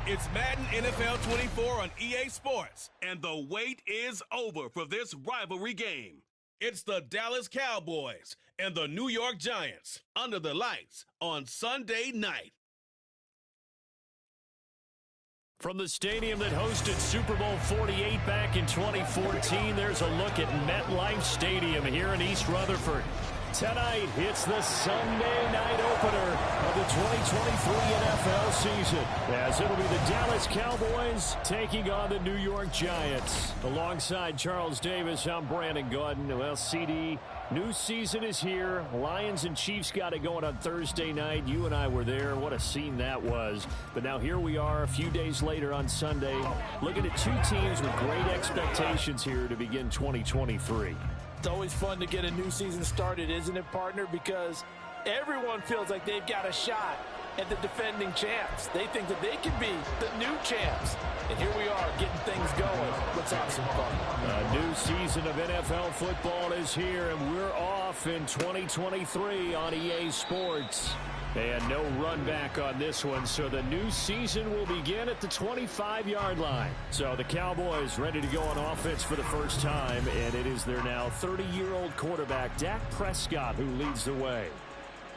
It's Madden NFL 24 on EA Sports, and the wait is over for this rivalry game. It's the Dallas Cowboys and the New York Giants under the lights on Sunday night. From the stadium that hosted Super Bowl 48 back in 2014, there's a look at MetLife Stadium here in East Rutherford. Tonight, it's the Sunday night opener of the 2023 NFL season, as it'll be the Dallas Cowboys taking on the New York Giants. Alongside Charles Davis, I'm Brandon Gaudin. Well, CD, new season is here. Lions and Chiefs got it going on Thursday night. You and I were there. What a scene that was. But now here we are a few days later on Sunday, looking at two teams with great expectations here to begin 2023. It's always fun to get a new season started, isn't it, partner? Because everyone feels like they've got a shot at the defending champs. They think that they can be the new champs. And here we are getting things going. Let's have some fun. A new season of NFL football is here, and we're off in 2023 on EA Sports. And no run back on this one, so the new season will begin at the 25-yard line. So the Cowboys ready to go on offense for the first time, and it is their now 30-year-old quarterback, Dak Prescott, who leads the way.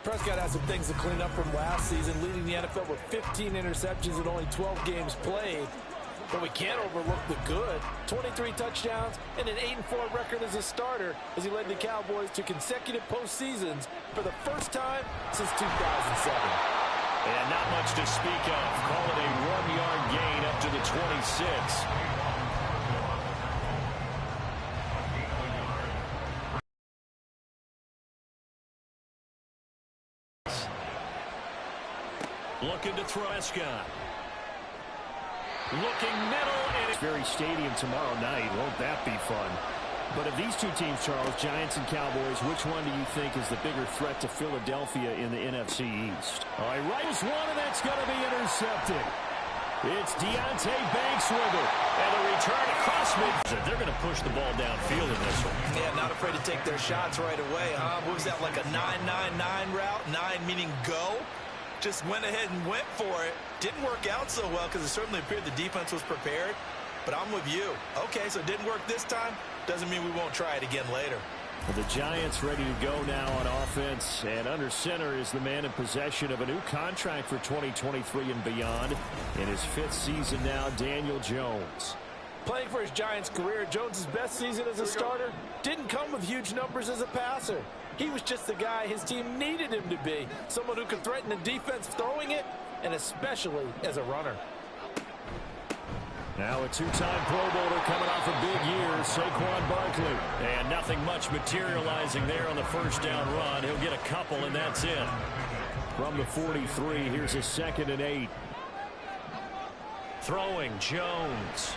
Prescott has some things to clean up from last season, leading the NFL with 15 interceptions and only 12 games played. But we can't overlook the good. 23 touchdowns and an 8-4 record as a starter as he led the Cowboys to consecutive postseasons for the first time since 2007. And not much to speak of. Call it a 1-yard gain up to the 26. Looking to throw Prescott. Looking middle, and it's very stadium tomorrow night. Won't that be fun? But of these two teams, Charles, Giants and Cowboys, which one do you think is the bigger threat to Philadelphia in the NFC East? All right, right is one, and that's going to be intercepted. It's Deonte Banks with it. And the return across mid. They're going to push the ball downfield in this one. Yeah, not afraid to take their shots right away, huh? What was that, like a 9-9-9 route? 9 meaning go? Just went ahead and went for it. Didn't work out so well because it certainly appeared the defense was prepared. But I'm with you. Okay, so it didn't work this time. Doesn't mean we won't try it again later. Well, the Giants ready to go now on offense. And under center is the man in possession of a new contract for 2023 and beyond. In his 5th season now, Daniel Jones. Playing for his Giants career, Jones' best season as a starter didn't come with huge numbers as a passer. He was just the guy his team needed him to be, someone who could threaten the defense throwing it, and especially as a runner. Now a two-time Pro Bowler coming off a big year, Saquon Barkley. And nothing much materializing there on the first down run. He'll get a couple, and that's it. From the 43, here's a 2nd and 8. Throwing, Jones.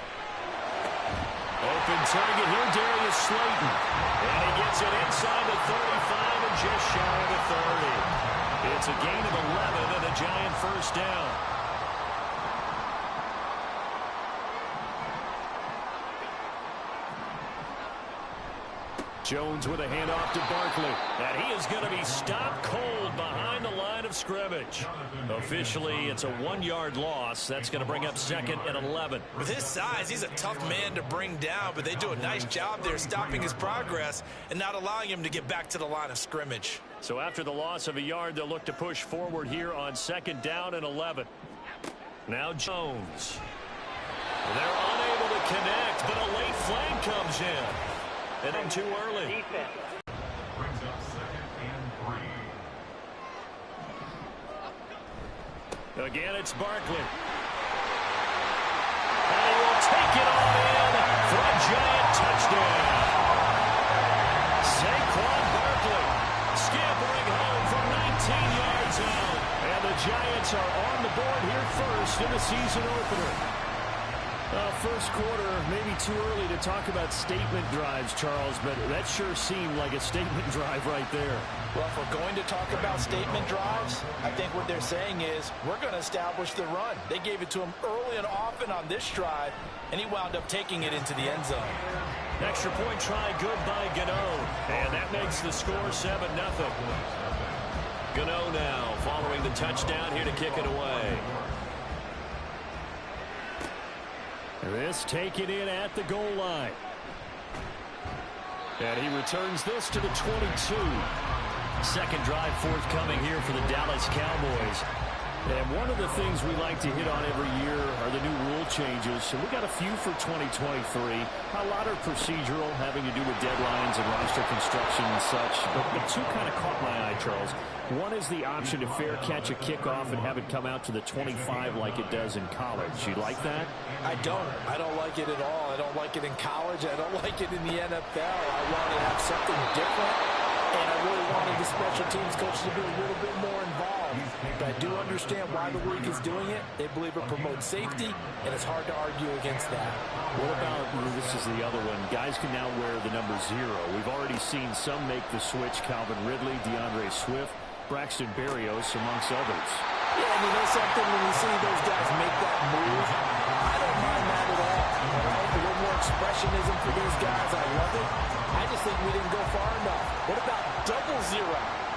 Open target here, Darius Slayton. And he gets it inside the 35 and just shy of the 30. It's a gain of 11 and a Giant first down. Jones with a handoff to Barkley. And he is going to be stopped cold behind the line of scrimmage. Officially, it's a 1-yard loss. That's going to bring up 2nd and 11. With his size, he's a tough man to bring down, but they do a nice job there stopping his progress and not allowing him to get back to the line of scrimmage. So after the loss of a yard, they'll look to push forward here on 2nd down and 11. Now Jones. They're unable to connect, but a late flag comes in. And I'm too early. Defense. Brings up 2nd and 3. Again, it's Barkley. And he will take it all in for a Giant touchdown. Saquon Barkley scampering home from 19 yards out. And the Giants are on the board here first in the season opener. First quarter, maybe too early to talk about statement drives, Charles, but that sure seemed like a statement drive right there. Well, if we're going to talk about statement drives, I think what they're saying is we're going to establish the run. They gave it to him early and often on this drive, and he wound up taking it into the end zone. Extra point try, good by Gano, and that makes the score 7-0. Gano now following the touchdown here to kick it away. This taken in at the goal line. And he returns this to the 22. Second drive forthcoming here for the Dallas Cowboys. And one of the things we like to hit on every year are the new rule changes. So we got a few for 2023. A lot are procedural, having to do with deadlines and roster construction and such. But two kind of caught my eye, Charles. One is the option to fair catch a kickoff and have it come out to the 25 like it does in college. You like that? I don't. I don't like it at all. I don't like it in college. I don't like it in the NFL. I want to have something different. And I really wanted the special teams coach to be a little bit more involved. But I do understand why the league is doing it. They believe it promotes safety, and it's hard to argue against that. What about, this is the other one, guys can now wear the number 0. We've already seen some make the switch, Calvin Ridley, DeAndre Swift, Braxton Berrios, amongst others. Yeah, and you know something, when you see those guys make that move, I don't mind that at all. A little more expressionism for these guys, I love it. I just think we didn't go far enough. What about 00,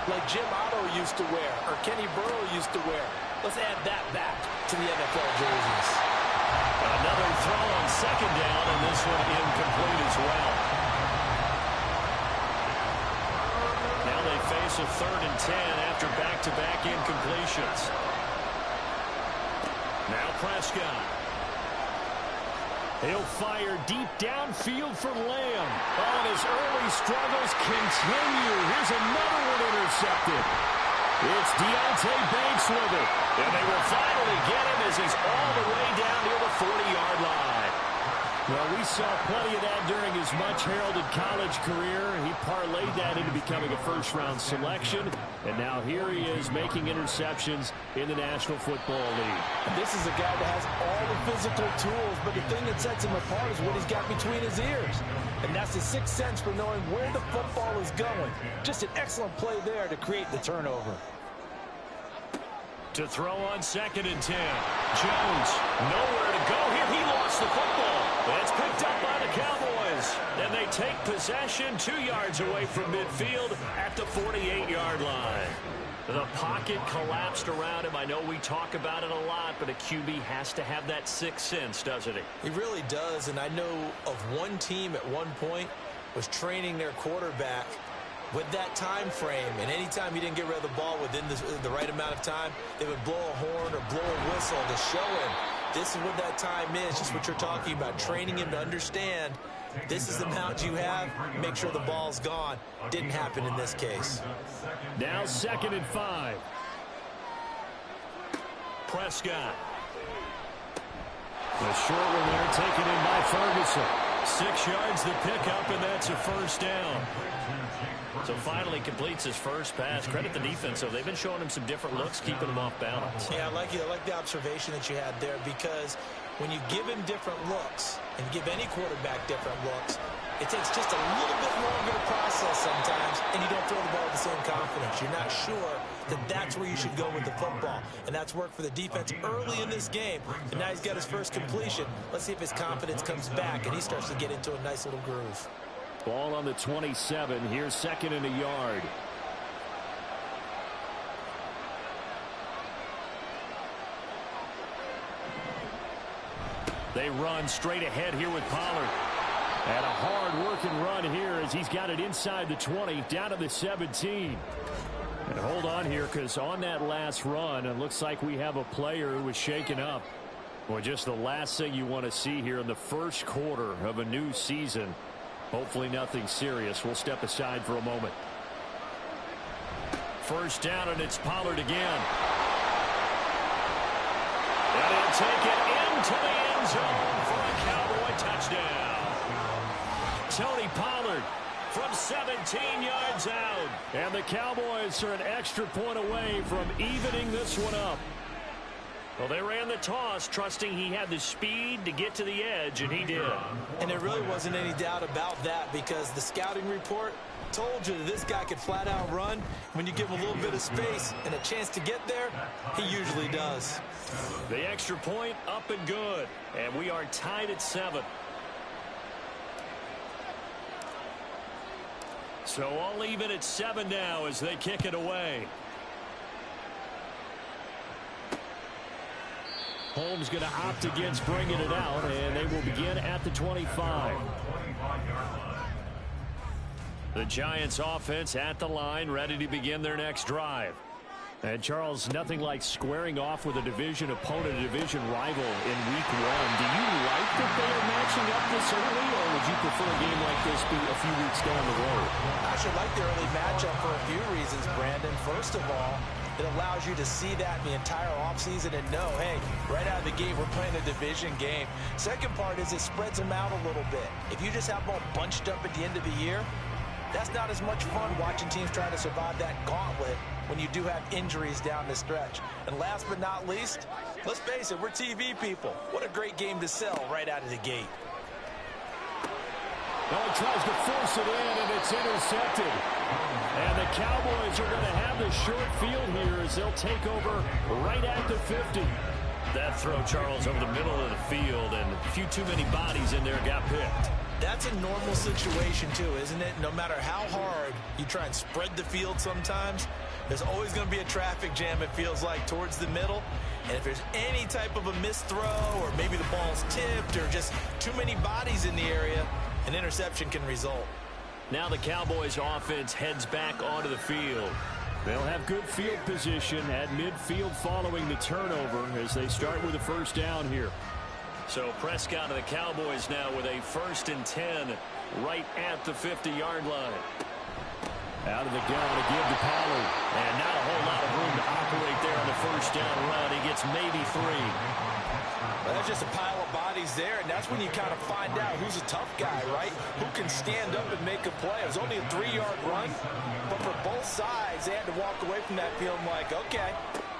like Jim Otto used to wear, or Kenny Burrow used to wear? Let's add that back to the NFL jerseys. Another throw on second down, and this one incomplete as well. Now they face a 3rd and 10 after back-to-back incompletions. Now Prescott. He'll fire deep downfield for Lamb. Oh, and his early struggles continue. Here's another one intercepted. It's Deontay Banks with it. And they will finally get him as he's all the way down near the 40-yard line. Well, we saw plenty of that during his much-heralded college career. He parlayed that into becoming a first-round selection. And now here he is making interceptions in the National Football League. This is a guy that has all the physical tools, but the thing that sets him apart is what he's got between his ears. And that's the sixth sense for knowing where the football is going. Just an excellent play there to create the turnover. To throw on 2nd and 10. Jones, nowhere to go here. He lost the football. It's picked up by the Cowboys. And they take possession 2 yards away from midfield at the 48-yard line. The pocket collapsed around him. I know we talk about it a lot, but a QB has to have that sixth sense, doesn't he? He really does, and I know of one team at one point was training their quarterback with that time frame, and anytime he didn't get rid of the ball within the right amount of time, they would blow a horn or blow a whistle to show him this is what that time is, just what you're talking about, training him to understand this is the amount you have, make sure the ball's gone. Didn't happen in this case. Now 2nd and 5. Prescott. The short one there taken in by Ferguson. 6 yards the pickup, and that's a first down. So finally completes his first pass. Credit the defense, though. They've been showing him some different looks, keeping him off balance. Yeah, I like the observation that you had there, because when you give him different looks and give any quarterback different looks, it takes just a little bit longer to process sometimes, and you don't throw the ball with the same confidence. You're not sure that that's where you should go with the football, and that's worked for the defense early in this game, and now he's got his first completion. Let's see if his confidence comes back, and he starts to get into a nice little groove. Ball on the 27. Here's 2nd and a yard. They run straight ahead here with Pollard. And a hard-working run here as he's got it inside the 20, down to the 17. And hold on here, because on that last run, it looks like we have a player who was shaken up. Well, just the last thing you want to see here in the first quarter of a new season. Hopefully nothing serious. We'll step aside for a moment. First down, and it's Pollard again. And he'll take it into the end zone for a Cowboy touchdown. Tony Pollard from 17 yards out. And the Cowboys are an extra point away from evening this one up. Well, they ran the toss, trusting he had the speed to get to the edge, and he did. And there really wasn't any doubt about that, because the scouting report told you that this guy could flat out run. When you give him a little bit of space and a chance to get there, he usually does. The extra point up and good, and we are tied at 7. So all even at 7 now as they kick it away. Holmes going to opt against bringing it out, and they will begin at the 25. The Giants offense at the line, ready to begin their next drive. And Charles, nothing like squaring off with a division opponent, a division rival in week 1. Do you like that they are matching up this early, or would you prefer a game like this be a few weeks down the road? I should like the early matchup for a few reasons, Brandon. First of all, it allows you to see that the entire offseason and know, hey, right out of the gate, we're playing a division game. Second part is it spreads them out a little bit. If you just have them all bunched up at the end of the year, that's not as much fun watching teams try to survive that gauntlet when you do have injuries down the stretch. And last but not least, let's face it, we're TV people. What a great game to sell right out of the gate. Well, he tries to force it in, and it's intercepted. And the Cowboys are going to have the short field here as they'll take over right at the 50. That throw, Charles, over the middle of the field, and a few too many bodies in there got picked. That's a normal situation, too, isn't it? No matter how hard you try and spread the field sometimes, there's always going to be a traffic jam, it feels like, towards the middle. And if there's any type of a missed throw, or maybe the ball's tipped, or just too many bodies in the area, an interception can result. Now the Cowboys offense heads back onto the field. They'll have good field position at midfield following the turnover as they start with a first down here. So Prescott of the Cowboys now with a 1st and 10 right at the 50-yard line. Out of the gun to give to Pollard. And not a whole lot of room to operate there on the first down run. He gets maybe 3. Well, that's just a pile of bodies there, and that's when you kind of find out who's a tough guy, right? Who can stand up and make a play. It was only a 3-yard run, but for both sides, they had to walk away from that feeling like, okay,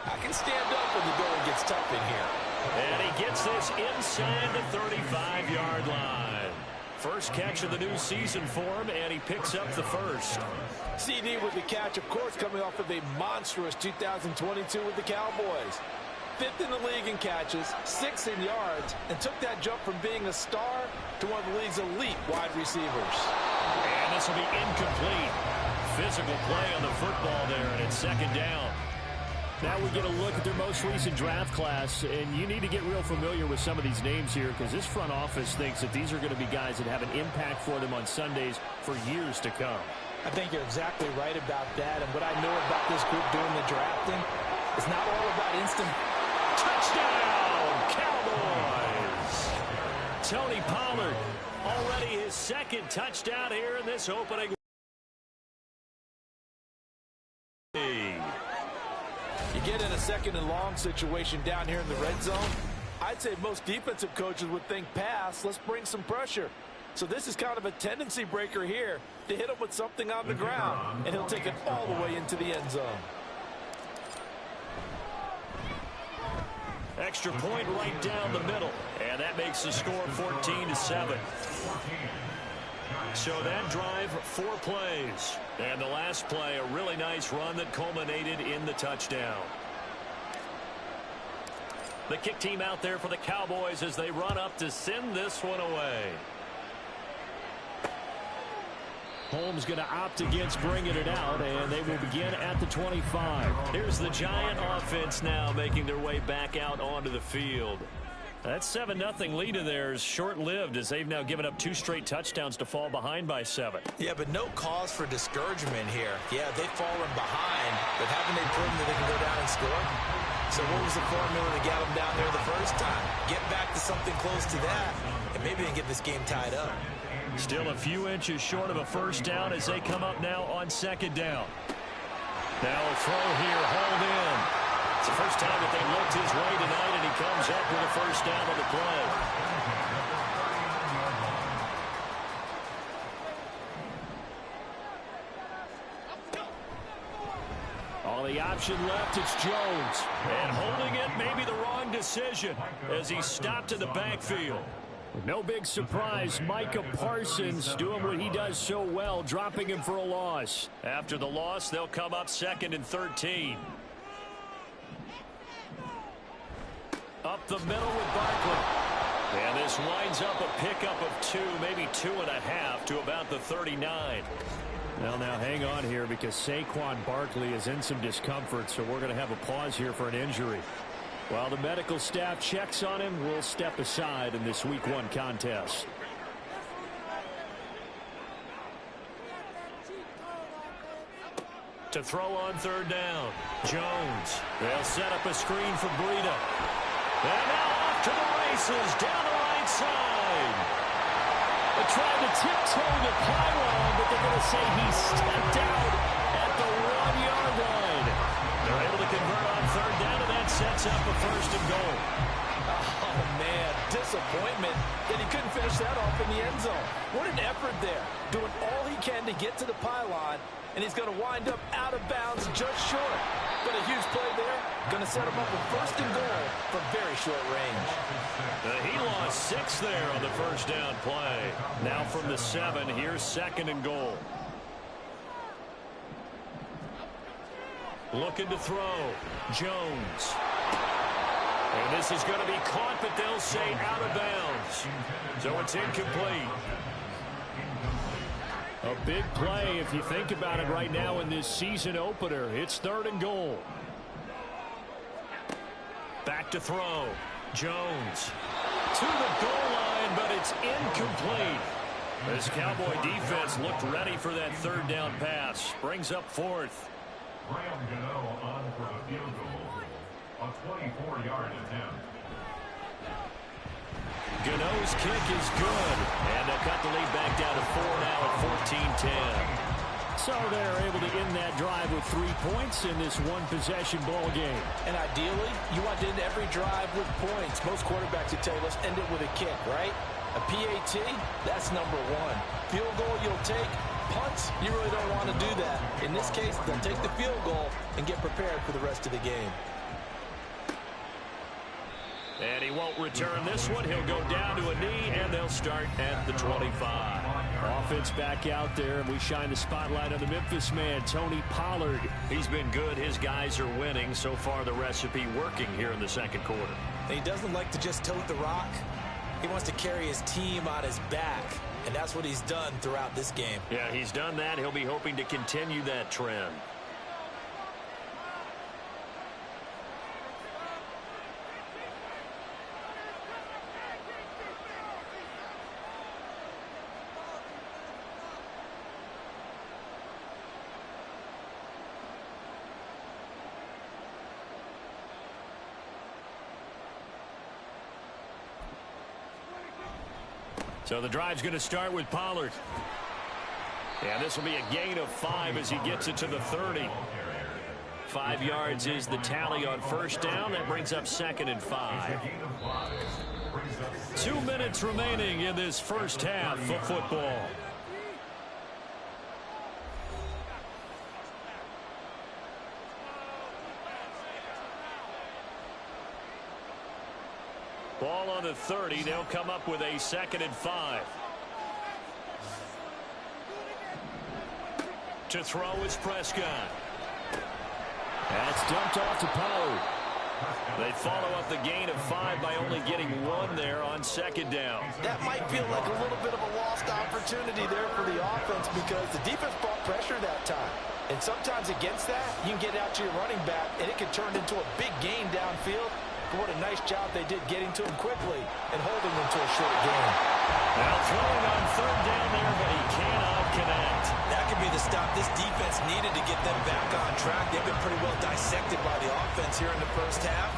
I can stand up when the going gets tough in here. And he gets this inside the 35-yard line. First catch of the new season for him, and he picks up the first. CD with the catch, of course, coming off of a monstrous 2022 with the Cowboys. 5th in the league in catches, 6th in yards, and took that jump from being a star to one of the league's elite wide receivers. And this will be incomplete. Physical play on the football there, and it's 2nd down. Now we get a look at their most recent draft class, and you need to get real familiar with some of these names here because this front office thinks that these are going to be guys that have an impact for them on Sundays for years to come. I think you're exactly right about that, and what I know about this group doing the drafting is not all about instant touchdown, Cowboys! Tony Pollard, already his 2nd touchdown here in this opening. You get in a 2nd and long situation down here in the red zone. I'd say most defensive coaches would think pass, let's bring some pressure. So this is kind of a tendency breaker here to hit him with something on the ground, and he'll take it all the way into the end zone. Extra point right down the middle, and that makes the score 14-7. So that drive, 4 plays. And the last play, a really nice run that culminated in the touchdown. The kick team out there for the Cowboys as they run up to send this one away. Holmes going to opt against bringing it out, and they will begin at the 25. Here's the Giant offense now making their way back out onto the field. That 7-0 lead in there is short-lived as they've now given up 2 straight touchdowns to fall behind by 7. Yeah, but no cause for discouragement here. Yeah, they've fallen behind, but haven't they proven that they can go down and score? So what was the formula to get them down there the first time? Get back to something close to that, and maybe they get this game tied up. Still a few inches short of a first down as they come up now on 2nd down. Now a throw here, hauled in. It's the first time that they looked his way tonight, and he comes up with a first down on the play. On the option left, it's Jones. And holding it, maybe the wrong decision as he stopped in the backfield. No big surprise, Micah Parsons doing what he does so well, dropping him for a loss. After the loss, they'll come up 2nd and 13. Up the middle with Barkley. And this winds up a pickup of 2, maybe 2.5 to about the 39. Well, now hang on here because Saquon Barkley is in some discomfort, so we're going to have a pause here for an injury. While the medical staff checks on him, we'll step aside in this Week 1 contest. To throw on third down, Jones. They'll set up a screen for Breida. And now off to the races down the right side. They tried to tiptoe the pylon, but they're going to say he stepped out at the 1-yard line. They're able to convert on third down, and that sets up a first and goal. Oh, man, disappointment that he couldn't finish that off in the end zone. What an effort there, doing all he can to get to the pylon, and he's going to wind up out of bounds just short. But a huge play there, going to set him up with first and goal from very short range. He lost 6 there on the first down play. Now from the 7, here's second and goal. Looking to throw, Jones. And this is going to be caught, but they'll say out of bounds. So it's incomplete. A big play if you think about it right now in this season opener. It's third and goal. Back to throw. Jones to the goal line, but it's incomplete. This Cowboy defense looked ready for that third down pass. Brings up fourth. Graham Gano on for the field goal. A 24-yard attempt. Gano's kick is good, and they'll cut the lead back down to 4 now at 14-10. So they're able to end that drive with 3 points in this one-possession ball game. And ideally, you want to end every drive with points. Most quarterbacks would tell you, let's end it with a kick, right? A PAT, that's number 1. Field goal you'll take. Punts, you really don't want to do that. In this case, they'll take the field goal and get prepared for the rest of the game. And he won't return this one. He'll go down to a knee, and they'll start at the 25. Offense back out there, and we shine the spotlight on the Memphis man, Tony Pollard. He's been good. His guys are winning. So far, the recipe working here in the second quarter. He doesn't like to just tote the rock. He wants to carry his team on his back, and that's what he's done throughout this game. Yeah, he's done that. He'll be hoping to continue that trend. So the drive's going to start with Pollard. And this will be a gain of 5 as he gets it to the 30. 5 yards is the tally on first down. That brings up second and 5. 2 minutes remaining in this first half of football. Ball on the 30. They'll come up with a second and 5. To throw is Prescott. That's dumped off to Pollard. They follow up the gain of 5 by only getting 1 there on second down. That might feel like a little bit of a lost opportunity there for the offense because the defense brought pressure that time. And sometimes against that, you can get out to your running back, and it can turn into a big gain downfield. But what a nice job they did getting to him quickly and holding him to a short gain. Now throwing on third down there, but he cannot connect. That could be the stop this defense needed to get them back on track. They've been pretty well dissected by the offense here in the first half.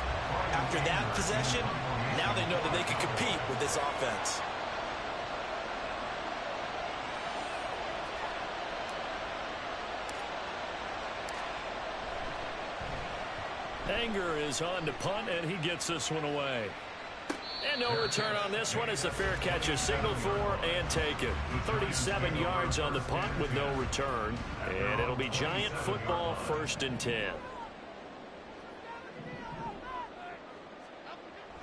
After that possession, now they know that they can compete with this offense. Anger is on to punt, and he gets this one away. And no return on this one as the fair catch is signaled for and taken. 37 yards on the punt with no return. And it'll be Giant football, first and 10.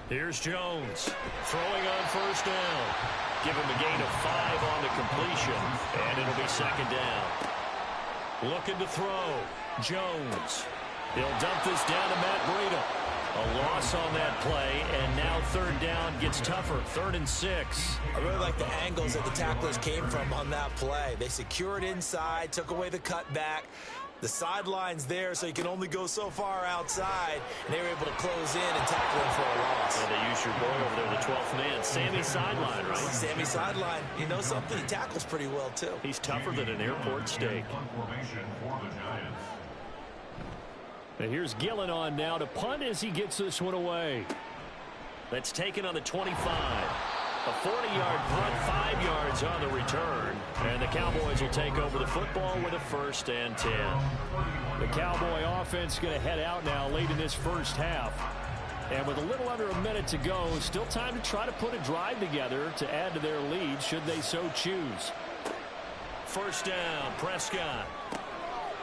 Here's Jones throwing on first down. Give him a gain of 5 on the completion, and it'll be second down. Looking to throw, Jones. He'll dump this down to Matt Breida. A loss on that play, and now third down gets tougher. 3rd and 6. I really like the angles that the tacklers came from on that play. They secured inside, took away the cutback. The sideline's there, so you can only go so far outside, and they were able to close in and tackle him for a loss. And they use your boy over there, the 12th man, Sammy Sideline, right? Sammy Sideline. You know something? He tackles pretty well, too. He's tougher than an airport steak. And here's Gillen on now to punt as he gets this one away. That's taken on the 25. A 40-yard punt, 5 yards on the return. And the Cowboys will take over the football with a 1st and 10. The Cowboy offense going to head out now late in this first half. And with a little under a minute to go, still time to try to put a drive together to add to their lead should they so choose. 1st down, Prescott.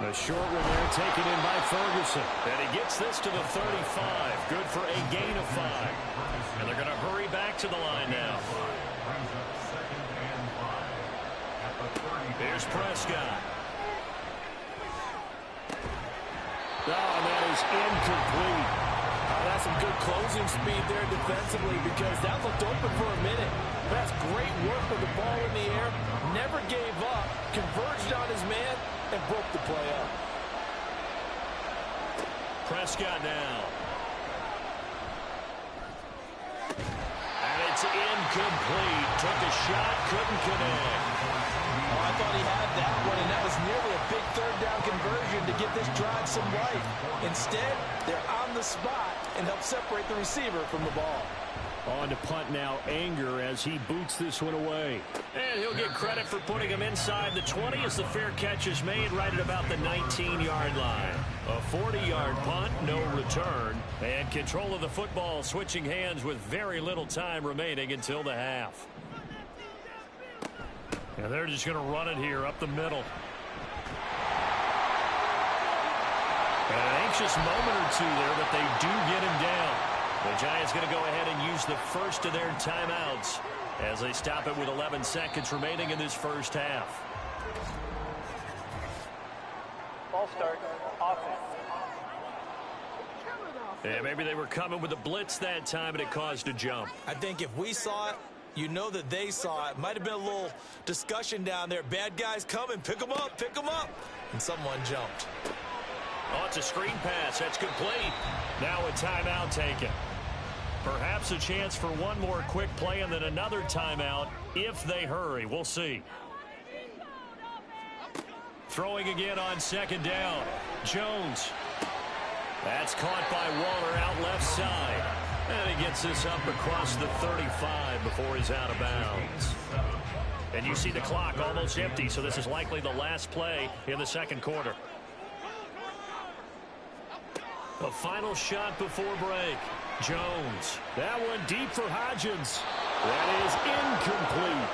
A short one there taken in by Ferguson. And he gets this to the 35. Good for a gain of 5. And they're going to hurry back to the line now. Here's Prescott. Oh, and that is incomplete. That's some good closing speed there defensively because that looked open for a minute. That's great work with the ball in the air. Never gave up. Converged on his man and broke the play up. Prescott now. And it's incomplete. Took a shot, couldn't connect. Oh, I thought he had that one, and that was nearly a big 3rd down conversion to give this drive some life. Instead, they're on the spot and help separate the receiver from the ball. On to punt now, Anger as he boots this one away. And he'll get credit for putting him inside the 20 as the fair catch is made right at about the 19-yard line. A 40-yard punt, no return. And control of the football switching hands with very little time remaining until the half. And they're just going to run it here up the middle. And an anxious moment or two there, but they do get him down. The Giants going to go ahead and use the first of their timeouts as they stop it with 11 seconds remaining in this first half. Ball start, offense. Yeah, maybe they were coming with a blitz that time and it caused a jump. I think if we saw it, you know that they saw it. Might have been a little discussion down there. Bad guys coming, pick them up, pick them up. And someone jumped. Oh, it's a screen pass. That's complete. Now a timeout taken. Perhaps a chance for one more quick play and then another timeout if they hurry. We'll see. Throwing again on 2nd down. Jones. That's caught by Waller out left side. And he gets this up across the 35 before he's out of bounds. And you see the clock almost empty, so this is likely the last play in the 2nd quarter. A final shot before break. Jones. That one deep for Hodgins. That is incomplete.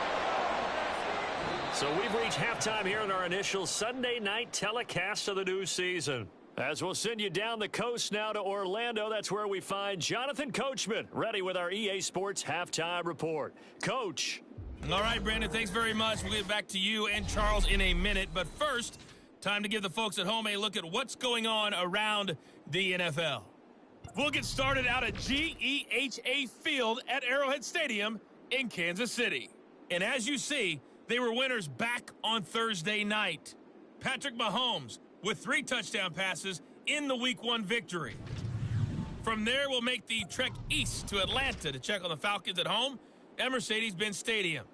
So we've reached halftime here in our initial Sunday night telecast of the new season. As we'll send you down the coast now to Orlando, that's where we find Jonathan Coachman, ready with our EA Sports Halftime Report. Coach. All right, Brandon, thanks very much. We'll get back to you and Charles in a minute. But first, time to give the folks at home a look at what's going on around the NFL. We'll get started out at GEHA Field at Arrowhead Stadium in Kansas City. And as you see, they were winners back on Thursday night. Patrick Mahomes with 3 touchdown passes in the Week 1 victory. From there, we'll make the trek east to Atlanta to check on the Falcons at home at Mercedes-Benz Stadium.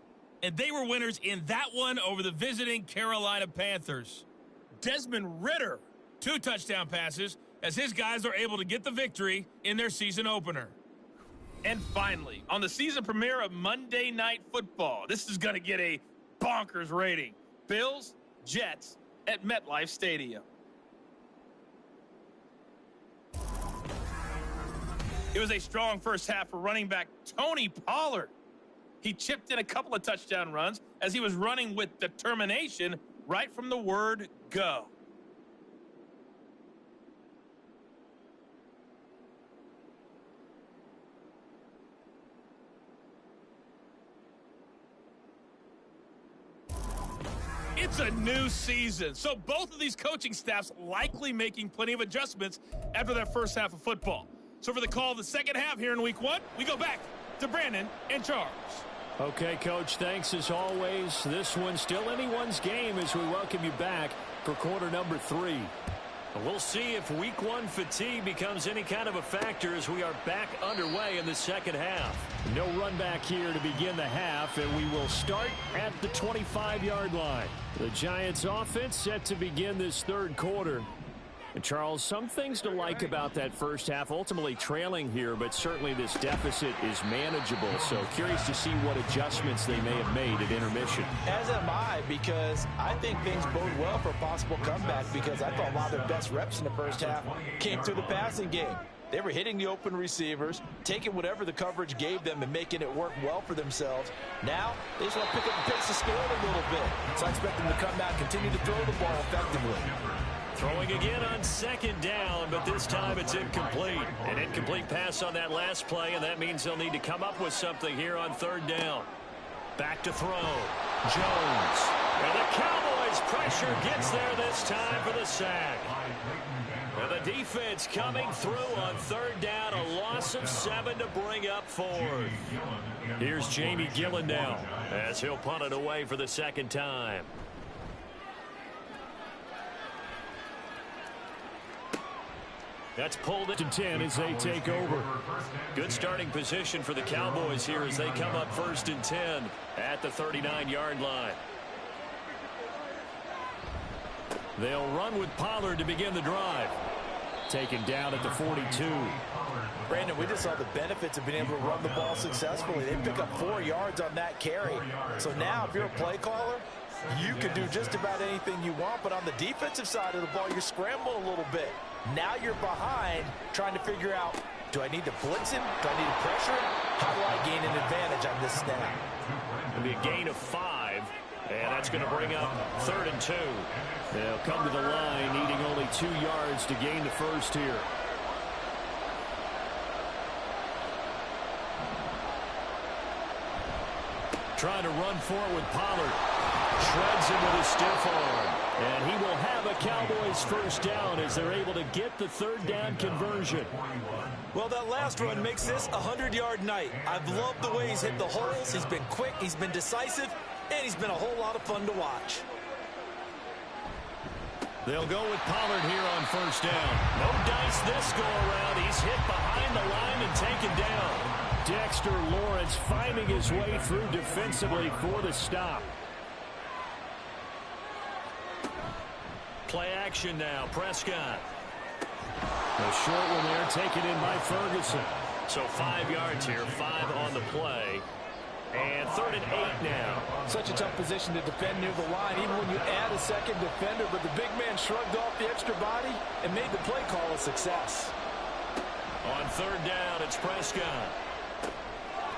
And they were winners in that one over the visiting Carolina Panthers. Desmond Ridder, 2 touchdown passes as his guys are able to get the victory in their season opener. And finally, on the season premiere of Monday Night Football, this is going to get a bonkers rating. Bills, Jets at MetLife Stadium. It was a strong first half for running back Tony Pollard. He chipped in a couple of touchdown runs as he was running with determination right from the word go. It's a new season, so both of these coaching staffs likely making plenty of adjustments after their first half of football. So for the call of the second half here in Week 1, we go back to Brandon and Charles. Okay, Coach, thanks as always. This one's still anyone's game as we welcome you back for quarter number 3. We'll see if week 1 fatigue becomes any kind of a factor as we are back underway in the second half. No run back here to begin the half, and we will start at the 25-yard line. The Giants offense set to begin this third quarter. And Charles, some things to like about that first half, ultimately trailing here, but certainly this deficit is manageable. So curious to see what adjustments they may have made at intermission. As am I, because I think things bode well for a possible comeback, because I thought a lot of their best reps in the first half came through the passing game. They were hitting the open receivers, taking whatever the coverage gave them and making it work well for themselves. Now, they just want to pick up the pace of scoring a little bit. So I expect them to come back, continue to throw the ball effectively. Throwing again on second down, but this time it's incomplete. An incomplete pass on that last play, and that means they'll need to come up with something here on third down. Back to throw. Jones. And the Cowboys pressure gets there this time for the sack. And the defense coming through on third down. A loss of 7 to bring up 4th. Here's Jamie Gillen now as he'll punt it away for the second time. That's pulled into 10 as they take over. Good starting position for the Cowboys here as they come up 1st and 10 at the 39-yard line. They'll run with Pollard to begin the drive. Taken down at the 42. Brandon, we just saw the benefits of being able to run the ball successfully. They pick up 4 yards on that carry. So now if you're a play caller, you can do just about anything you want. But on the defensive side of the ball, you're scrambling a little bit. Now you're behind trying to figure out, do I need to blitz him? Do I need to pressure him? How do I gain an advantage on this snap? It'll be a gain of 5, and that's going to bring up 3rd and 2. They'll come to the line needing only 2 yards to gain the first here. Trying to run forward with Pollard. Shreds him with a stiff arm. And he will have a Cowboys first down as they're able to get the third down conversion. Well, that last run makes this a 100-yard night. I've loved the way he's hit the holes. He's been quick, he's been decisive, and he's been a whole lot of fun to watch. They'll go with Pollard here on first down. No dice this go-around. He's hit behind the line and taken down. Dexter Lawrence finding his way through defensively for the stop. Play action now. Prescott. The short one there taken in by Ferguson. So 5 yards here, 5 on the play. And 3rd and 8 now. Such a tough position to defend near the line, even when you add a second defender. But the big man shrugged off the extra body and made the play call a success. On third down, it's Prescott.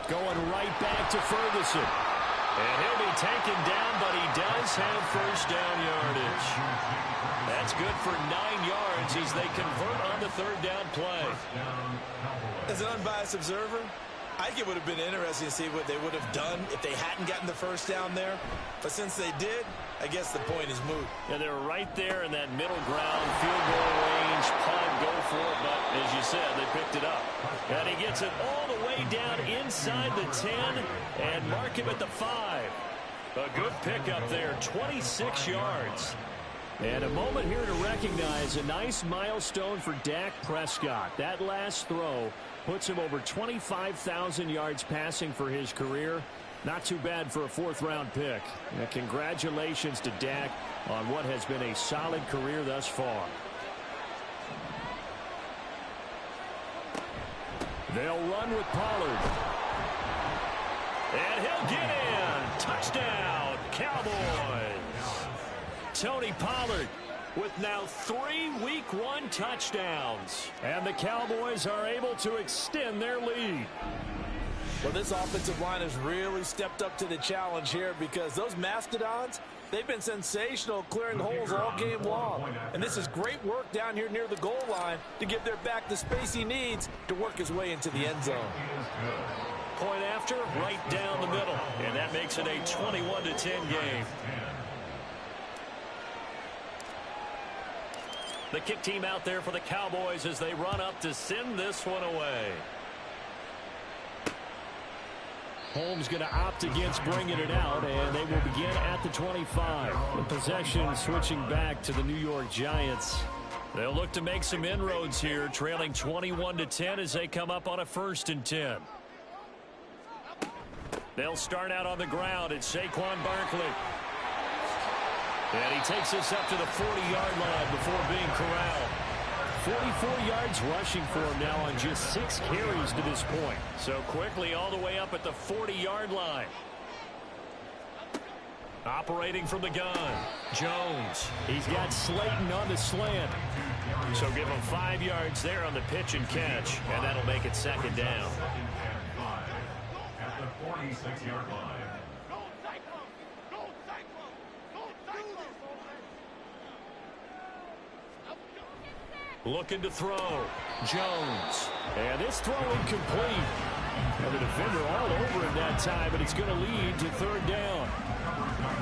Going right back to Ferguson. And he'll be taken down, but he does have first down yardage. That's good for 9 yards as they convert on the third down play. As an unbiased observer, I think it would have been interesting to see what they would have done if they hadn't gotten the first down there. But since they did, I guess the point is moot. Yeah, they're right there in that middle ground, field goal range, punt, go for it. But as you said, they picked it up. And he gets it all the way down inside the 10 and mark him at the 5. A good pickup there, 26 yards. And a moment here to recognize a nice milestone for Dak Prescott. That last throw puts him over 25,000 yards passing for his career. Not too bad for a 4th-round pick. And congratulations to Dak on what has been a solid career thus far. They'll run with Pollard. And he'll get in. Touchdown, Cowboys. Tony Pollard with now 3 Week 1 touchdowns. And the Cowboys are able to extend their lead. Well, this offensive line has really stepped up to the challenge here because those Mastodons, they've been sensational clearing holes all game long. And this is great work down here near the goal line to give their back the space he needs to work his way into the end zone. Point after, right down the middle. And that makes it a 21-10 game. The kick team out there for the Cowboys as they run up to send this one away. Holmes going to opt against bringing it out, and they will begin at the 25. The possession switching back to the New York Giants. They'll look to make some inroads here, trailing 21-10 as they come up on a 1st and 10. They'll start out on the ground. It's Saquon Barkley. And he takes us up to the 40-yard line before being corralled. 44 yards rushing for him now on just 6 carries to this point. So quickly all the way up at the 40-yard line. Operating from the gun, Jones. He's got Slayton on the slant. So give him 5 yards there on the pitch and catch, and that'll make it 2nd down. At the 46-yard line. Looking to throw. Jones. And this throw incomplete. And the defender all over him that time, but it's going to lead to 3rd down.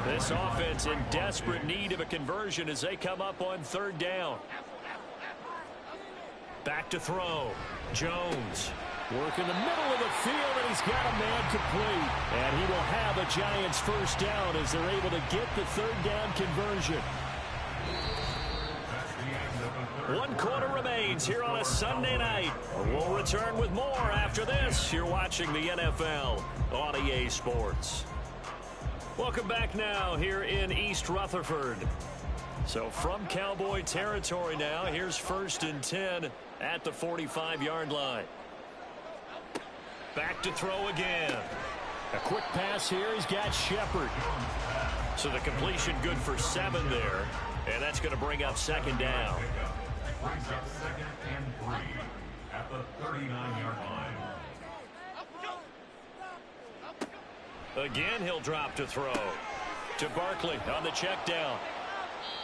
This offense in desperate need of a conversion as they come up on 3rd down. Back to throw. Jones. Work in the middle of the field, and he's got a man complete. And he will have a Giants 1st down as they're able to get the 3rd down conversion. 1 quarter remains here on a Sunday night. We'll return with more after this. You're watching the NFL on EA Sports. Welcome back now here in East Rutherford. So from Cowboy territory now, here's 1st and 10 at the 45-yard line. Back to throw again. A quick pass here. He's got Shepard. So the completion good for 7 there. And that's going to bring up 2nd down. Brings up 2nd and 3 at the 39-yard line. Again, he'll drop to throw. To Barkley on the check down.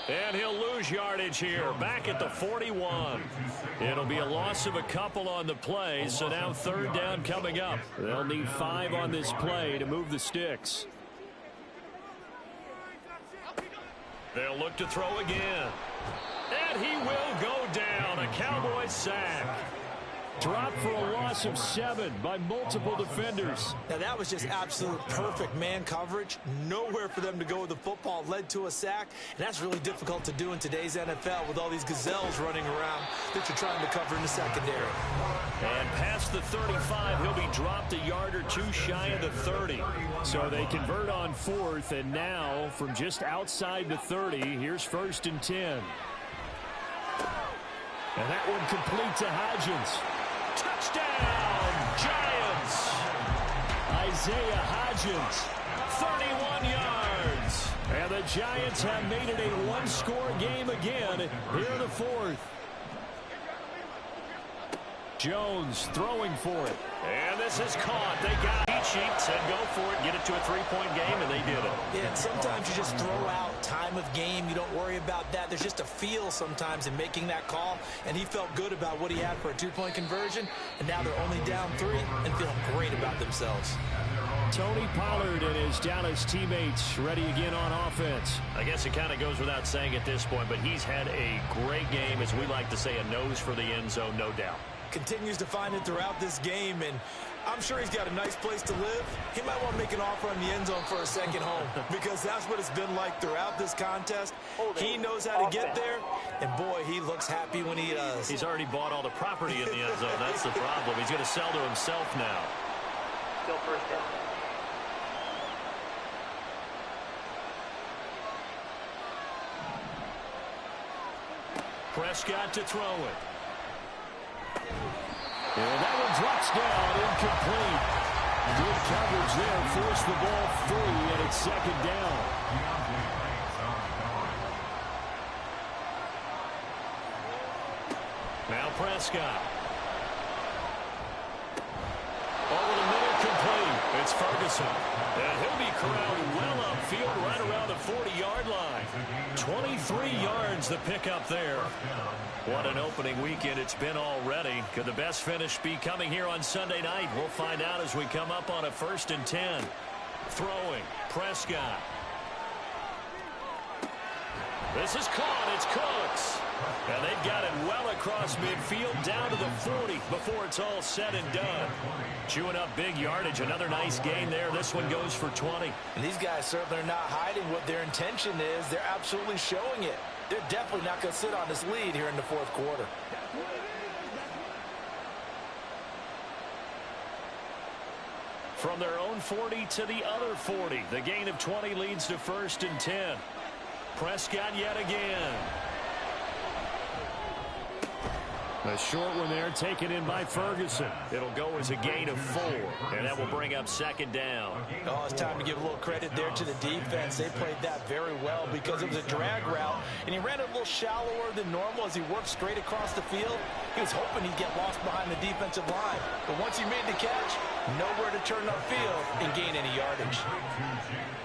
And he'll lose yardage here. Back at the 41. It'll be a loss of a couple on the play, so now 3rd down coming up. They'll need 5 on this play to move the sticks. They'll look to throw again. And he will go down. A Cowboy sack. Dropped for a loss of 7 by multiple defenders. Now, that was just absolute perfect man coverage. Nowhere for them to go with the football. Led to a sack, and that's really difficult to do in today's NFL with all these gazelles running around that you're trying to cover in the secondary. And past the 35, he'll be dropped a yard or 2 shy of the 30. So they convert on 4th, and now from just outside the 30, here's 1st and 10. And that one complete to Hodgins. Touchdown, Giants! Isaiah Hodgins, 31 yards. And the Giants have made it a 1-score game again here in the 4th. Jones throwing for it. And this is caught. They got cheat sheet, said go for it, get it to a 3-point game, and they did it. Yeah, and sometimes you just throw out time of game. You don't worry about that. There's just a feel sometimes in making that call, and he felt good about what he had for a 2-point conversion, and now they're only down 3 and feeling great about themselves. Tony Pollard and his Dallas teammates ready again on offense. I guess it kind of goes without saying at this point, but he's had a great game, as we like to say, a nose for the end zone, no doubt. Continues to find it throughout this game, and I'm sure he's got a nice place to live. He might want to make an offer on the end zone for a second home because that's what it's been like throughout this contest. He knows how to get there, and boy, he looks happy when he does. He's already bought all the property in the end zone. That's the problem. He's going to sell to himself now. Still 1st down. Prescott to throw it. And that one drops down, incomplete. Good coverage there, forced the ball free, and it's 2nd down. Now Prescott. Over the middle, complete. It's Ferguson. And he'll be corralled well upfield right around the 40-yard line. 23 yards the pickup there. What an opening weekend it's been already. Could the best finish be coming here on Sunday night? We'll find out as we come up on a 1st and 10. Throwing, Prescott. This is caught. It's Cooks. And they've got it well across midfield down to the 40 before it's all said and done. Chewing up big yardage. Another nice gain there. This one goes for 20. And these guys certainly are not hiding what their intention is. They're absolutely showing it. They're definitely not going to sit on this lead here in the fourth quarter. From their own 40 to the other 40. The gain of 20 leads to 1st and 10. Prescott yet again. A short one there taken in by Ferguson. It'll go as a gain of 4, and that will bring up 2nd down. Oh, it's time to give a little credit there to the defense. They played that very well because it was a drag route, and he ran it a little shallower than normal as he worked straight across the field. He was hoping he'd get lost behind the defensive line, but once he made the catch, nowhere to turn upfield and gain any yardage.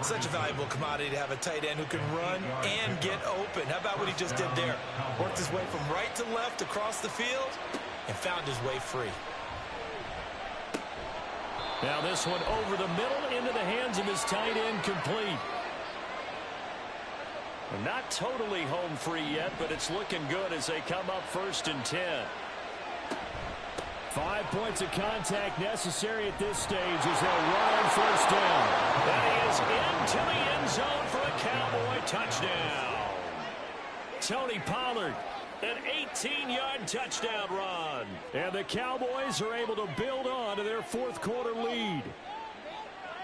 Such a valuable commodity to have a tight end who can run and get open. How about what he just did there? Worked his way from right to left across the field and found his way free. Now this one over the middle into the hands of his tight end, complete. Not totally home free yet, but it's looking good as they come up 1st and 10. 5 points of contact necessary at this stage as they'll run on 1st down. That is into the end zone for a Cowboy touchdown. Tony Pollard, an 18-yard touchdown run. And the Cowboys are able to build on to their fourth quarter lead.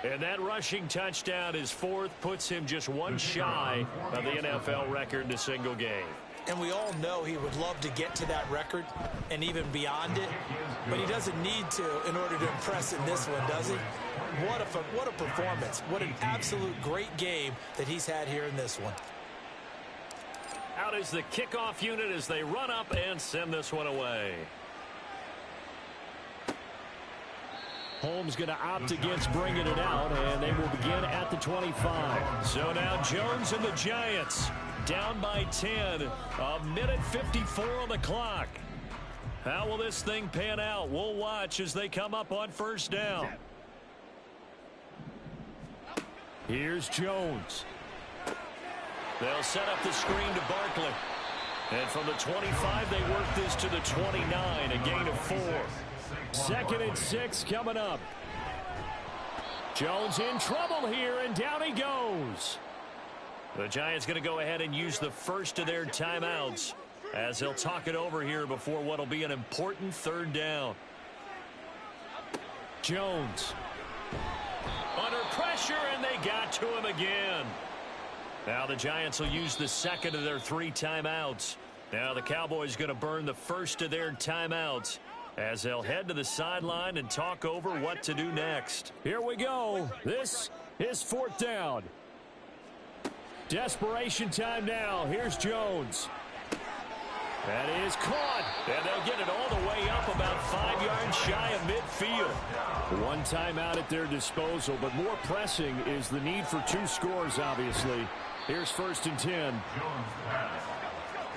And that rushing touchdown, his 4th, puts him just one shy of the NFL record in a single game. And we all know he would love to get to that record and even beyond it, but he doesn't need to in order to impress in this one, does he? What a performance. What an absolute great game that he's had here in this one. Out is the kickoff unit as they run up and send this one away. Holmes going to opt against bringing it out, and they will begin at the 25. So now Jones and the Giants down by 10. A minute 54 on the clock. How will this thing pan out? We'll watch as they come up on 1st down. Here's Jones. They'll set up the screen to Barkley. And from the 25, they work this to the 29, a gain of 4. 2nd and 6 coming up. Jones in trouble here, and down he goes. The Giants going to go ahead and use the first of their timeouts as they'll talk it over here before what will be an important 3rd down. Jones under pressure, and they got to him again. Now the Giants will use the 2nd of their 3 timeouts. Now the Cowboys going to burn the first of their timeouts as they'll head to the sideline and talk over what to do next. Here we go. This is 4th down. Desperation time now. Here's Jones. That is caught. And they'll get it all the way up about 5 yards shy of midfield. One timeout at their disposal, but more pressing is the need for 2 scores, obviously. Here's 1st and 10.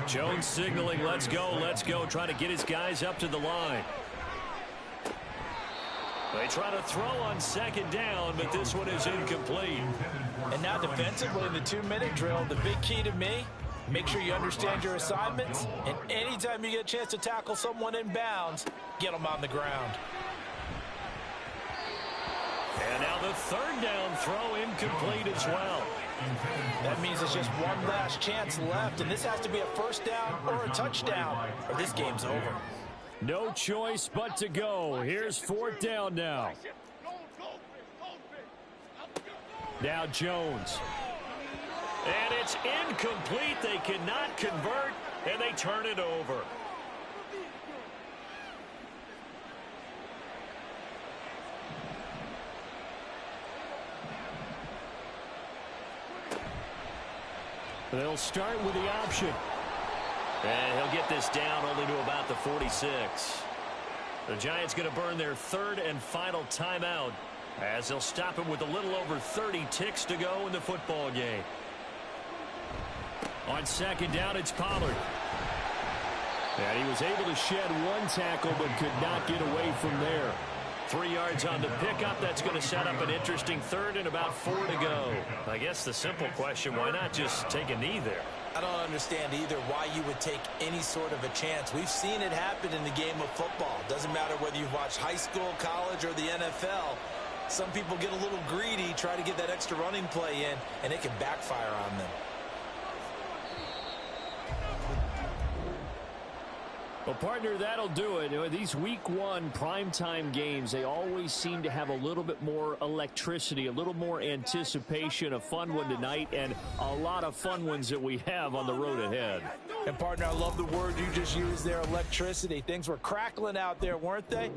Jones signaling, let's go, trying to get his guys up to the line. They try to throw on 2nd down, but this one is incomplete. And now defensively in the 2-minute drill, the big key to me, make sure you understand your assignments, and anytime you get a chance to tackle someone in bounds, get them on the ground. And now the 3rd down throw incomplete as well. That means it's just one last chance left, and this has to be a 1st down or a touchdown, or this game's over. No choice but to go. Here's 4th down now. Now Jones. And it's incomplete. They cannot convert, and they turn it over. They'll start with the option. And he'll get this down only to about the 46. The Giants going to burn their 3rd and final timeout as they'll stop him with a little over 30 ticks to go in the football game. On 2nd down, it's Pollard. And he was able to shed 1 tackle but could not get away from there. 3 yards on the pickup. That's going to set up an interesting 3rd and about 4 to go. I guess the simple question, why not just take a knee there? I don't understand either why you would take any sort of a chance. We've seen it happen in the game of football. Doesn't matter whether you've watched high school, college, or the NFL. Some people get a little greedy, try to get that extra running play in, and it can backfire on them. Well, partner, that'll do it. These week one primetime games, they always seem to have a little bit more electricity, a little more anticipation. A fun one tonight, and a lot of fun ones that we have on the road ahead. And, partner, I love the word you just used there, electricity. Things were crackling out there, weren't they?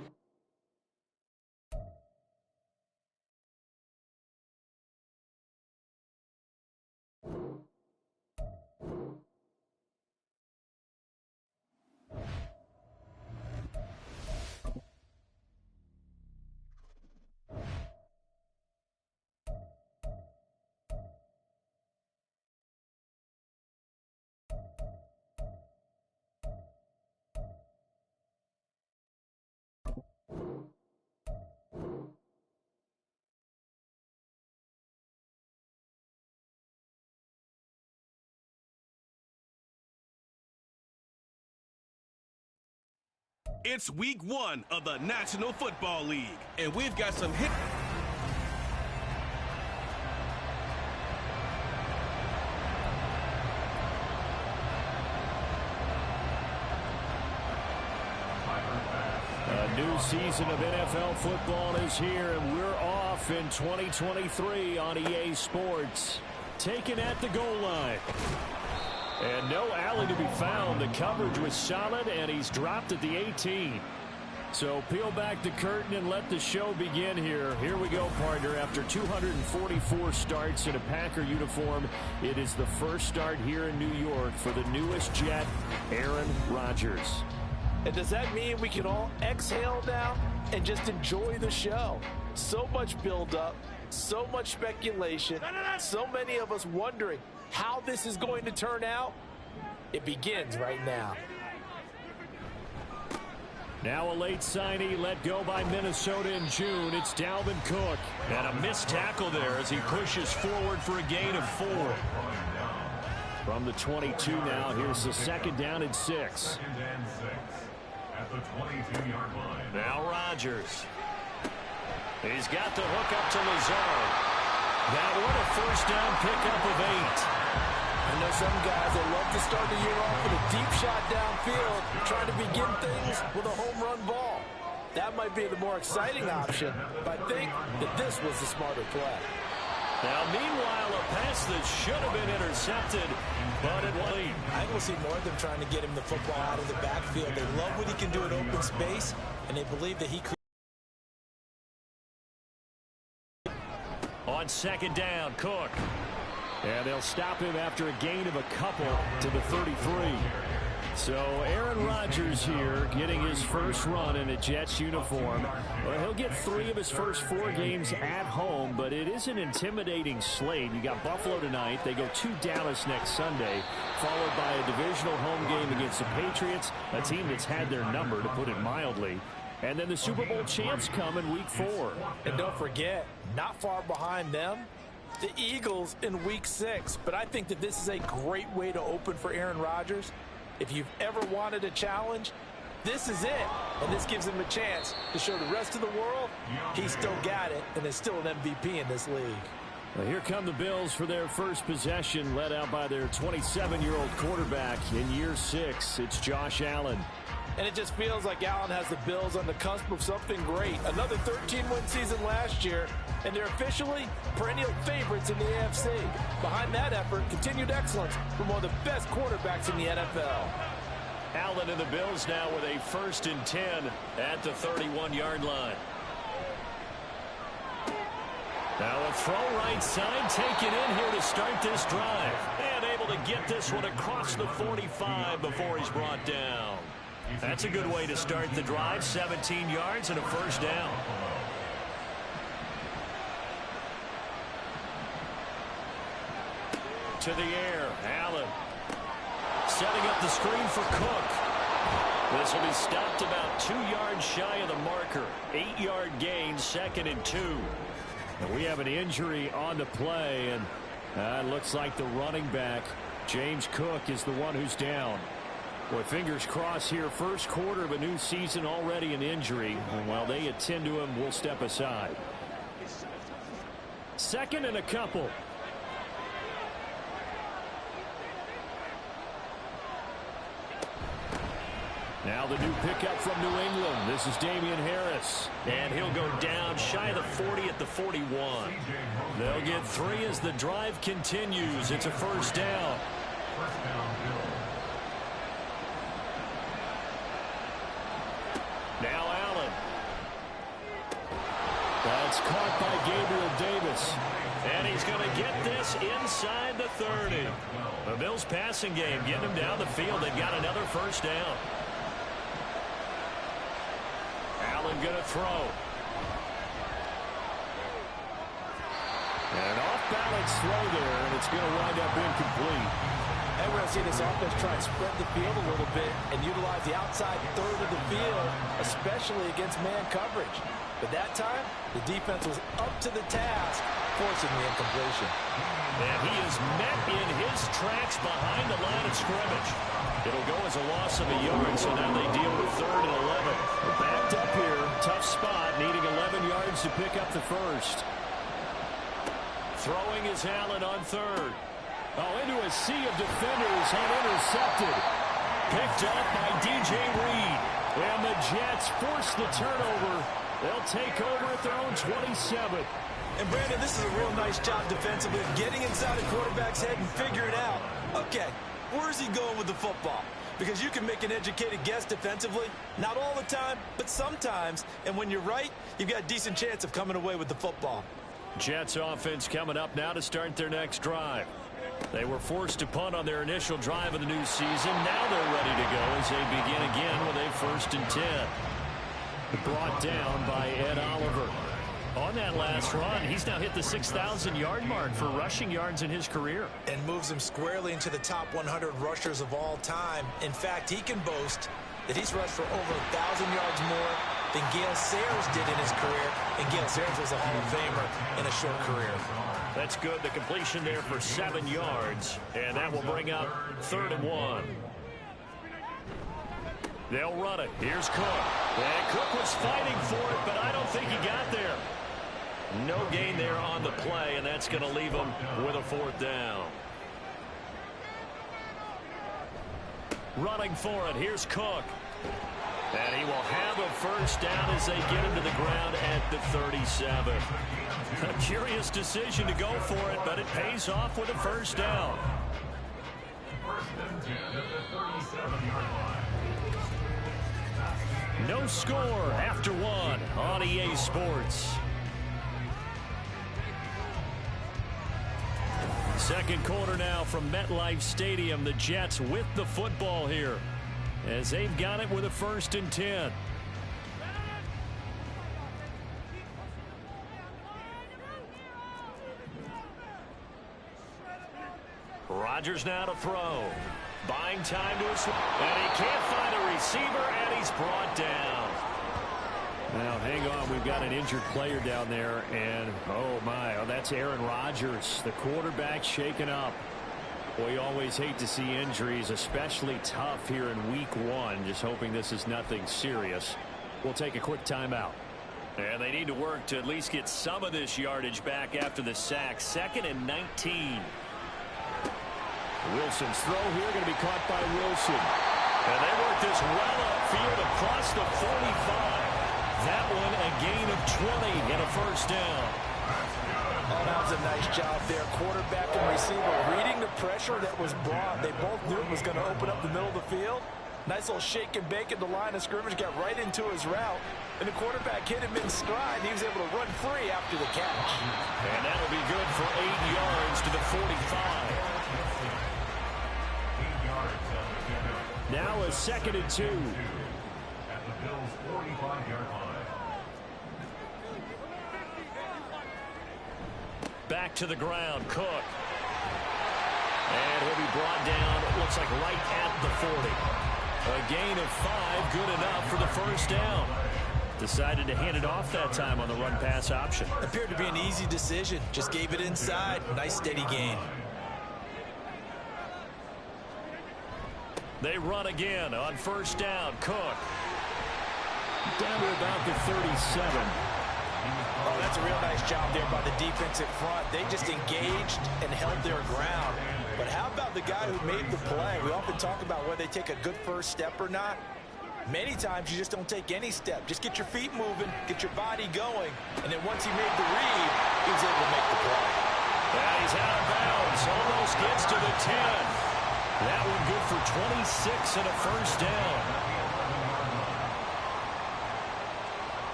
It's week one of the National Football League, and we've got some hit. A new season of NFL football is here, and we're off in 2023 on EA Sports. Taken at the goal line. And no alley to be found. The coverage was solid, and he's dropped at the 18. So peel back the curtain and let the show begin here. Here we go, partner. After 244 starts in a Packer uniform, it is the first start here in New York for the newest Jet, Aaron Rodgers. And does that mean we can all exhale now and just enjoy the show? So much buildup, so much speculation, so many of us wondering how this is going to turn out. It begins right now. Now a late signee let go by Minnesota in June. It's Dalvin Cook. And a missed tackle there as he pushes forward for a gain of 4. From the 22 now, here's the second down and 6. Second and 6 at the 22-yard line. Now Rodgers. He's got the hook up to Lazard. That one a first down pickup of 8. I know some guys that love to start the year off with a deep shot downfield, trying to begin things with a home run ball. That might be the more exciting option, but I think that this was the smarter play. Now, meanwhile, a pass that should have been intercepted, but it wasn't. I think we'll see more of them trying to get him the football out of the backfield. They love what he can do in open space, and they believe that he could. On second down, Cook. And they'll stop him after a gain of a couple to the 33. So Aaron Rodgers here getting his first run in a Jets uniform. Well, he'll get 3 of his first 4 games at home, but it is an intimidating slate. You got Buffalo tonight. They go to Dallas next Sunday, followed by a divisional home game against the Patriots, a team that's had their number, to put it mildly. And then the Super Bowl champs come in week 4. And don't forget, not far behind them, the Eagles in week 6. But I think that this is a great way to open for Aaron Rodgers. If you've ever wanted a challenge, this is it. And this gives him a chance to show the rest of the world he's still got it and is still an MVP in this league. Well, here come the Bills for their first possession, led out by their 27-year-old quarterback in year 6. It's Josh Allen. And it just feels like Allen has the Bills on the cusp of something great. Another 13-win season last year, and they're officially perennial favorites in the AFC. Behind that effort, continued excellence from one of the best quarterbacks in the NFL. Allen and the Bills now with a 1st and 10 at the 31-yard line. Now a throw right side, taken in here to start this drive. And able to get this one across the 45 before he's brought down. That's a good way to start the drive. 17 yards and a first down. To the air, Allen. Setting up the screen for Cook. This will be stopped about 2 yards shy of the marker. 8-yard gain, 2nd and 2. And we have an injury on the play, and it looks like the running back James Cook is the one who's down. Boy, fingers crossed here. First quarter of a new season, already an injury. And while they attend to him, we'll step aside. Second and a couple. Now the new pickup from New England. This is Damian Harris. And he'll go down shy of the 40 at the 41. They'll get 3 as the drive continues. It's a first down. Now Allen. That's caught by Gabriel Davis. And he's going to get this inside the 30. The Bills passing game getting him down the field. They've got another first down. Allen going to throw. And an off-balance throw there, and it's going to wind up incomplete. And we're going to see this offense try and spread the field a little bit and utilize the outside third of the field, especially against man coverage. But that time, the defense was up to the task, forcing the incompletion. And he is met in his tracks behind the line of scrimmage. It'll go as a loss of a yard, so now they deal with 3rd and 11. We're backed up here, tough spot, needing 11 yards to pick up the first. Throwing is Allen on 3rd. Oh, into a sea of defenders and intercepted. Picked up by DJ Reed. And the Jets force the turnover. They'll take over at their own 27. And Brandon, this is a real nice job defensively of getting inside a quarterback's head and figuring out, okay, where's he going with the football? Because you can make an educated guess defensively. Not all the time, but sometimes. And when you're right, you've got a decent chance of coming away with the football. Jets offense coming up now to start their next drive. They were forced to punt on their initial drive of the new season. Now they're ready to go as they begin again with a 1st and 10. Brought down by Ed Oliver. On that last run, he's now hit the 6,000-yard mark for rushing yards in his career. And moves him squarely into the top 100 rushers of all time. In fact, he can boast that he's rushed for over 1,000 yards more than Gale Sayers did in his career. And Gale Sayers was a Hall of Famer in a short career. That's good. The completion there for 7 yards. And that will bring up 3rd and 1. They'll run it. Here's Cook. And Cook was fighting for it, but I don't think he got there. No gain there on the play, and that's going to leave him with a 4th down. Running for it. Here's Cook. And he will have a first down as they get him to the ground at the 37. A curious decision to go for it, but it pays off with a first down. 1st and 10 at the 37-yard line. No score after 1 on EA Sports. Second quarter now from MetLife Stadium. The Jets with the football here as they've got it with a 1st and 10. Rodgers now to throw. Buying time to his, and he can't find a receiver, and he's brought down. Now, hang on. We've got an injured player down there, and oh, my. Oh, that's Aaron Rodgers, the quarterback shaken up. We always hate to see injuries, especially tough here in Week 1. Just hoping this is nothing serious. We'll take a quick timeout. And they need to work to at least get some of this yardage back after the sack. 2nd and 19. Wilson's throw here going to be caught by Wilson. And they work this well upfield across the 45. That one a gain of 20 and a first down. Oh, that was a nice job there. Quarterback and receiver reading the pressure that was brought. They both knew it was going to open up the middle of the field. Nice little shake and bake at the line of scrimmage. Got right into his route. And the quarterback hit him in stride. He was able to run free after the catch. And that'll be good for 8 yards to the 45. Now a 2nd and 2. At the Bills' 45-yard line. Back to the ground, Cook. And he'll be brought down, it looks like right at the 40. A gain of 5, good enough for the first down. Decided to hand it off that time on the run-pass option. Appeared to be an easy decision. Just gave it inside. Nice steady gain. They run again on first down. Cook. Down to about the 37. Oh, that's a real nice job there by the defensive front. They just engaged and held their ground. But how about the guy who made the play? We often talk about whether they take a good first step or not. Many times you just don't take any step. Just get your feet moving, get your body going, and then once he made the read, he was able to make the play. Yeah, he's out of bounds. Almost gets to the 10. That one good for 26 and a first down.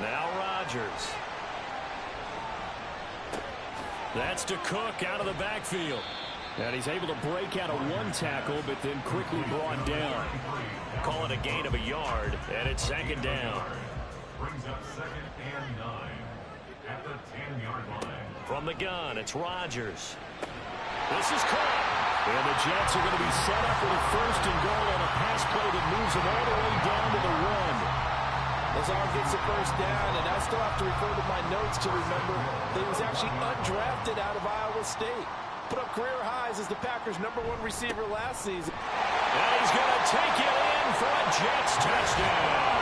Now Rodgers. That's to Cook out of the backfield. And he's able to break out of one tackle, but then quickly brought down. Call it a gain of a yard, and it's second down. Brings up 2nd and 9 at the 10-yard line. From the gun, it's Rodgers. This is caught. And the Jets are going to be set up with a first and goal on a pass play that moves them all the way down to the 1. Lazard gets the first down, and I still have to refer to my notes to remember that he was actually undrafted out of Iowa State. Put up career highs as the Packers' #1 receiver last season. And he's going to take it in for a Jets touchdown.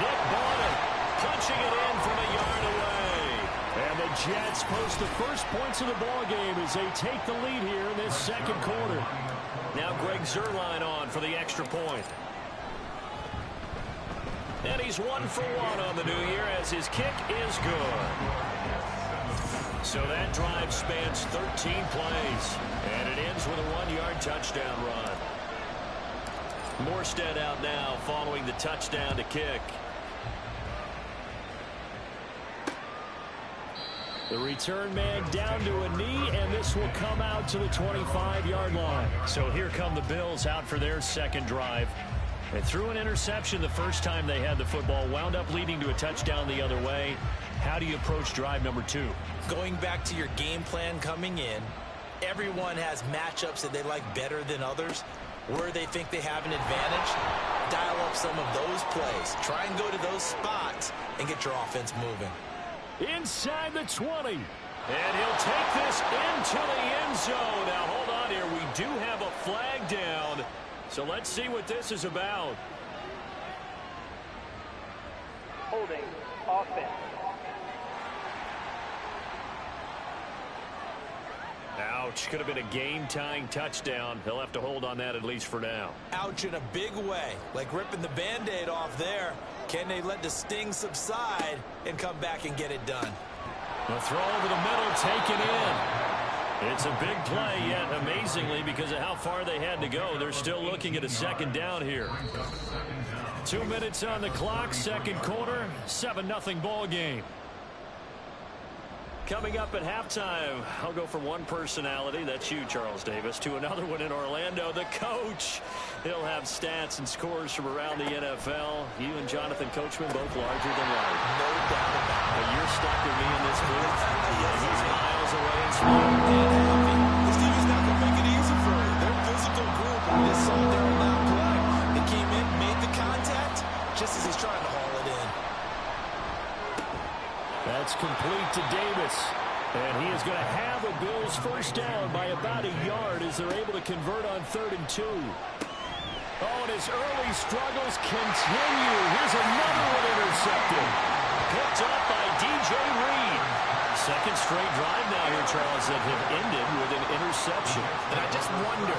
Nick Bonner punching it in from a yard away. And the Jets post the first points of the ballgame as they take the lead here in this second quarter. Now Greg Zuerlein on for the extra point. And he's 1 for 1 on the new year as his kick is good. So that drive spans 13 plays. And it ends with a 1-yard touchdown run. Morstead out now following the touchdown to kick. The return man down to a knee, and this will come out to the 25-yard line. So here come the Bills out for their second drive. They threw an interception the first time they had the football, wound up leading to a touchdown the other way. How do you approach drive number 2? Going back to your game plan coming in, everyone has matchups that they like better than others. Where they think they have an advantage, dial up some of those plays. Try and go to those spots and get your offense moving. Inside the 20. And he'll take this into the end zone. Now, hold on here. We do have a flag down. So let's see what this is about. Holding offense. Ouch. Could have been a game-tying touchdown. He'll have to hold on that at least for now. Ouch in a big way. Like ripping the Band-Aid off there. Can they let the sting subside and come back and get it done? The throw over the middle, taken in. It's a big play, yet amazingly, because of how far they had to go, they're still looking at a second down here. 2 minutes on the clock, second quarter, 7-0 ball game. Coming up at halftime, I'll go from one personality, that's you, Charles Davis, to another one in Orlando, the coach. He'll have stats and scores from around the NFL. You and Jonathan Coachman both larger than life. No doubt about it. But you're stuck with me in this booth. He's miles away and This team is not going to make it easy for you. They're a physical group. We just saw there on that play. They came in, made the contact, just as he's trying to haul it in. That's complete to Davis. And he is going to have a Bills first down by about a yard as they're able to convert on 3rd and 2. Oh, and his early struggles continue. Here's another one intercepted. Picked up by DJ Reed. Second straight drive now here, Charles, that have ended with an interception. And I just wonder,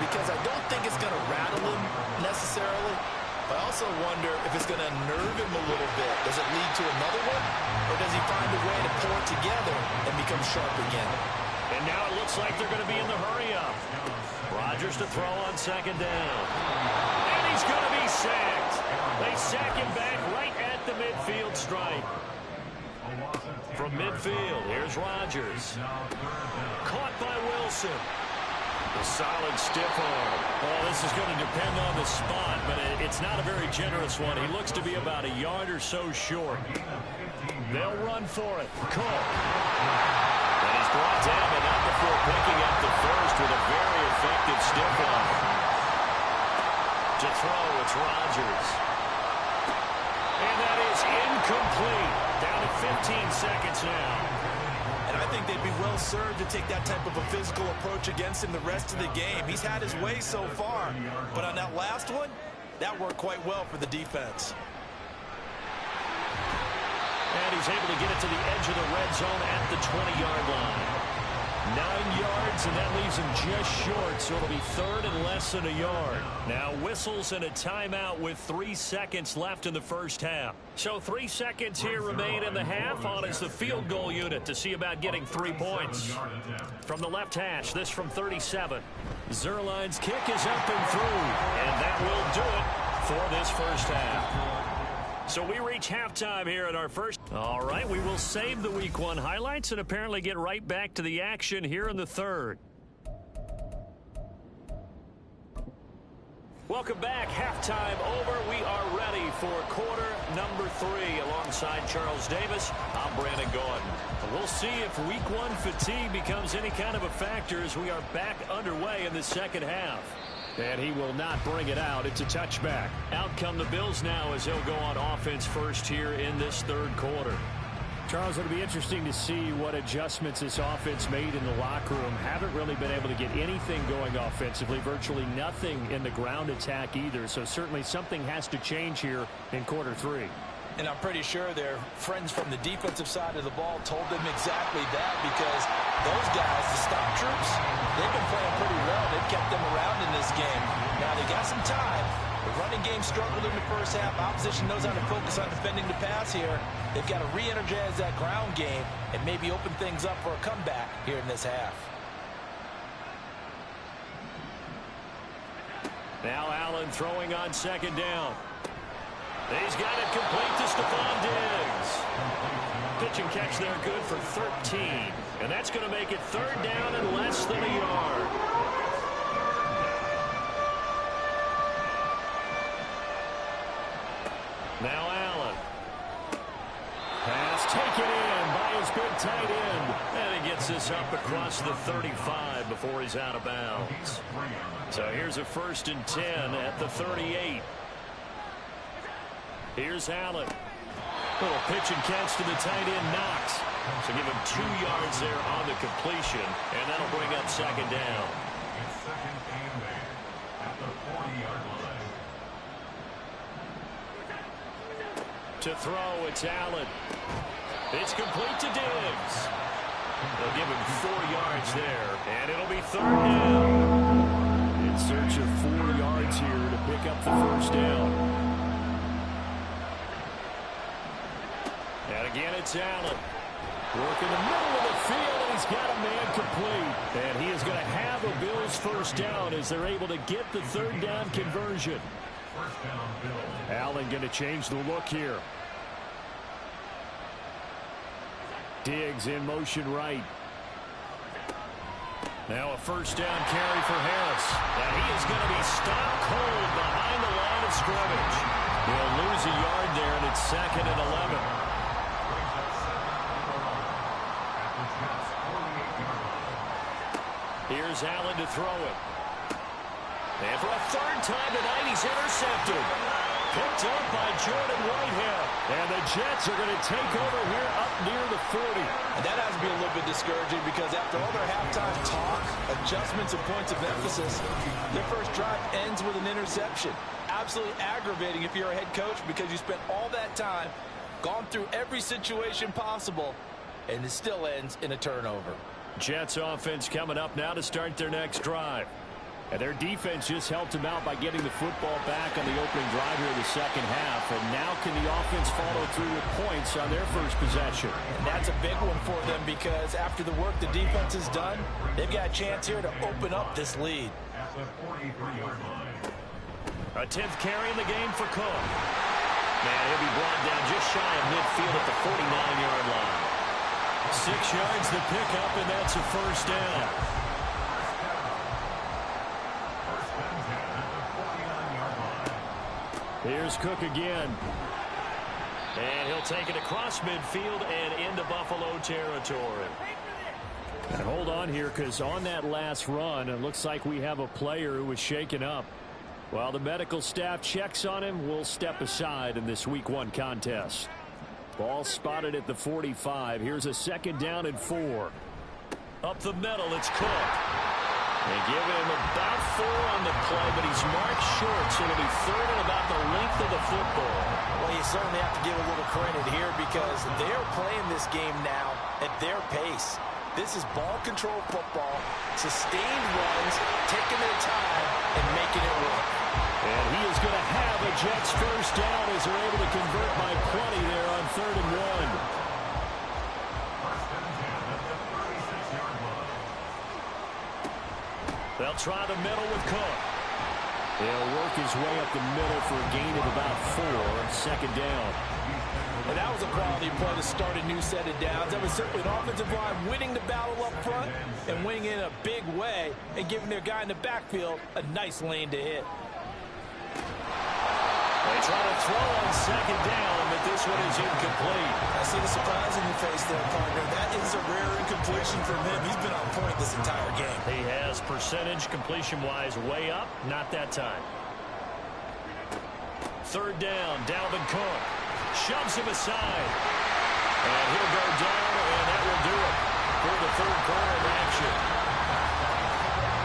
because I don't think it's going to rattle him necessarily, but I also wonder if it's going to nerve him a little bit. Does it lead to another one? Or does he find a way to pull it together and become sharp again? And now it looks like they're going to be in the hurry-up. Rodgers to throw on second down. And he's going to be sacked. They sack him back right at the midfield stripe. From midfield, here's Rodgers. Caught by Wilson. A solid stiff arm. Oh, this is going to depend on the spot, but it's not a very generous one. He looks to be about a yard or so short. They'll run for it. Cook. And he's brought down, but not before picking up the first with a very effective stiff arm. To throw, it's Rodgers. And that is incomplete. Down to 15 seconds now. And I think they they'd be well served to take that type of a physical approach against him the rest of the game. He's had his way so far, but on that last one, that worked quite well for the defense. And he's able to get it to the edge of the red zone at the 20-yard line. 9 yards, and that leaves him just short, so it'll be third and less than a yard. Now whistles and a timeout with 3 seconds left in the first half. So 3 seconds here remain in the half. On is the field goal unit to see about getting 3 points. From the left hash, this from 37. Zerline's kick is up and through, and that will do it for this first half. So we reach halftime here at our first. All right, we will save the Week 1 highlights and apparently get right back to the action here in the third. Welcome back. Halftime over. We are ready for quarter number 3. Alongside Charles Davis, I'm Brandon Gordon. We'll see if Week 1 fatigue becomes any kind of a factor as we are back underway in the second half. And he will not bring it out. It's a touchback. Out come the Bills now as he'll go on offense first here in this third quarter. Charles, it'll be interesting to see what adjustments this offense made in the locker room. Haven't really been able to get anything going offensively. Virtually nothing in the ground attack either. So certainly something has to change here in quarter 3. And I'm pretty sure their friends from the defensive side of the ball told them exactly that, because those guys, the stop troops, they've been playing pretty well. They've kept them around in this game. Now, they got some time. The running game struggled in the first half. Opposition knows how to focus on defending the pass here. They've got to re-energize that ground game and maybe open things up for a comeback here in this half. Now Allen throwing on second down. He's got it complete to Stephon Diggs. Pitch and catch there good for 13. And that's going to make it third down and less than a yard. Now Allen. Pass taken in by his big tight end. And he gets this up across the 35 before he's out of bounds. So here's a 1st and 10 at the 38. Here's Allen. Little pitch and catch to the tight end, Knox. So give him 2 yards there on the completion, and that'll bring up second down. It's second and 8 at the 40-yard line. To throw, it's Allen. It's complete to Diggs. They'll give him 4 yards there, and it'll be third down. In search of 4 yards here to pick up the first down. And again, it's Allen. Working the middle of the field, and he's got a man complete. And he is going to have a Bills first down as they're able to get the third down conversion. First down, Bills. Allen going to change the look here. Diggs in motion right. Now a first down carry for Harris. And he is going to be stopped cold behind the line of scrimmage. He'll lose a yard there, and it's 2nd and 11. Here's Allen to throw it. And for a third time tonight, he's intercepted. Picked up by Jordan Whitehead. And the Jets are going to take over here up near the 40. And that has to be a little bit discouraging, because after all their halftime talk, adjustments, and points of emphasis, their first drive ends with an interception. Absolutely aggravating if you're a head coach, because you spent all that time, gone through every situation possible, and it still ends in a turnover. Jets offense coming up now to start their next drive. And their defense just helped them out by getting the football back on the opening drive here in the second half. And now can the offense follow through with points on their first possession? And that's a big one for them, because after the work the defense has done, they've got a chance here to open up this lead. At the 43-yard line. A 10th carry in the game for Cook. Man, he'll be brought down just shy of midfield at the 49-yard line. 6 yards to pick up, and that's a first down. Here's Cook again. And he'll take it across midfield and into Buffalo territory. And hold on here, because on that last run, it looks like we have a player who was shaken up. While the medical staff checks on him, we'll step aside in this Week 1 contest. Ball spotted at the 45. Here's a 2nd down and 4. Up the middle, it's Cook. They give him about 4 on the play, but he's marked short, so it'll be third and about the length of the football. Well, you certainly have to give a little credit here because they're playing this game now at their pace. This is ball control football, sustained runs, taking their time, and making it work. And he is going to have a Jets first down as they're able to convert by plenty there on 3rd and 1. They'll try the middle with Cook. He'll work his way up the middle for a gain of about 4 on 2nd down. And that was a quality play to start a new set of downs. That was simply an offensive line winning the battle up front and winning in a big way and giving their guy in the backfield a nice lane to hit. They try to throw on 2nd down, but this one is incomplete. I see the surprise in your face there, partner. That is a rare incompletion from him. He's been on point this entire game. He has percentage completion-wise way up. Not that time. 3rd down, Dalvin Cook. Shoves him aside. And he'll go down, and that will do it for the 3rd quarter of action.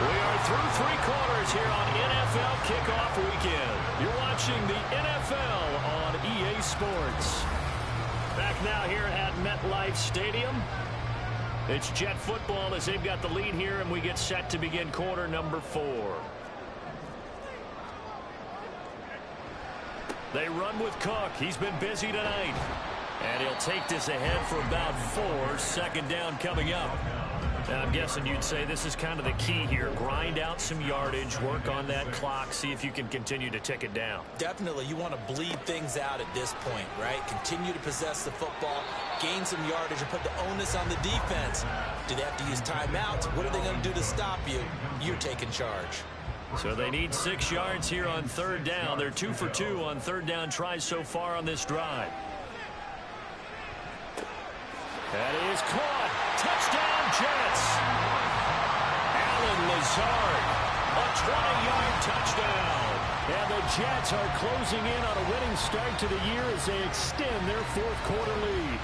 We are through 3 quarters here on NFL Kickoff Weekend. You're watching the NFL on EA Sports. Back now here at MetLife Stadium. It's Jet football as they've got the lead here, and we get set to begin quarter number 4. They run with Cook. He's been busy tonight. And he'll take this ahead for about 4. 2nd down coming up. Now, I'm guessing you'd say this is kind of the key here. Grind out some yardage, work on that clock, see if you can continue to tick it down. Definitely. You want to bleed things out at this point, right? Continue to possess the football, gain some yardage, and put the onus on the defense. Do they have to use timeouts? What are they going to do to stop you? You're taking charge. So they need 6 yards here on 3rd down. They're 2 for 2 on 3rd down tries so far on this drive. That is caught. Touchdown, Jets. Allen Lazard, a 20-yard touchdown. And the Jets are closing in on a winning start to the year as they extend their 4th quarter lead.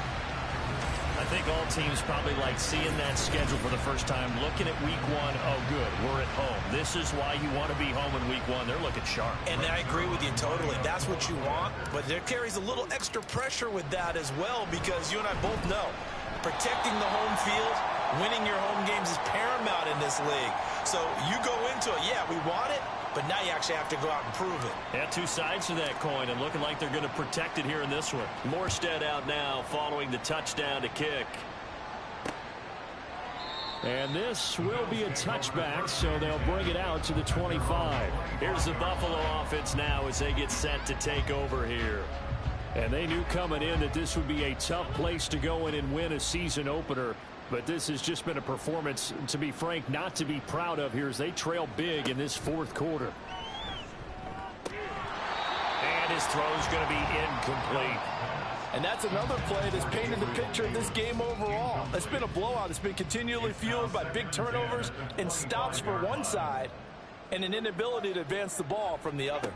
I think all teams probably like seeing that schedule for the first time, looking at week 1. Oh, good, we're at home. This is why you want to be home in week 1. They're looking sharp. And I agree with you totally. That's what you want. But there carries a little extra pressure with that as well because you and I both know protecting the home field, winning your home games is paramount in this league. So you go into it, yeah, we want it, but now you actually have to go out and prove it. Yeah, 2 sides to that coin, and looking like they're going to protect it here in this one. Morstead out now following the touchdown to kick. And this will be a touchback, so they'll bring it out to the 25. Here's the Buffalo offense now as they get set to take over here. And they knew coming in that this would be a tough place to go in and win a season opener. But this has just been a performance, to be frank, not to be proud of here as they trail big in this 4th quarter. And his throw's going to be incomplete. And that's another play that's painted the picture of this game overall. It's been a blowout. It's been continually fueled by big turnovers and stops for one side and an inability to advance the ball from the other.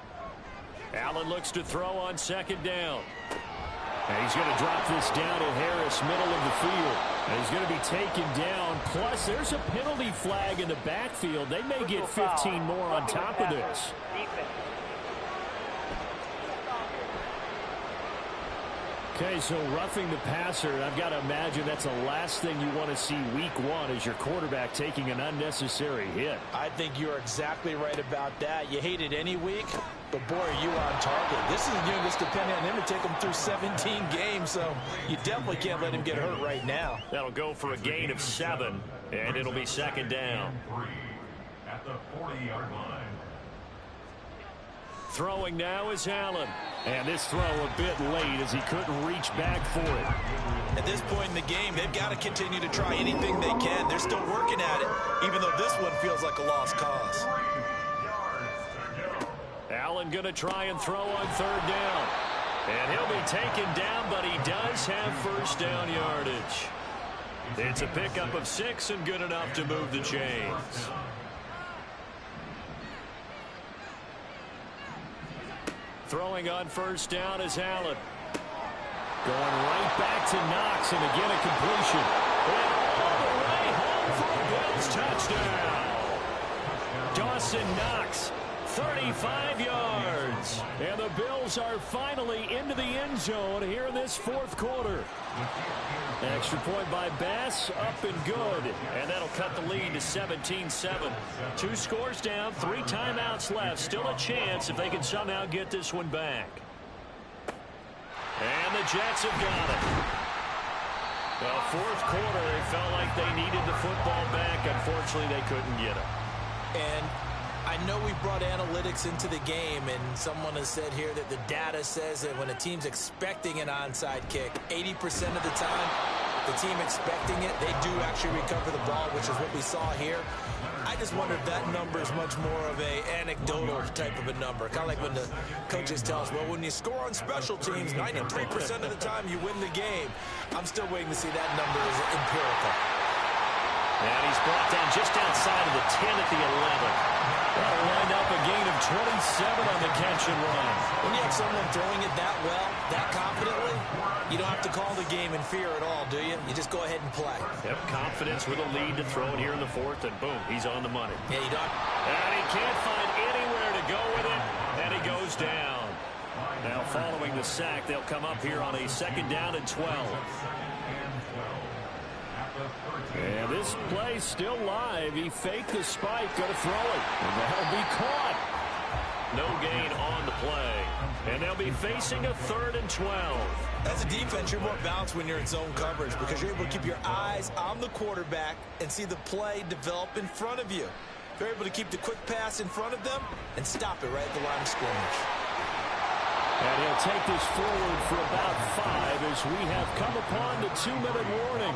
Allen looks to throw on 2nd down. And he's going to drop this down to Harris, middle of the field. And he's going to be taken down. Plus, there's a penalty flag in the backfield. They may get 15 more on top of this. Okay, so roughing the passer, I've got to imagine that's the last thing you want to see week 1 is your quarterback taking an unnecessary hit. I think you're exactly right about that. You hate it any week, but boy, are you on target. This is just depending on him to take him through 17 games, so you definitely can't let him get hurt right now. That'll go for a gain of 7, and it'll be 2nd down. At the 40-yard line. Throwing now is Allen. And this throw a bit late as he couldn't reach back for it. At this point in the game, they've got to continue to try anything they can. They're still working at it, even though this one feels like a lost cause. Allen going to try and throw on 3rd down. And he'll be taken down, but he does have first down yardage. It's a pickup of 6 and good enough to move the chains. Throwing on first down is Allen. Going right back to Knox, and again a completion. And all the way home for Dawson Knox, 35 yards. And the Bills are finally into the end zone here in this fourth quarter. Extra point by Bass, up and good. And that'll cut the lead to 17-7. 2 scores down, 3 timeouts left. Still a chance if they can somehow get this one back. And the Jets have got it. Well, fourth quarter, they felt like they needed the football back. Unfortunately, they couldn't get it. And I know we brought analytics into the game, and someone has said here that the data says that when a team's expecting an onside kick, 80% of the time, the team expecting it, they do actually recover the ball, which is what we saw here. I just wonder if that number is much more of a anecdotal type of a number. Kind of like when the coaches tell us, well, when you score on special teams, 93% of the time you win the game. I'm still waiting to see that number is empirical. And he's brought down just outside of the 10 at the 11. That'll wind up a gain of 27 on the catch and run. When you have someone throwing it that well, that confidently, you don't have to call the game in fear at all, do you? You just go ahead and play. Yep, confidence with a lead to throw it here in the fourth, and boom, he's on the money. Yeah, you don't. And he can't find anywhere to go with it, and he goes down. Now following the sack, they'll come up here on a 2nd down and 12. And this play's still live. He faked the spike, going to throw it. And that'll be caught. No gain on the play. And they'll be facing a 3rd and 12. As a defense, you're more balanced when you're in zone coverage because you're able to keep your eyes on the quarterback and see the play develop in front of you. You're able to keep the quick pass in front of them and stop it right at the line of scrimmage. And he'll take this forward for about 5 as we have come upon the 2-minute warning.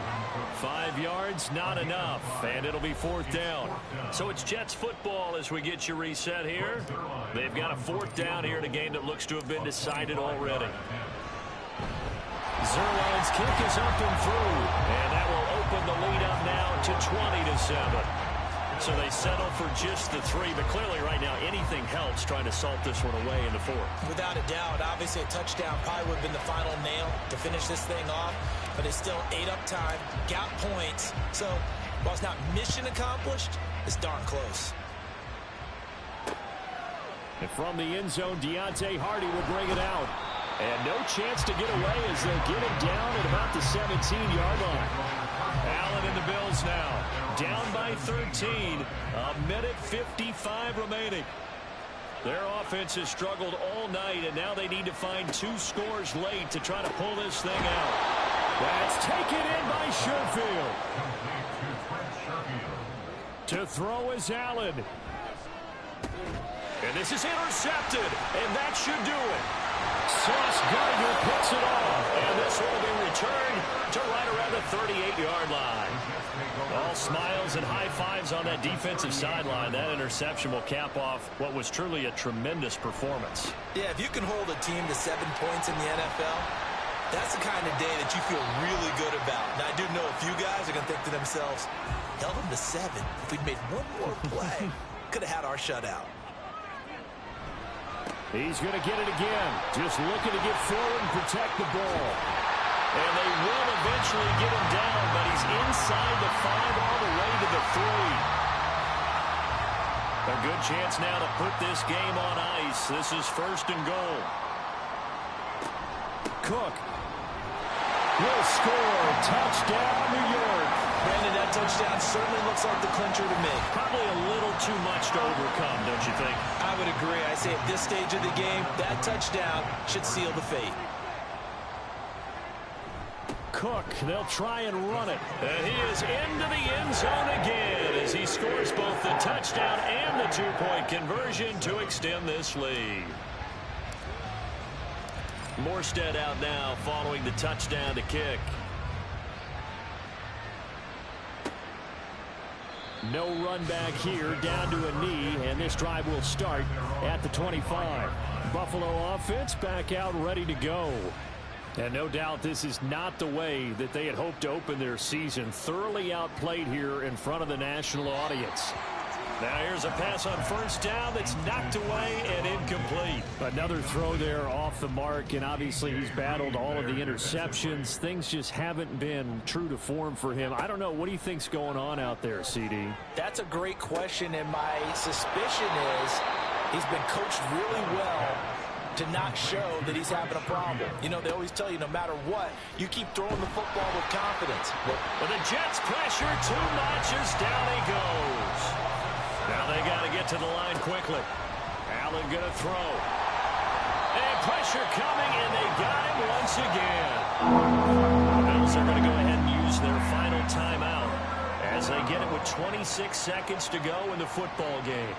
5 yards, not enough, and it'll be 4th down. So it's Jets football as we get you reset here. They've got a 4th down here in a game that looks to have been decided already. Zerline's kick is up and through, and that will open the lead up now to 20-7. So they settle for just the 3, but clearly right now anything helps trying to salt this one away in the 4th. Without a doubt, obviously a touchdown probably would have been the final nail to finish this thing off, but it's still 8 up time, got points. So while it's not mission accomplished, it's darn close. And from the end zone, Deontay Hardy will bring it out. And no chance to get away as they'll get him down at about the 17-yard line. Allen and the Bills now down by 13. 1:55 remaining. Their offense has struggled all night, and now they need to find 2 scores late to try to pull this thing out. That's taken in by Sherfield. To throw is Allen. And this is intercepted, and that should do it. Sauce Gardner picks it off, and this will be returned to right around the 38-yard line. All smiles and high fives on that defensive sideline. That interception will cap off what was truly a tremendous performance. Yeah, if you can hold a team to 7 points in the NFL, that's the kind of day that you feel really good about. Now, I do know a few guys are going to think to themselves, held them to 7. If we'd made one more play, could have had our shutout. He's going to get it again. Just looking to get forward and protect the ball. And they will eventually get him down, but he's inside the 5 all the way to the 3. A good chance now to put this game on ice. This is 1st and goal. Cook will score. Touchdown, New York. Brandon, that touchdown certainly looks like the clincher to me. Probably a little too much to overcome, don't you think? I would agree. I say at this stage of the game, that touchdown should seal the fate. Cook, they'll try and run it. And he is into the end zone again as he scores both the touchdown and the 2-point conversion to extend this lead. Morstead out now following the touchdown to kick. No run back here, down to a knee, and this drive will start at the 25. Buffalo offense back out ready to go. And no doubt this is not the way that they had hoped to open their season. Thoroughly outplayed here in front of the national audience. Now here's a pass on first down that's knocked away and incomplete. Another throw there off the mark, and obviously he's battled all of the interceptions. Things just haven't been true to form for him. I don't know. What do you think's going on out there, CD? That's a great question, and my suspicion is he's been coached really well to not show that he's having a problem. You know, they always tell you no matter what, you keep throwing the football with confidence. But the Jets pressure too much as down he goes. Now they got to get to the line quickly. Allen going to throw. And pressure coming, and they got him once again. The Bills are going to go ahead and use their final timeout as they get it with 26 seconds to go in the football game.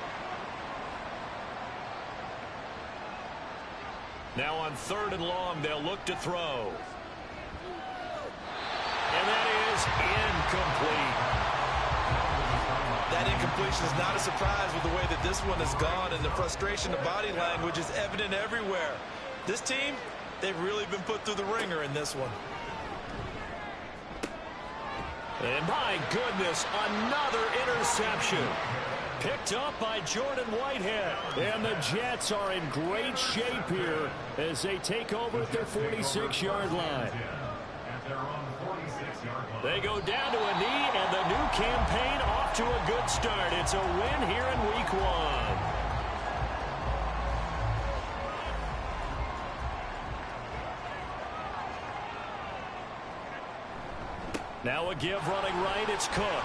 Now on 3rd and long, they'll look to throw. And that is incomplete. That incompletion is not a surprise with the way that this one has gone, and the frustration, the body language is evident everywhere. This team, they've really been put through the ringer in this one. And my goodness, another interception. Picked up by Jordan Whitehead. And the Jets are in great shape here as they take over at their 46-yard line. They go down to a knee, and the new campaign off to a good start. It's a win here in Week 1. Now a give running right, it's Cook.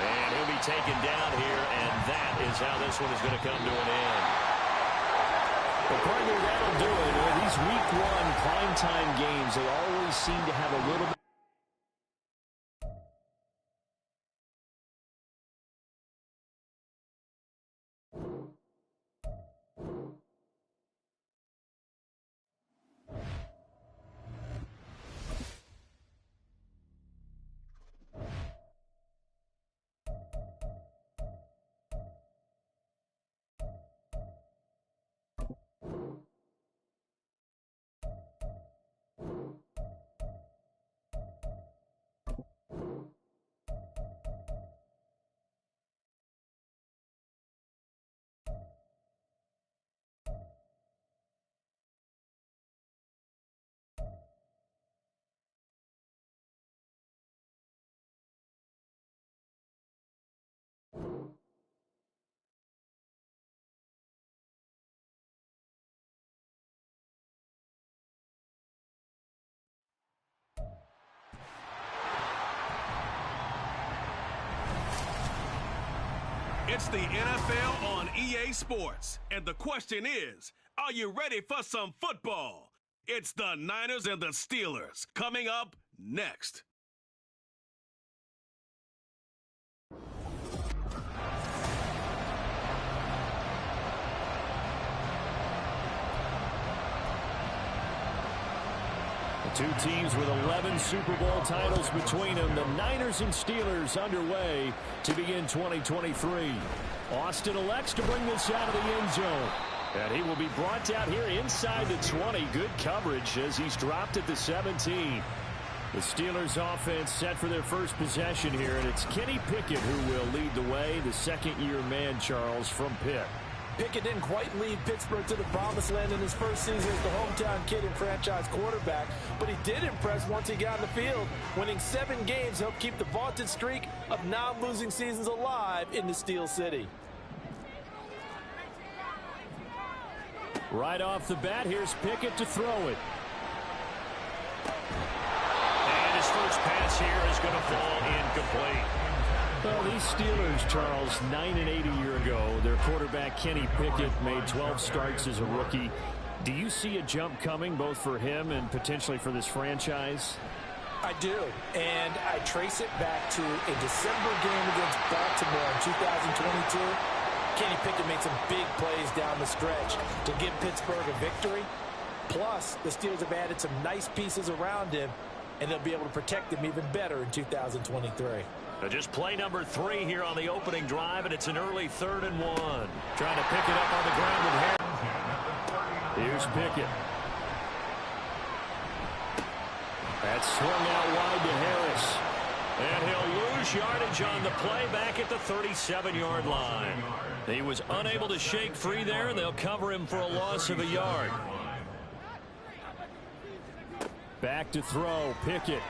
And he'll be taken down here, and that is how this one is going to come to an end. But partner, that'll do it. These Week 1 primetime games, they always seem to have a little bit. It's the NFL on EA Sports, and the question is, are you ready for some football? It's the Niners and the Steelers coming up next. Two teams with 11 Super Bowl titles between them. The Niners and Steelers underway to begin 2023. Austin elects to bring this out of the end zone. And he will be brought down here inside the 20. Good coverage as he's dropped at the 17. The Steelers offense set for their first possession here. And it's Kenny Pickett who will lead the way. The second-year man, Charles, from Pitt. Pickett didn't quite lead Pittsburgh to the promised land in his first season as the hometown kid and franchise quarterback, but he did impress once he got on the field. Winning 7 games helped keep the vaunted streak of non-losing seasons alive in the Steel City. Right off the bat, here's Pickett to throw it. And his first pass here is going to fall incomplete. Well, these Steelers, Charles, 9-8 a year ago. Their quarterback, Kenny Pickett, made 12 starts as a rookie. Do you see a jump coming, both for him and potentially for this franchise? I do, and I trace it back to a December game against Baltimore in 2022. Kenny Pickett made some big plays down the stretch to give Pittsburgh a victory. Plus, the Steelers have added some nice pieces around him, and they'll be able to protect him even better in 2023. Just play number 3 here on the opening drive, and it's an early 3rd and 1. Trying to pick it up on the ground with Harris. Here's Pickett. That's swung out wide to Harris. And he'll lose 6 yardage on the play back at the 37-yard line. He was unable to shake free there, and they'll cover him for a loss of a yard. Back to throw, Pickett.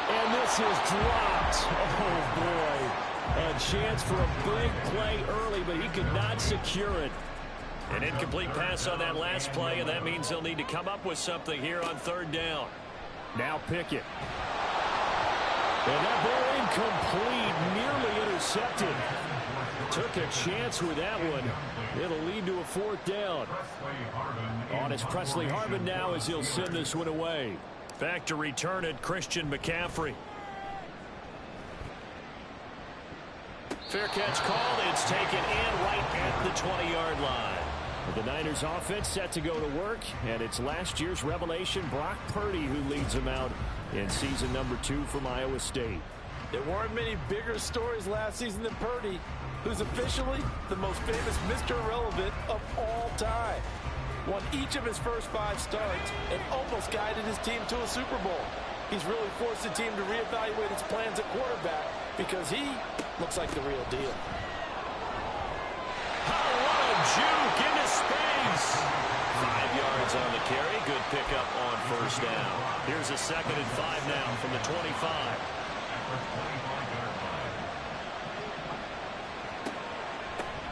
And this is dropped. Oh, boy. A chance for a big play early, but he could not secure it. An incomplete pass on that last play, and that means they'll need to come up with something here on 3rd down. Now Pickett. And that ball incomplete, nearly intercepted. Took a chance with that one. It'll lead to a 4th down. On is Presley Harvin now as he'll send this one away. Back to return it, Christian McCaffrey. Fair catch called. It's taken in right at the 20-yard line. The Niners offense set to go to work, and it's last year's revelation, Brock Purdy, who leads them out in season number 2 from Iowa State. There weren't many bigger stories last season than Purdy, who's officially the most famous Mr. Irrelevant of all time. Won each of his first 5 starts and almost guided his team to a Super Bowl. He's really forced the team to reevaluate its plans at quarterback because he looks like the real deal. Juke into space. 5 yards on the carry. Good pickup on 1st down. Here's a 2nd and 5 now from the 25.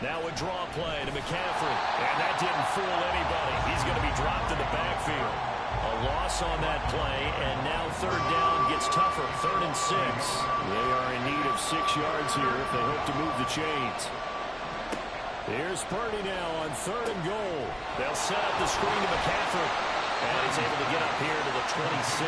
Now a draw play to McCaffrey. And that didn't fool anybody. He's going to be dropped in the backfield. A loss on that play, and now 3rd down gets tougher. 3rd and 6. They are in need of 6 yards here if they hope to move the chains. Here's Purdy now on 3rd and goal. They'll set up the screen to McCaffrey. And he's able to get up here to the 26.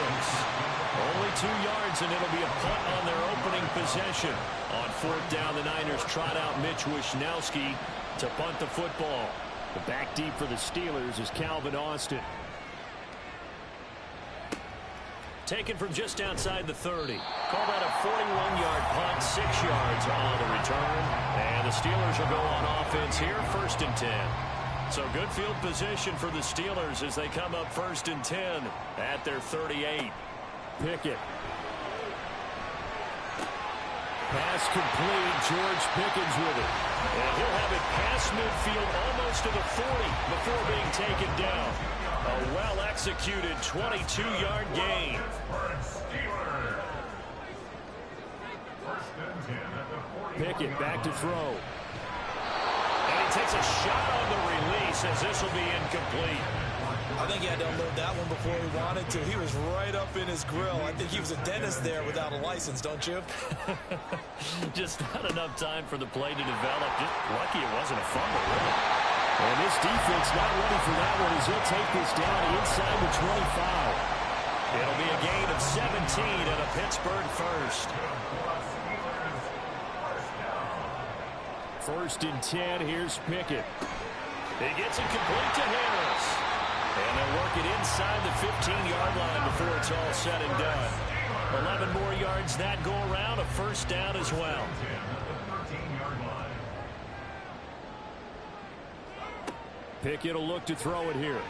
Only 2 yards, and it'll be a punt on their opening possession. On 4th down, the Niners trot out Mitch Wishnowski to punt the football. The back deep for the Steelers is Calvin Austin. Taken from just outside the 30. Call that a 41-yard punt, 6 yards on the return. And the Steelers will go on offense here, 1st and 10. So good field position for the Steelers as they come up 1st and 10 at their 38. Pickett. Pass complete. George Pickens with it. And he'll have it past midfield almost to the 40 before being taken down. A well-executed 22-yard gain. Pickett back to throw. And he takes a shot on the release as this will be incomplete. I think he had to unload that one before he wanted to. He was right up in his grill. I think he was a dentist there without a license, don't you? Just not enough time for the play to develop. Just lucky it wasn't a fumble, really. And this defense not ready for that one as he'll take this down inside the 25. It'll be a gain of 17 and a Pittsburgh first. 1st and 10, here's Pickett. He gets it complete to Harris. And they'll work it inside the 15-yard line before it's all said and done. 11 more yards that go around, a 1st down as well. Pickett will look to throw it here.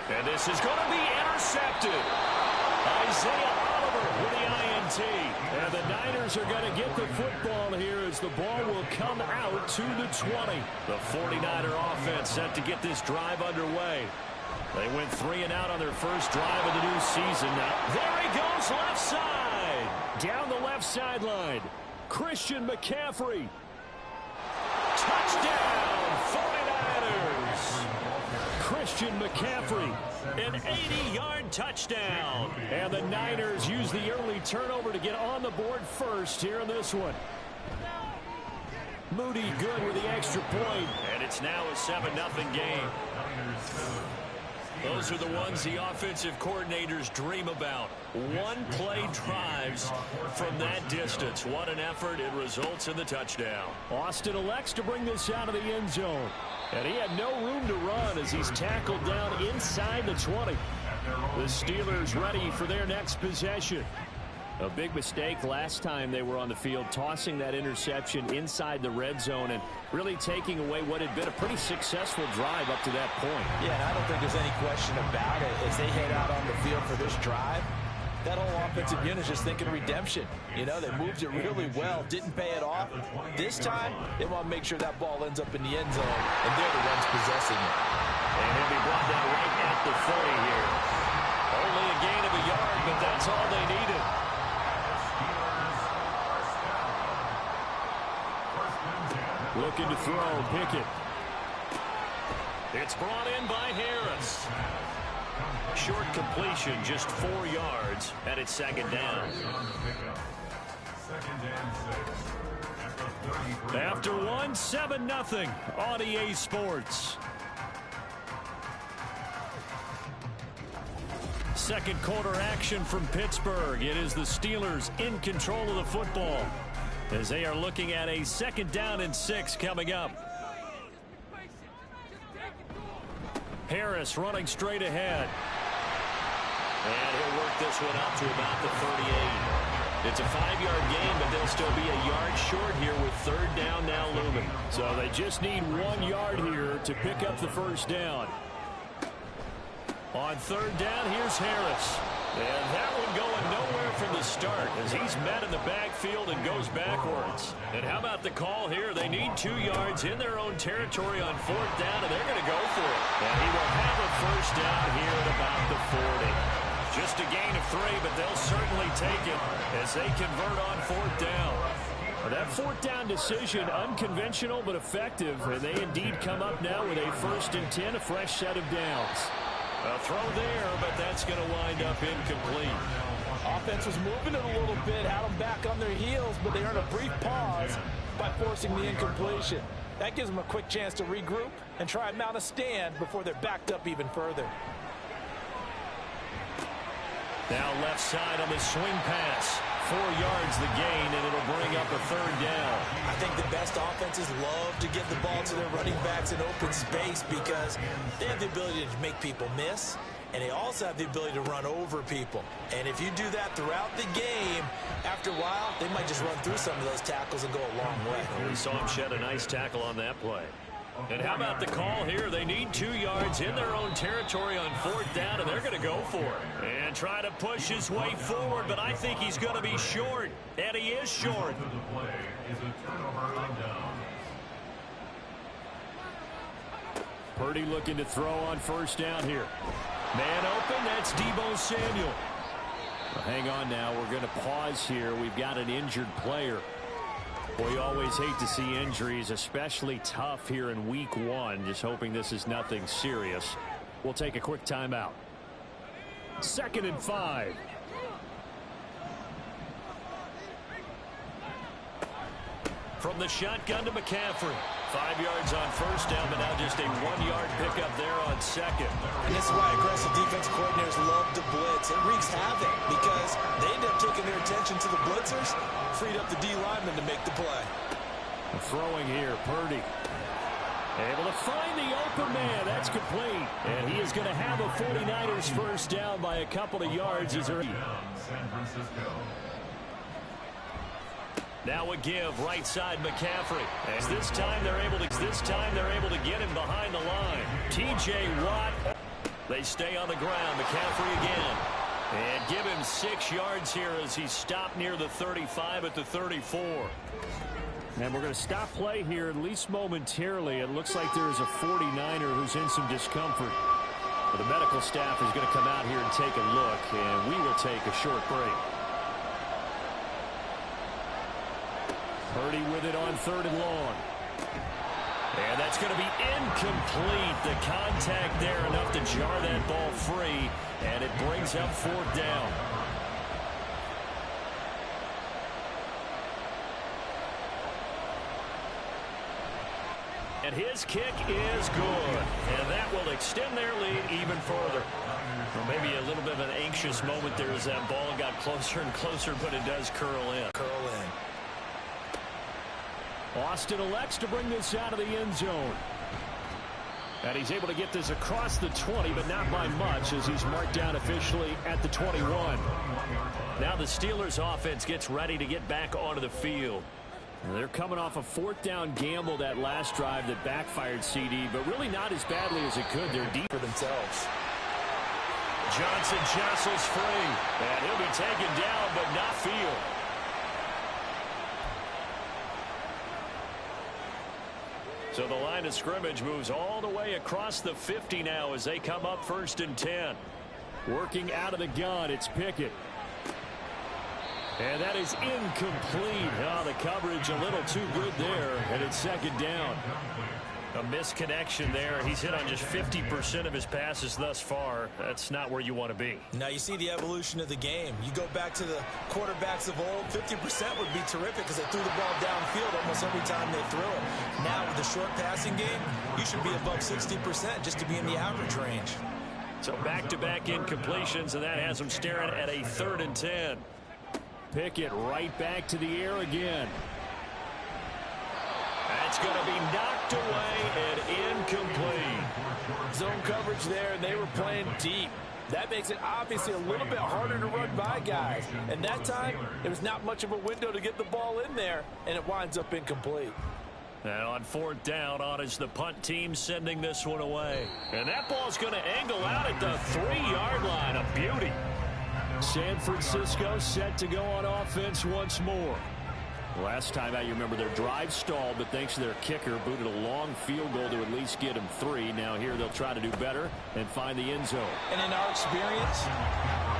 And this is going to be intercepted. Isaiah Oliver with the INT. And the Niners are going to get the football here as the ball will come out to the 20. The 49er offense set to get this drive underway. They went 3 and out on their first drive of the new season. Now, there he goes left side. Down the left sideline. Christian McCaffrey. Touchdown, 49ers. Christian McCaffrey, an 80-yard touchdown. And the Niners use the early turnover to get on the board first here in this one. Moody good with the extra point. And it's now a 7-0 game. Those are the ones the offensive coordinators dream about. One-play drives from that distance. What an effort. It results in the touchdown. Austin elects to bring this out of the end zone. And he had no room to run as he's tackled down inside the 20. The Steelers ready for their next possession. A big mistake last time they were on the field, tossing that interception inside the red zone and really taking away what had been a pretty successful drive up to that point. Yeah, and I don't think there's any question about it. As they head out on the field for this drive, that whole offensive unit is just thinking redemption. You know, they moved it really well, didn't pay it off. This time, they want to make sure that ball ends up in the end zone, and they're the ones possessing it. And he'll be brought down right at the 40 here. Only a gain of a yard, but that's all they needed. Looking to throw, Pickett. It's brought in by Harris. Short completion, just 4 yards, and it's second down. After one, 7-0 on EA Sports. Second quarter action from Pittsburgh. It is the Steelers in control of the football as they are looking at a 2nd down and 6 coming up. Harris running straight ahead. And he'll work this one out to about the 38. It's a 5-yard gain, but they'll still be a yard short here with 3rd down now looming. So they just need 1 yard here to pick up the 1st down. On 3rd down, here's Harris. And that one going nowhere from the start as he's met in the backfield and goes backwards. And how about the call here? They need 2 yards in their own territory on 4th down, and they're going to go for it. And he will have a 1st down here at about the 40. Just a gain of 3, but they'll certainly take it as they convert on 4th down. That 4th down decision, unconventional but effective, and they indeed come up now with a 1st and 10, a fresh set of downs. A throw there, but that's going to wind up incomplete. Offense was moving it a little bit, had them back on their heels, but they earned a brief pause by forcing the incompletion. That gives them a quick chance to regroup and try and mount a stand before they're backed up even further. Now left side on the swing pass. 4 yards the gain, and it'll bring up a 3rd down. I think the best offenses love to give the ball to their running backs in open space because they have the ability to make people miss, and they also have the ability to run over people. And if you do that throughout the game, after a while, they might just run through some of those tackles and go a long way. We saw him shed a nice tackle on that play. And how about the call here? They need 2 yards in their own territory on 4th down, and they're going to go for it. And try to push his way forward, but I think he's going to be short. And he is short. Purdy looking to throw on 1st down here. Man open, that's Deebo Samuel. Well, hang on now, we're going to pause here. We've got an injured player. Boy, you always hate to see injuries, especially tough here in week 1. Just hoping this is nothing serious. We'll take a quick timeout. 2nd and 5. From the shotgun to McCaffrey. 5 yards on 1st down, but now just a 1-yard pickup there on 2nd. And this is why aggressive defensive coordinators love to blitz. It wreaks havoc because they end up taking their attention to the blitzers, freed up the D lineman to make the play. Throwing here, Purdy. Able to find the open man. That's complete. And he is going to have a 49ers 1st down by a couple of yards. Now a give, right side McCaffrey. As this time they're able to get him behind the line. TJ Watt. They stay on the ground. McCaffrey again. And give him 6 yards here as he stopped near the 35 at the 34. And we're going to stop play here, at least momentarily. It looks like there is a 49er who's in some discomfort. But the medical staff is going to come out here and take a look, and we will take a short break. Purdy with it on 3rd and long. And that's going to be incomplete. The contact there enough to jar that ball free, and it brings up 4th down. And his kick is good. And that will extend their lead even further. Well, maybe a little bit of an anxious moment there as that ball got closer and closer, but it does curl in. Austin elects to bring this out of the end zone. And he's able to get this across the 20, but not by much as he's marked down officially at the 21. Now the Steelers offense gets ready to get back onto the field. And they're coming off a 4th down gamble that last drive that backfired CD, but really not as badly as it could. They're deep for themselves. Johnson jostles free, and he'll be taken down but not field. So the line of scrimmage moves all the way across the 50 now as they come up 1st and 10. Working out of the gun, it's Pickett. And that is incomplete. Oh, the coverage a little too good there, and it's 2nd down. A misconnection there. He's hit on just 50% of his passes thus far. That's not where you want to be. Now you see the evolution of the game. You go back to the quarterbacks of old, 50% would be terrific because they threw the ball downfield almost every time they threw it. Now with the short passing game, you should be above 60% just to be in the average range. So back-to-back incompletions, and that has them staring at a 3rd and 10. Pickett right back to the air again. That's going to be knocked away and incomplete. Zone coverage there, and they were playing deep. That makes it obviously a little bit harder to run by guys. And that time, there was not much of a window to get the ball in there, and it winds up incomplete. And on 4th down, on is the punt team sending this one away. And that ball's going to angle out at the 3-yard line. A beauty. San Francisco set to go on offense once more. Last time out, you remember their drive stalled, but thanks to their kicker, booted a long field goal to at least get them 3. Now here they'll try to do better and find the end zone. And in our experience,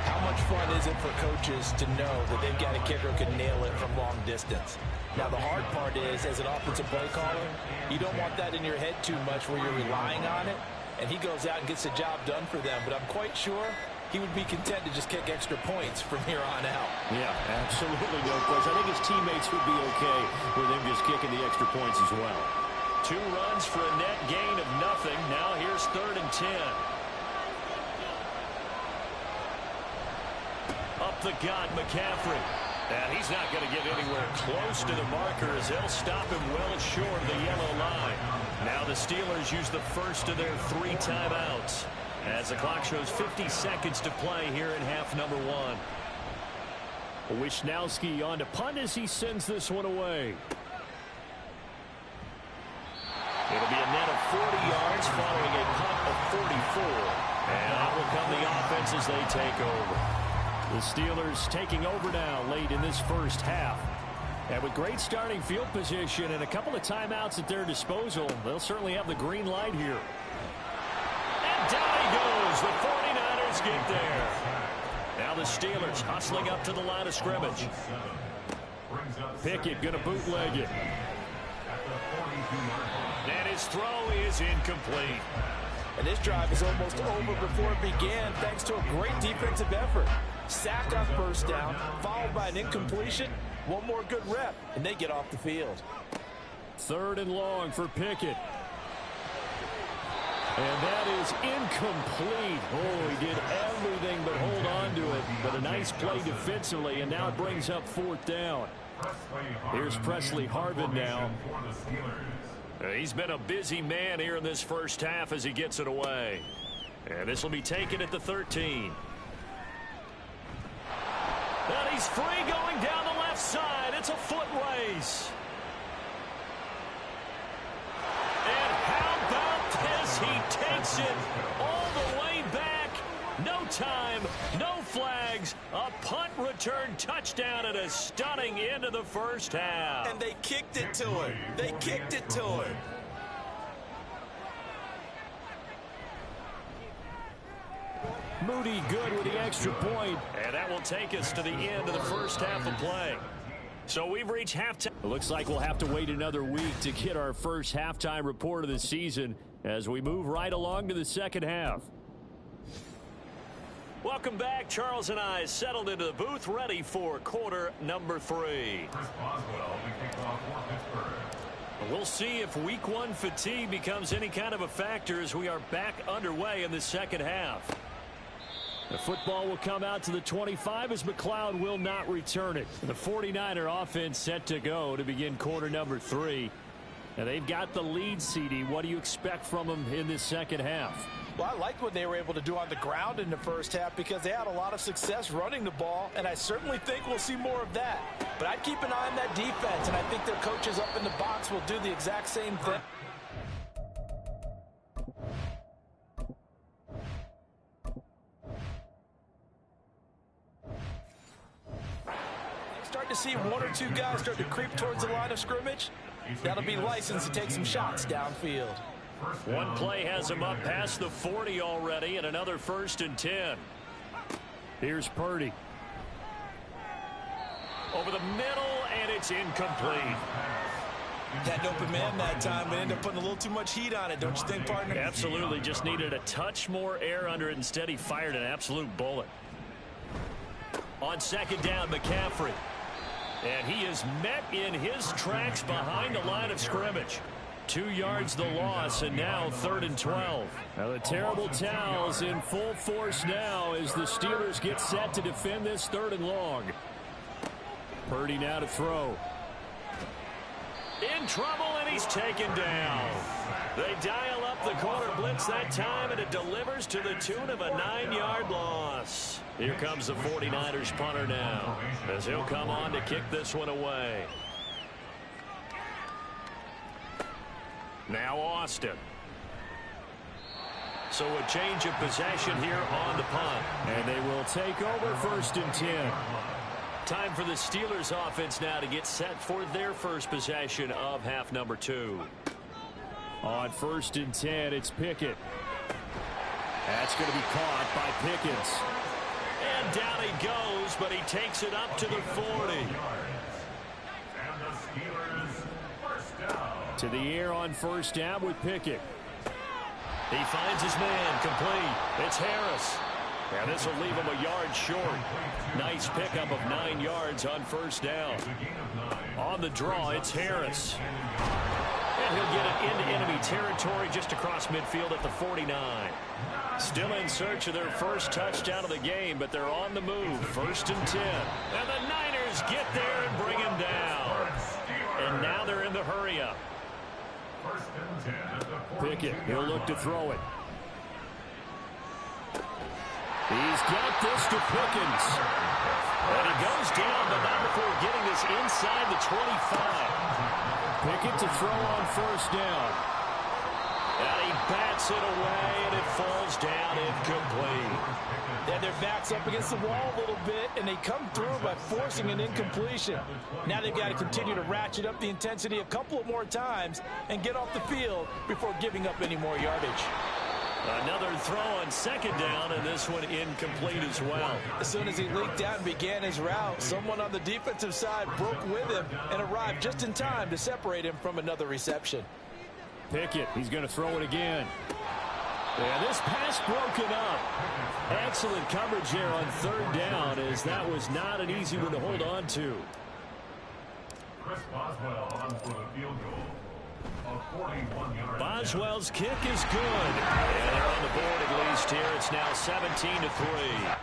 how much fun is it for coaches to know that they've got a kicker who can nail it from long distance? Now the hard part is, as an offensive play caller, you don't want that in your head too much where you're relying on it, and he goes out and gets the job done for them. But I'm quite sure he would be content to just kick extra points from here on out. Yeah, absolutely no question. I think his teammates would be okay with him just kicking the extra points as well. 2 runs for a net gain of nothing. Now here's 3rd and 10. Up the gut, McCaffrey. And he's not going to get anywhere close to the marker as they'll stop him well short of the yellow line. Now the Steelers use the first of their 3 timeouts, as the clock shows 50 seconds to play here in half number 1. Wisnowski on to punt as he sends this one away. It'll be a net of 40 yards following a punt of 44. And out will come the offense as they take over. The Steelers taking over now late in this first half. And with great starting field position and a couple of timeouts at their disposal, they'll certainly have the green light here. Down he goes. The 49ers get there. Now the Steelers hustling up to the line of scrimmage. Pickett going to bootleg it. And his throw is incomplete. And this drive is almost over before it began thanks to a great defensive effort. Sack on 1st down, followed by an incompletion. One more good rep, and they get off the field. 3rd and long for Pickett. And that is incomplete. Oh, he did everything but hold on to it. But a nice play defensively, and now it brings up 4th down. Here's Presley Harvin now. He's been a busy man here in this first half as he gets it away. And this will be taken at the 13. And he's free going down the left side. It's a foot race. And how about this? He takes it all the way back. No time, no flags. A punt return touchdown and a stunning end of the first half. And they kicked it to him. They kicked it to him. Moody good with the extra point. And that will take us to the end of the first half of play. So we've reached halftime. It looks like we'll have to wait another week to get our first halftime report of the season as we move right along to the second half. Welcome back. Charles and I settled into the booth ready for quarter number 3. We'll see if week 1 fatigue becomes any kind of a factor as we are back underway in the second half. The football will come out to the 25 as McLeod will not return it. The 49er offense set to go to begin quarter number 3. And they've got the lead, CD. What do you expect from them in this second half? Well, I liked what they were able to do on the ground in the first half because they had a lot of success running the ball, and I certainly think we'll see more of that. But I'd keep an eye on that defense, and I think their coaches up in the box will do the exact same thing. see one or two guys start to creep towards the line of scrimmage, that'll be licensed to take some shots downfield. One play has him up past the 40 already, and another 1st and 10. Here's Purdy. Over the middle, and it's incomplete. Had an open man that time, but ended up putting a little too much heat on it, don't you think, partner? Absolutely. Just needed a touch more air under it. Instead, he fired an absolute bullet. On 2nd down, McCaffrey. And he is met in his tracks behind the line of scrimmage. 2 yards the loss, and now 3rd and 12. Now the terrible towels in full force now as the Steelers get set to defend this 3rd and long. Purdy now to throw. In trouble, and he's taken down. They dial up the corner blitz that time, and it delivers to the tune of a 9-yard loss. Here comes the 49ers punter now, as he'll come on to kick this one away. Now Austin. So a change of possession here on the punt. And they will take over 1st and 10. Time for the Steelers offense now to get set for their first possession of half number 2. On 1st and 10, it's Pickett. That's going to be caught by Pickens. And down he goes, but he takes it up to the 40. To the air on 1st down with Pickett. He finds his man, complete. It's Harris. And this will leave him a yard short. Nice pickup of 9 yards on 1st down. On the draw, it's Harris. And he'll get it into enemy territory just across midfield at the 49. Still in search of their first touchdown of the game, but they're on the move. 1st and 10. And the Niners get there and bring him down. And now they're in the hurry-up. Pickett, he'll look to throw it. He's got this to Pickens. And he goes down, but not before getting this inside the 25. Pickett to throw on 1st down. And he bats it away, and it falls down incomplete. And their back's up against the wall a little bit, and they come through by forcing an incompletion. Now they've got to continue to ratchet up the intensity a couple of more times and get off the field before giving up any more yardage. Another throw on 2nd down, and this one incomplete as well. As soon as he leaked out and began his route, someone on the defensive side broke with him and arrived just in time to separate him from another reception. Pickett, he's going to throw it again. And this pass broken up. Excellent coverage there on 3rd down, as that was not an easy one to hold on to. Chris Boswell on for the field goal. Boswell's kick is good. And they're on the board at least here. It's now 17-3.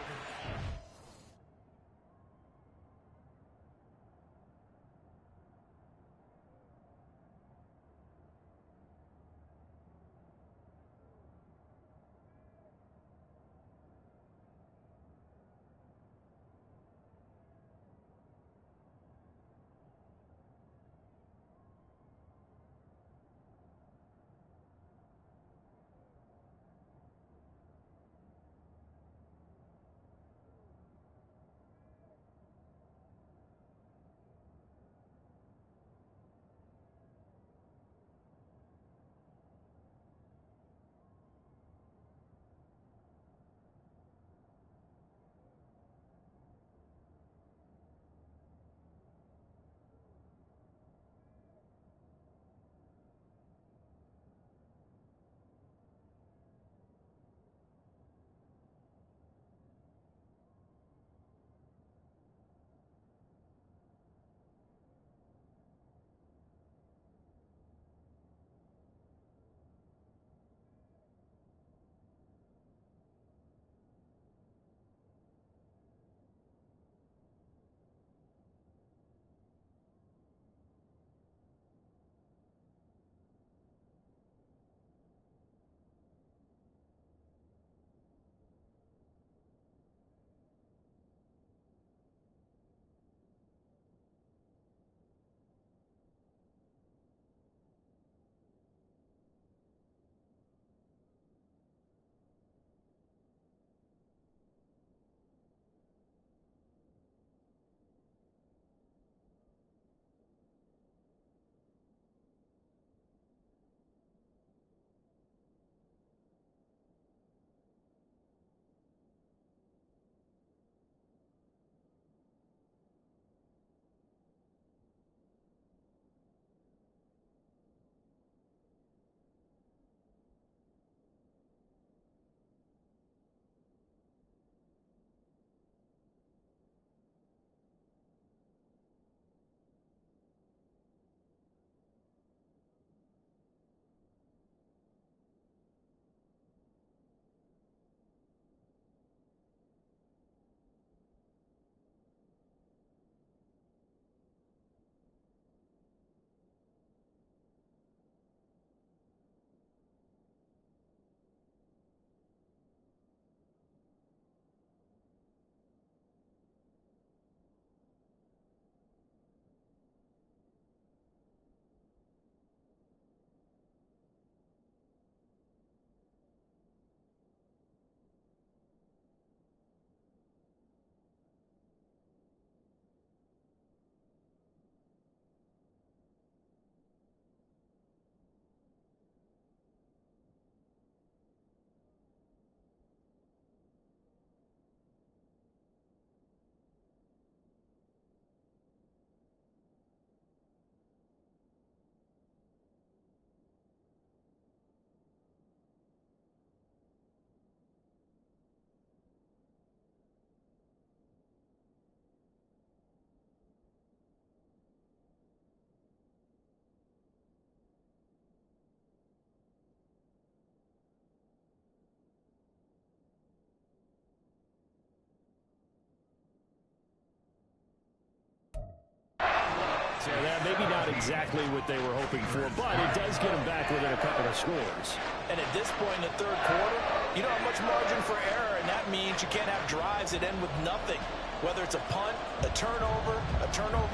So that maybe not exactly what they were hoping for, but it does get them back within a couple of scores. And at this point in the third quarter, you don't have much margin for error, and that means you can't have drives that end with nothing. Whether it's a punt, a turnover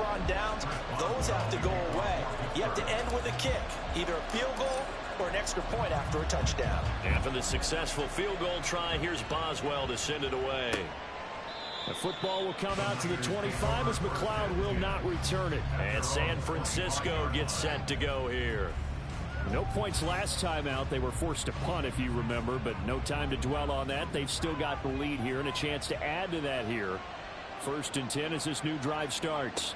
on downs, those have to go away. You have to end with a kick, either a field goal or an extra point after a touchdown. After the successful field goal try, here's Boswell to send it away. The football will come out to the 25 as McLeod will not return it. And San Francisco gets set to go here. No points last time out. They were forced to punt, if you remember, but no time to dwell on that. They've still got the lead here and a chance to add to that here. 1st and 10 as this new drive starts.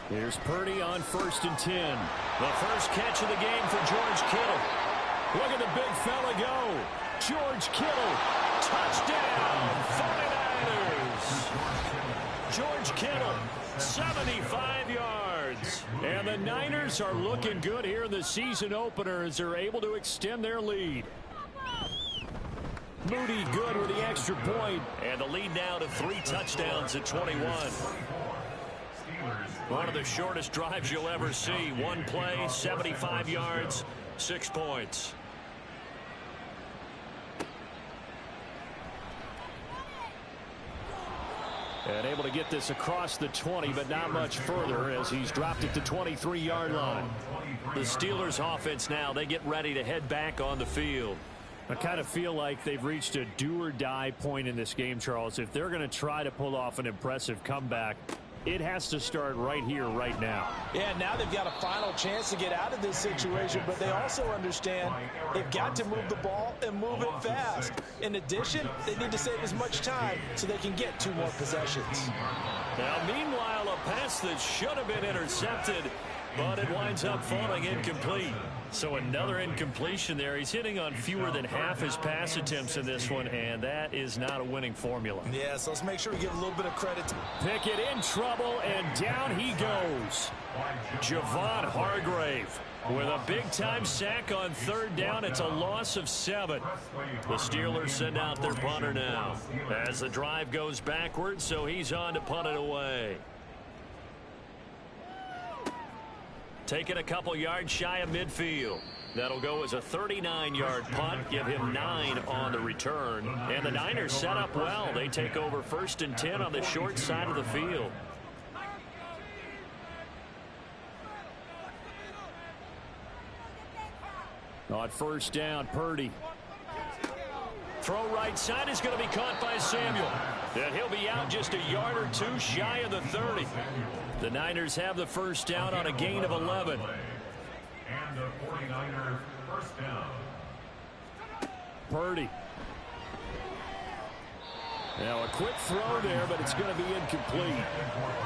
Here's Purdy on 1st and 10. The first catch of the game for George Kittle. Look at the big fella go. George Kittle, touchdown, 49ers. George Kittle, 75 yards. And the Niners are looking good here in the season opener as they're able to extend their lead. Moody good with the extra point. And the lead now to 3 touchdowns at 21. One of the shortest drives you'll ever see. One play, 75 yards, 6 points. And able to get this across the 20, but not much further as he's dropped it to 23-yard line. The Steelers offense now, they get ready to head back on the field. I kind of feel like they've reached a do-or-die point in this game, Charles. If they're going to try to pull off an impressive comeback, it has to start right here, right now. Yeah, now they've got a final chance to get out of this situation, but they also understand they've got to move the ball and move it fast. In addition, they need to save as much time so they can get 2 more possessions. Now, meanwhile, a pass that should have been intercepted, but it winds up falling incomplete. So another incompletion there. He's hitting on fewer than half his pass attempts in this one, and that is not a winning formula. Yeah, so let's make sure we give a little bit of credit to Pickett in trouble, and down he goes. Javon Hargrave with a big-time sack on 3rd down. It's a loss of 7. The Steelers send out their punter now as the drive goes backwards, so he's on to punt it away. Taking a couple yards shy of midfield. That'll go as a 39-yard punt. Give him 9 on the return. And the Niners set up well. They take over 1st and 10 on the short side of the field. On 1st down, Purdy. Throw right side is going to be caught by Samuel. And he'll be out just a yard or 2 shy of the 30. The Niners have the 1st down on a gain of 11. And the 49ers first down. Purdy. Now a quick throw there, but it's going to be incomplete.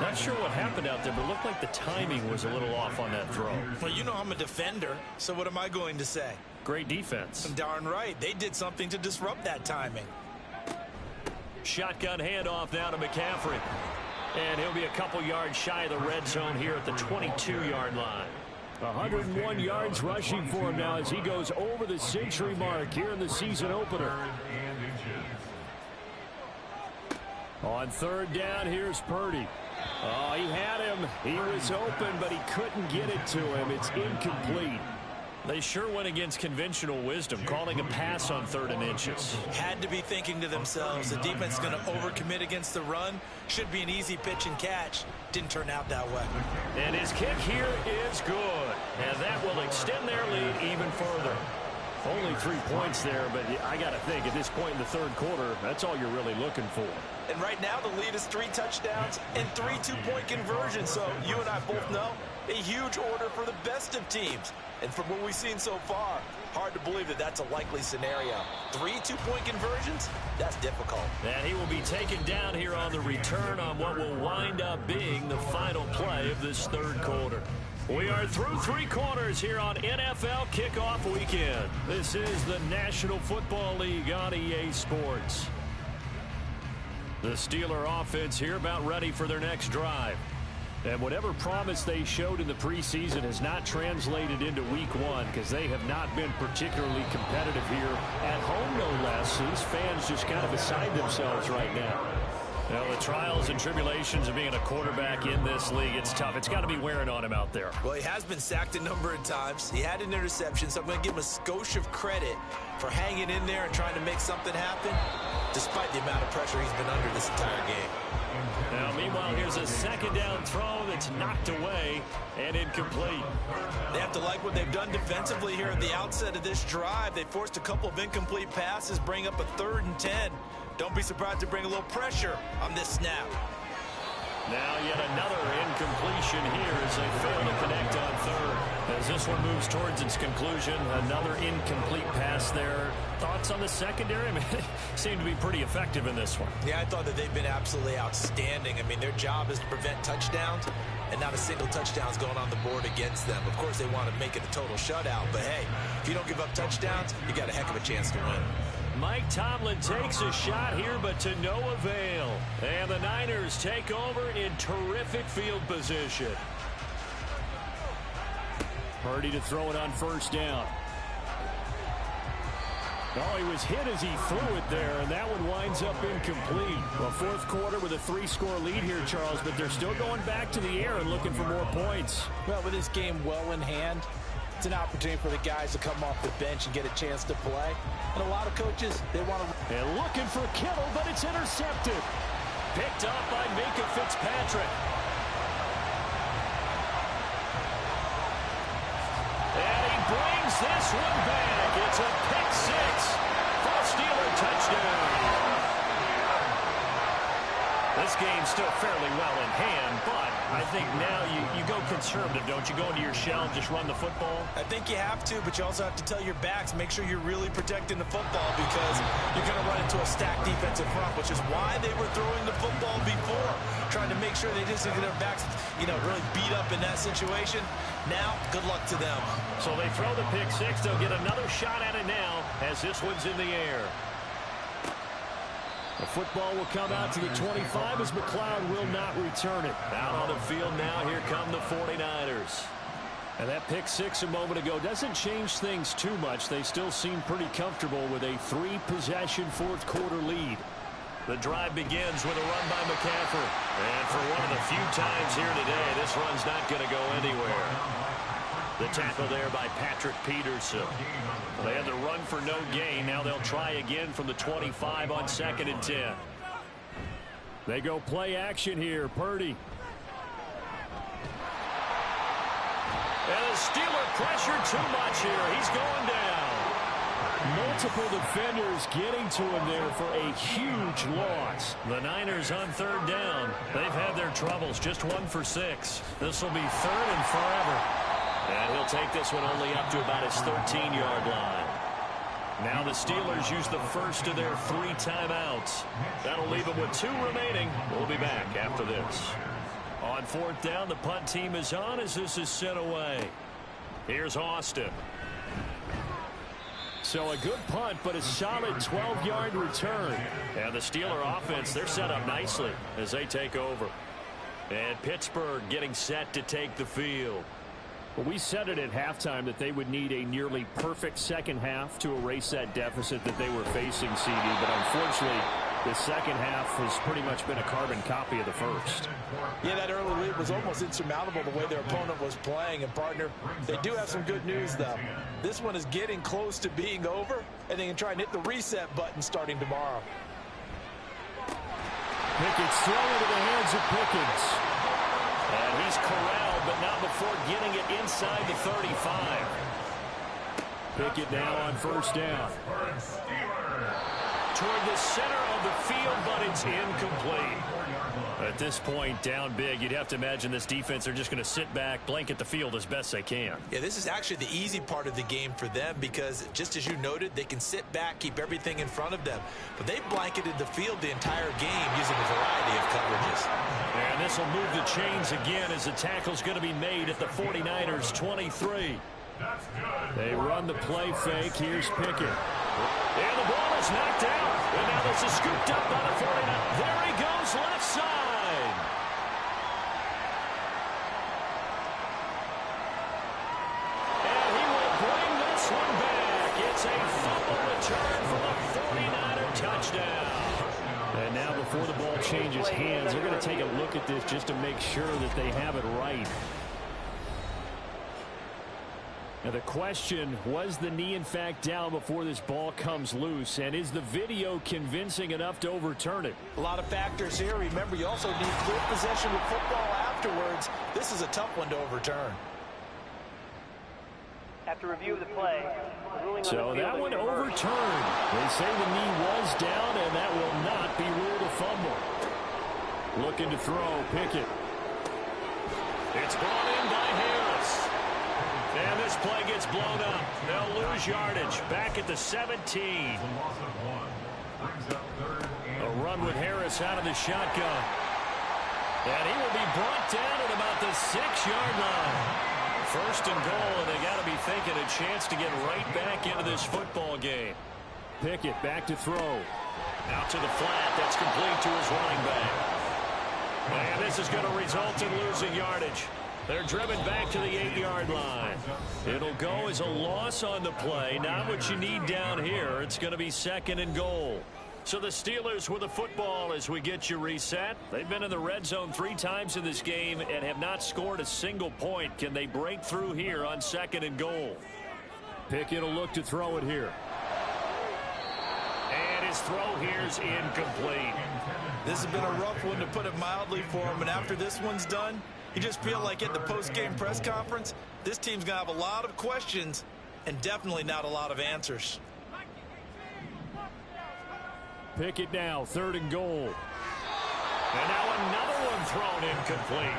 Not sure what happened out there, but it looked like the timing was a little off on that throw. Well, you know I'm a defender, so what am I going to say? Great defense. Darn right. They did something to disrupt that timing. Shotgun handoff now to McCaffrey. And he'll be a couple yards shy of the red zone here at the 22-yard line. 101 yards rushing for him now as he goes over the century mark here in the season opener. On 3rd down, here's Purdy. Oh, he had him. He was open, but he couldn't get it to him. It's incomplete. They sure went against conventional wisdom, calling a pass on 3rd and inches. Had to be thinking to themselves, the defense is going to overcommit against the run. Should be an easy pitch and catch. Didn't turn out that way. And his kick here is good. And that will extend their lead even further. Only 3 points there, but I got to think at this point in the 3rd quarter, that's all you're really looking for. And right now the lead is 3 touchdowns and 3 2-point conversions. So you and I both know a huge order for the best of teams. And from what we've seen so far, hard to believe that that's a likely scenario. 3 2-point conversions? That's difficult. And he will be taken down here on the return on what will wind up being the final play of this 3rd quarter. We are through 3 quarters here on NFL Kickoff Weekend. This is the National Football League on EA Sports. The Steeler offense here about ready for their next drive. And whatever promise they showed in the preseason has not translated into week 1 because they have not been particularly competitive here at home, no less. These fans just kind of beside themselves right now. Well, the trials and tribulations of being a quarterback in this league, it's tough. It's got to be wearing on him out there. Well, he has been sacked a number of times. He had an interception, so I'm going to give him a skosh of credit for hanging in there and trying to make something happen, despite the amount of pressure he's been under this entire game. Now, meanwhile, here's a second down throw that's knocked away and incomplete. They have to like what they've done defensively here at the outset of this drive. They forced a couple of incomplete passes, bring up a 3rd and 10. Don't be surprised to bring a little pressure on this snap. Now yet another incompletion here as they fail to connect on 3rd. As this one moves towards its conclusion, another incomplete pass there. Thoughts on the secondary? I mean, they seem to be pretty effective in this one. Yeah, I thought that they've been absolutely outstanding. I mean, their job is to prevent touchdowns, and not a single touchdown is going on the board against them. Of course, they want to make it a total shutout, but hey, if you don't give up touchdowns, you got a heck of a chance to win. Mike Tomlin takes a shot here, but to no avail. And the Niners take over in terrific field position. Purdy to throw it on 1st down. Oh, he was hit as he threw it there, and that one winds up incomplete. Well, 4th quarter with a 3-score lead here, Charles, but they're still going back to the air and looking for more points. Well, with this game well in hand, it's an opportunity for the guys to come off the bench and get a chance to play. And a lot of coaches, they want to... And looking for Kittle, but it's intercepted. Picked up by Minka Fitzpatrick. And he brings this one back. It's a pick 6 for a Steeler touchdown. This game's still fairly well in hand, but I think now you go conservative, don't you? Go into your shell and just run the football? I think you have to, but you also have to tell your backs, make sure you're really protecting the football because you're going to run into a stacked defensive front, which is why they were throwing the football before, trying to make sure they didn't get their backs, really beat up in that situation. Now, good luck to them. So they throw the pick 6. They'll get another shot at it now as this one's in the air. The football will come out to the 25 as McLeod will not return it. Out on the field now, here come the 49ers. And that pick 6 a moment ago doesn't change things too much. They still seem pretty comfortable with a 3-possession 4th quarter lead. The drive begins with a run by McCaffrey. And for one of the few times here today, this run's not going to go anywhere. The tackle there by Patrick Peterson. They had the run for no gain. Now they'll try again from the 25 on 2nd and 10. They go play action here. Purdy. And the Steeler pressure too much here. He's going down. Multiple defenders getting to him there for a huge loss. The Niners on 3rd down. They've had their troubles. Just 1 for 6. This will be 3rd and forever. And he'll take this one only up to about his 13-yard line. Now the Steelers use the first of their 3 timeouts. That'll leave them with 2 remaining. We'll be back after this. On 4th down, the punt team is on as this is sent away. Here's Austin. So a good punt, but a solid 12-yard return. And the Steeler offense, they're set up nicely as they take over. And Pittsburgh getting set to take the field. Well, we said it at halftime that they would need a nearly perfect second half to erase that deficit that they were facing, CD. But unfortunately, the second half has pretty much been a carbon copy of the first. Yeah, that early lead was almost insurmountable the way their opponent was playing. And, partner, they do have some good news, though. This one is getting close to being over, and they can try and hit the reset button starting tomorrow. Pickett's thrown into the hands of Pickens. And he's corralled, but not before getting it inside the 35. Pickett now on 1st down. Toward the center of the field, but it's incomplete. At this point, down big, you'd have to imagine this defense are just going to sit back, blanket the field as best they can. Yeah, this is actually the easy part of the game for them because, just as you noted, they can sit back, keep everything in front of them. But they've blanketed the field the entire game using a variety of coverages. And this will move the chains again as the tackle's going to be made at the 49ers' 23. They run the play fake. Here's Pickett. And the ball is knocked out. And now this is scooped up by the 49ers. There he goes, left side. And he will bring this one back. It's a fumble return for the 49er touchdown. And now before the ball changes hands, they're going to take a look at this just to make sure that they have it right. Now the question, was the knee in fact down before this ball comes loose? And is the video convincing enough to overturn it? A lot of factors here. Remember, you also need clear possession with football afterwards. This is a tough one to overturn. After review of the play, the ruling so on the that field one is reversed. overturned. They say the knee was down, and that will not be ruled a fumble. Looking to throw, Pickett. It's brought in by Harris. And this play gets blown up. They'll lose yardage. Back at the 17. A run with Harris out of the shotgun. And he will be brought down at about the 6-yard line. First and goal, and they got to be thinking a chance to get right back into this football game. Pickett back to throw. Out to the flat. That's complete to his running back. And this is going to result in losing yardage. They're driven back to the 8-yard line. It'll go as a loss on the play. Not what you need down here. It's going to be second and goal. So the Steelers with the football as we get you reset. They've been in the red zone 3 times in this game and have not scored a single point. Can they break through here on second and goal? Pickett will look to throw it here. And his throw here's incomplete. This has been a rough one, to put it mildly, for him. And after this one's done, you just feel like at the post-game press conference, this team's going to have a lot of questions and definitely not a lot of answers. Pickett now, third and goal. And now another one thrown incomplete.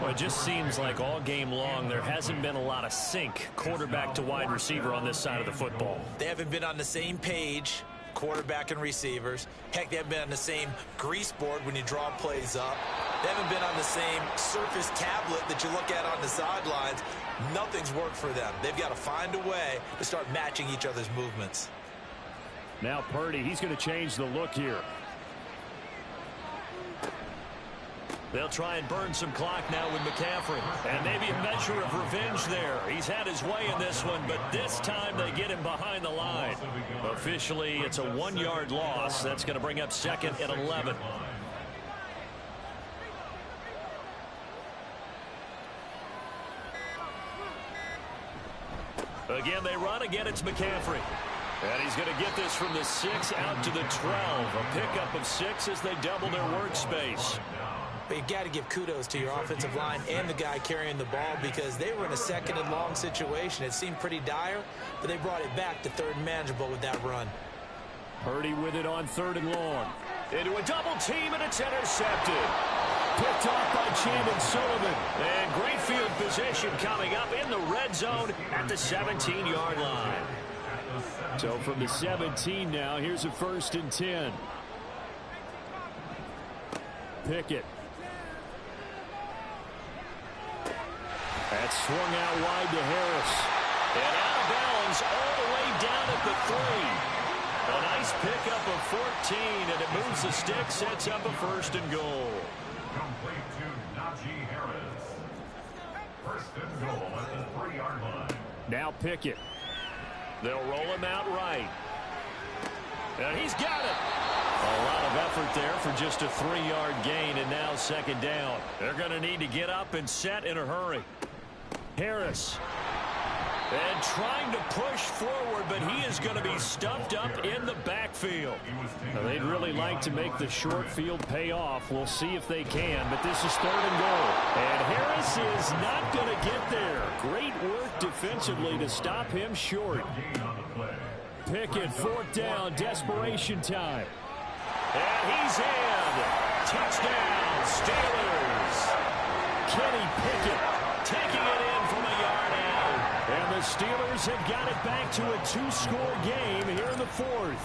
Well, it just seems like all game long there hasn't been a lot of sync quarterback to wide receiver on this side of the football. They haven't been on the same page, quarterback and receivers. Heck, they haven't been on the same grease board when you draw plays up. They haven't been on the same surface tablet that you look at on the sidelines. Nothing's worked for them. They've got to find a way to start matching each other's movements. Now Purdy, he's going to change the look here. They'll try and burn some clock now with McCaffrey. And maybe a measure of revenge there. He's had his way in this one, but this time they get him behind the line. Officially, it's a 1-yard loss. That's going to bring up second and 11. Again, they run. Again, it's McCaffrey. And he's going to get this from the 6 out to the 12. A pickup of 6 as they double their workspace. But you've got to give kudos to your offensive line and the guy carrying the ball, because they were in a second and long situation. It seemed pretty dire, but they brought it back to third and manageable with that run. Purdy with it on third and long. Into a double team, and it's intercepted. Picked off by Chandon Sullivan. And great field position coming up in the red zone at the 17-yard line. So from the 17 now, here's a 1st and 10. Pickett. That's swung out wide to Harris. And out of bounds all the way down at the 3. A nice pickup of 14, and it moves the stick, sets up a 1st and goal. Complete to Najee Harris. 1st and goal at the 3-yard line. Now Pickett. They'll roll him out right. And he's got it. A lot of effort there for just a 3-yard gain, and now second down. They're going to need to get up and set in a hurry. Harris. And trying to push forward, but he is going to be stuffed up in the backfield. Now, they'd really like to make the short field pay off. We'll see if they can, but this is 3rd and goal. And Harris is not going to get there. Great work defensively to stop him short. Pickett, 4th down, desperation time. And he's in. Touchdown, Steelers. Kenny Pickett taking it in from a yard out. And the Steelers have got it back to a 2-score game here in the 4th.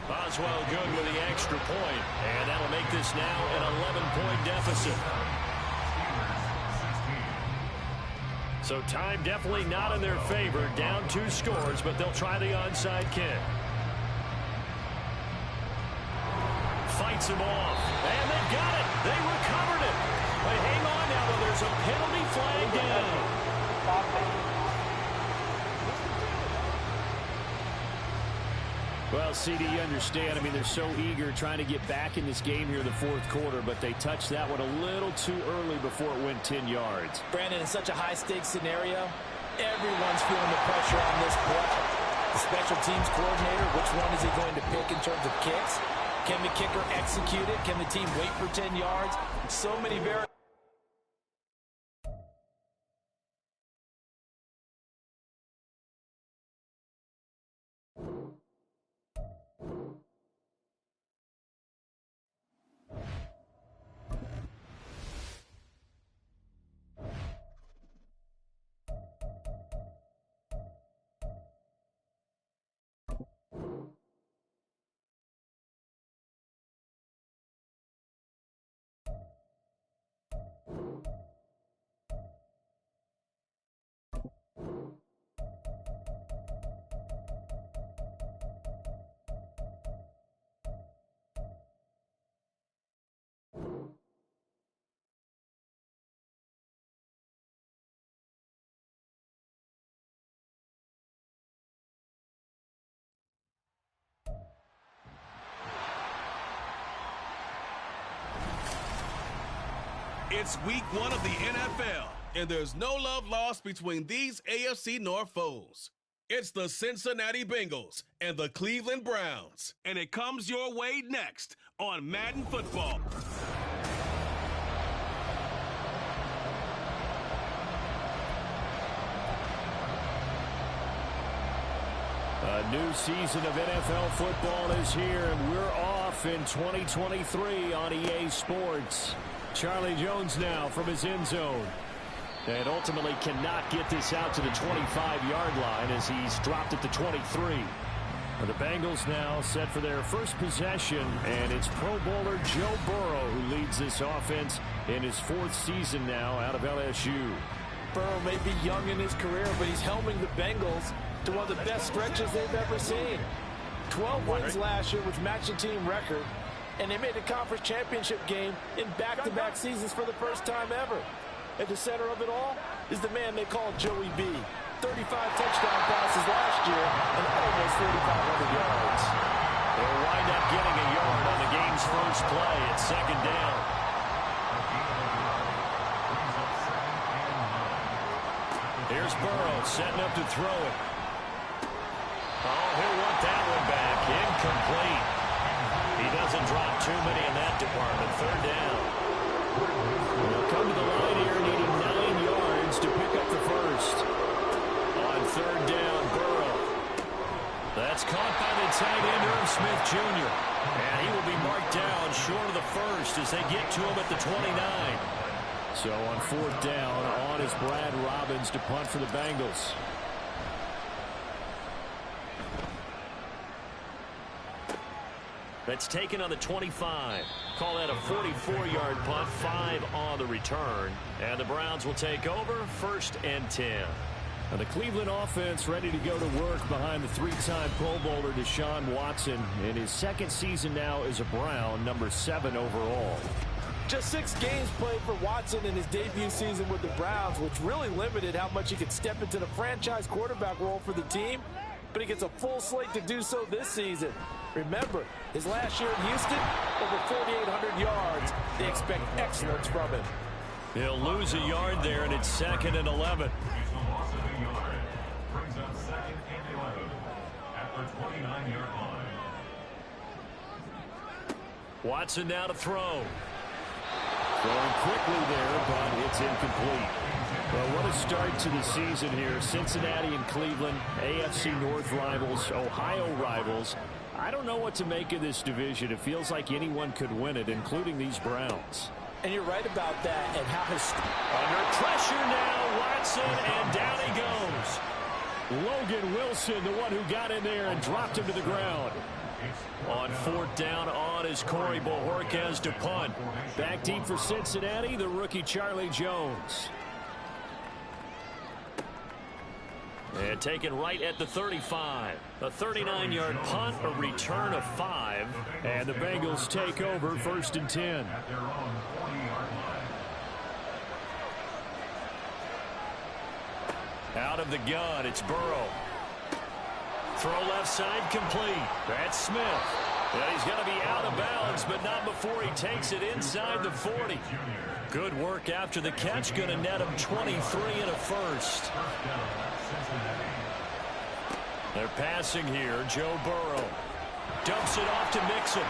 Boswell good with the extra point. And that'll make this now an 11-point deficit. So time definitely not in their favor. Down 2 scores, but they'll try the onside kick. Fights him off. And they've got it. They recovered it. But hang on now, though. There's a penalty flag down. Well, CD, you understand. I mean, they're so eager trying to get back in this game here in the fourth quarter, but they touched that one a little too early before it went 10 yards. Brandon, in such a high-stakes scenario, everyone's feeling the pressure on this play. The special teams coordinator, which one is he going to pick in terms of kicks? Can the kicker execute it? Can the team wait for 10 yards? So many variables. It's week 1 of the NFL, and there's no love lost between these AFC North foes. It's the Cincinnati Bengals and the Cleveland Browns, and it comes your way next on Madden Football. A new season of NFL football is here, and we're off in 2023 on EA Sports. Charlie Jones now from his end zone. And ultimately cannot get this out to the 25-yard line as he's dropped at the 23. The Bengals now set for their first possession, and it's Pro Bowler Joe Burrow who leads this offense in his 4th season now out of LSU. Burrow may be young in his career, but he's helming the Bengals to one of the best stretches they've ever seen. 12 wins last year, which matched the team record, and they made the conference championship game in back-to-back seasons for the first time ever. At the center of it all is the man they call Joey B. 35 touchdown passes last year and almost 4,500 yards. They'll wind up getting a yard on the game's first play at second down. Here's Burrow setting up to throw it. Oh, he'll want that one back. Incomplete. He doesn't drop too many in that department. Third down. They'll come to the line here needing 9 yards to pick up the first. On third down, Burrow. That's caught by the tight end, Irv Smith Jr. And he will be marked down short of the first as they get to him at the 29. So on fourth down, on is Brad Robbins to punt for the Bengals. That's taken on the 25. Call that a 44-yard punt, 5 on the return. And the Browns will take over, 1st and 10. Now the Cleveland offense ready to go to work behind the 3-time Pro Bowler Deshaun Watson in his 2nd season now as a Brown, number 7 overall. Just 6 games played for Watson in his debut season with the Browns, which really limited how much he could step into the franchise quarterback role for the team. But he gets a full slate to do so this season. Remember, his last year in Houston, over 4,800 yards. They expect excellence from him. He'll lose a yard there, and it's 2nd and 11. Brings up 2nd and 11 at the 29-yard line. Watson now to throw. Going quickly there, but it's incomplete. Well, what a start to the season here. Cincinnati and Cleveland, AFC North rivals, Ohio rivals. I don't know what to make of this division. It feels like anyone could win it, including these Browns. And you're right about that. And how his under pressure now, Watson, and down he goes. Logan Wilson, the one who got in there and dropped him to the ground. On fourth down, on is Corey Bojorquez to punt. Back deep for Cincinnati, the rookie Charlie Jones. And taken right at the 35. A 39-yard punt, a return of 5. And the Bengals take over, 1st and 10. Out of the gun, it's Burrow. Throw left side complete. That's Smith. And he's going to be out of bounds, but not before he takes it inside the 40. Good work after the catch. Going to net him 23 and a first. They're passing here. Joe Burrow dumps it off to Mixon.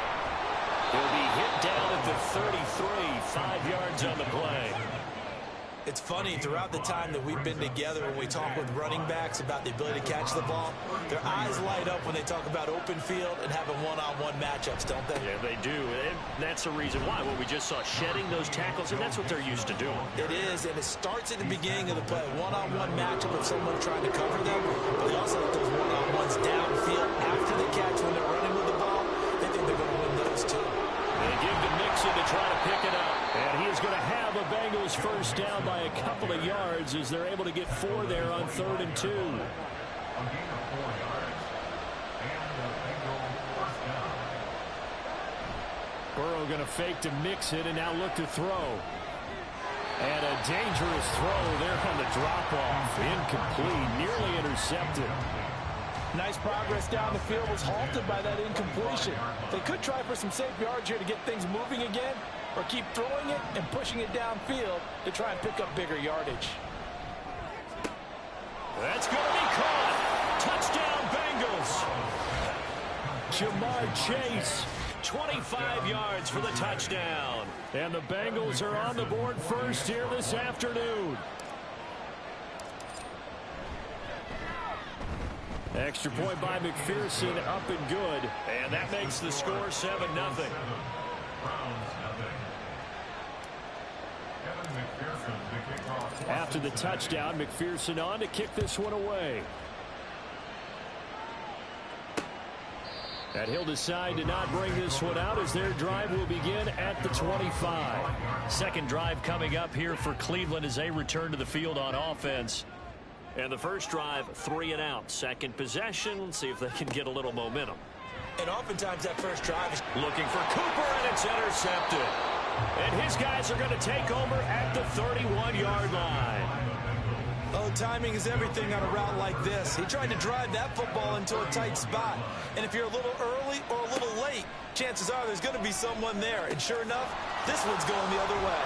He'll be hit down at the 33, 5 yards on the play. It's funny, throughout the time that we've been together, when we talk with running backs about the ability to catch the ball, their eyes light up when they talk about open field and having one-on-one matchups, don't they? Yeah, they do. And that's the reason why. Well, we just saw shedding those tackles, and that's what they're used to doing. It is, and it starts at the beginning of the play. One-on-one matchup of someone trying to cover them, but they also have those one-on-ones downfield after the catch when they're running with the ball. They think they're going to win those, too. They give to Mixon to try to pick it up. And he is going to have a Bengals first down by a couple of yards as they're able to get 4 there on 3rd and 2. A gain of 4 yards. And the Bengals first down. Burrow going to fake to Mixon and now look to throw. And a dangerous throw there on the drop-off. Incomplete, nearly intercepted. Nice progress down the field, was halted by that incompletion. They could try for some safe yards here to get things moving again, or keep throwing it and pushing it downfield to try and pick up bigger yardage. That's going to be caught. Touchdown, Bengals. Jamar Chase, 25 yards for the touchdown. And the Bengals are on the board first here this afternoon. Extra point by McPherson, up and good. And that makes the score 7-0. After the touchdown, McPherson on to kick this one away. And he'll decide to not bring this one out as their drive will begin at the 25. Second drive coming up here for Cleveland as they return to the field on offense. And the first drive, 3 and out. Second possession, let's see if they can get a little momentum. And oftentimes that first drive is looking for Cooper, and it's intercepted. And his guys are going to take over at the 31-yard line. Oh, timing is everything on a route like this. He tried to drive that football into a tight spot. And if you're a little early or a little late, chances are there's going to be someone there. And sure enough, this one's going the other way.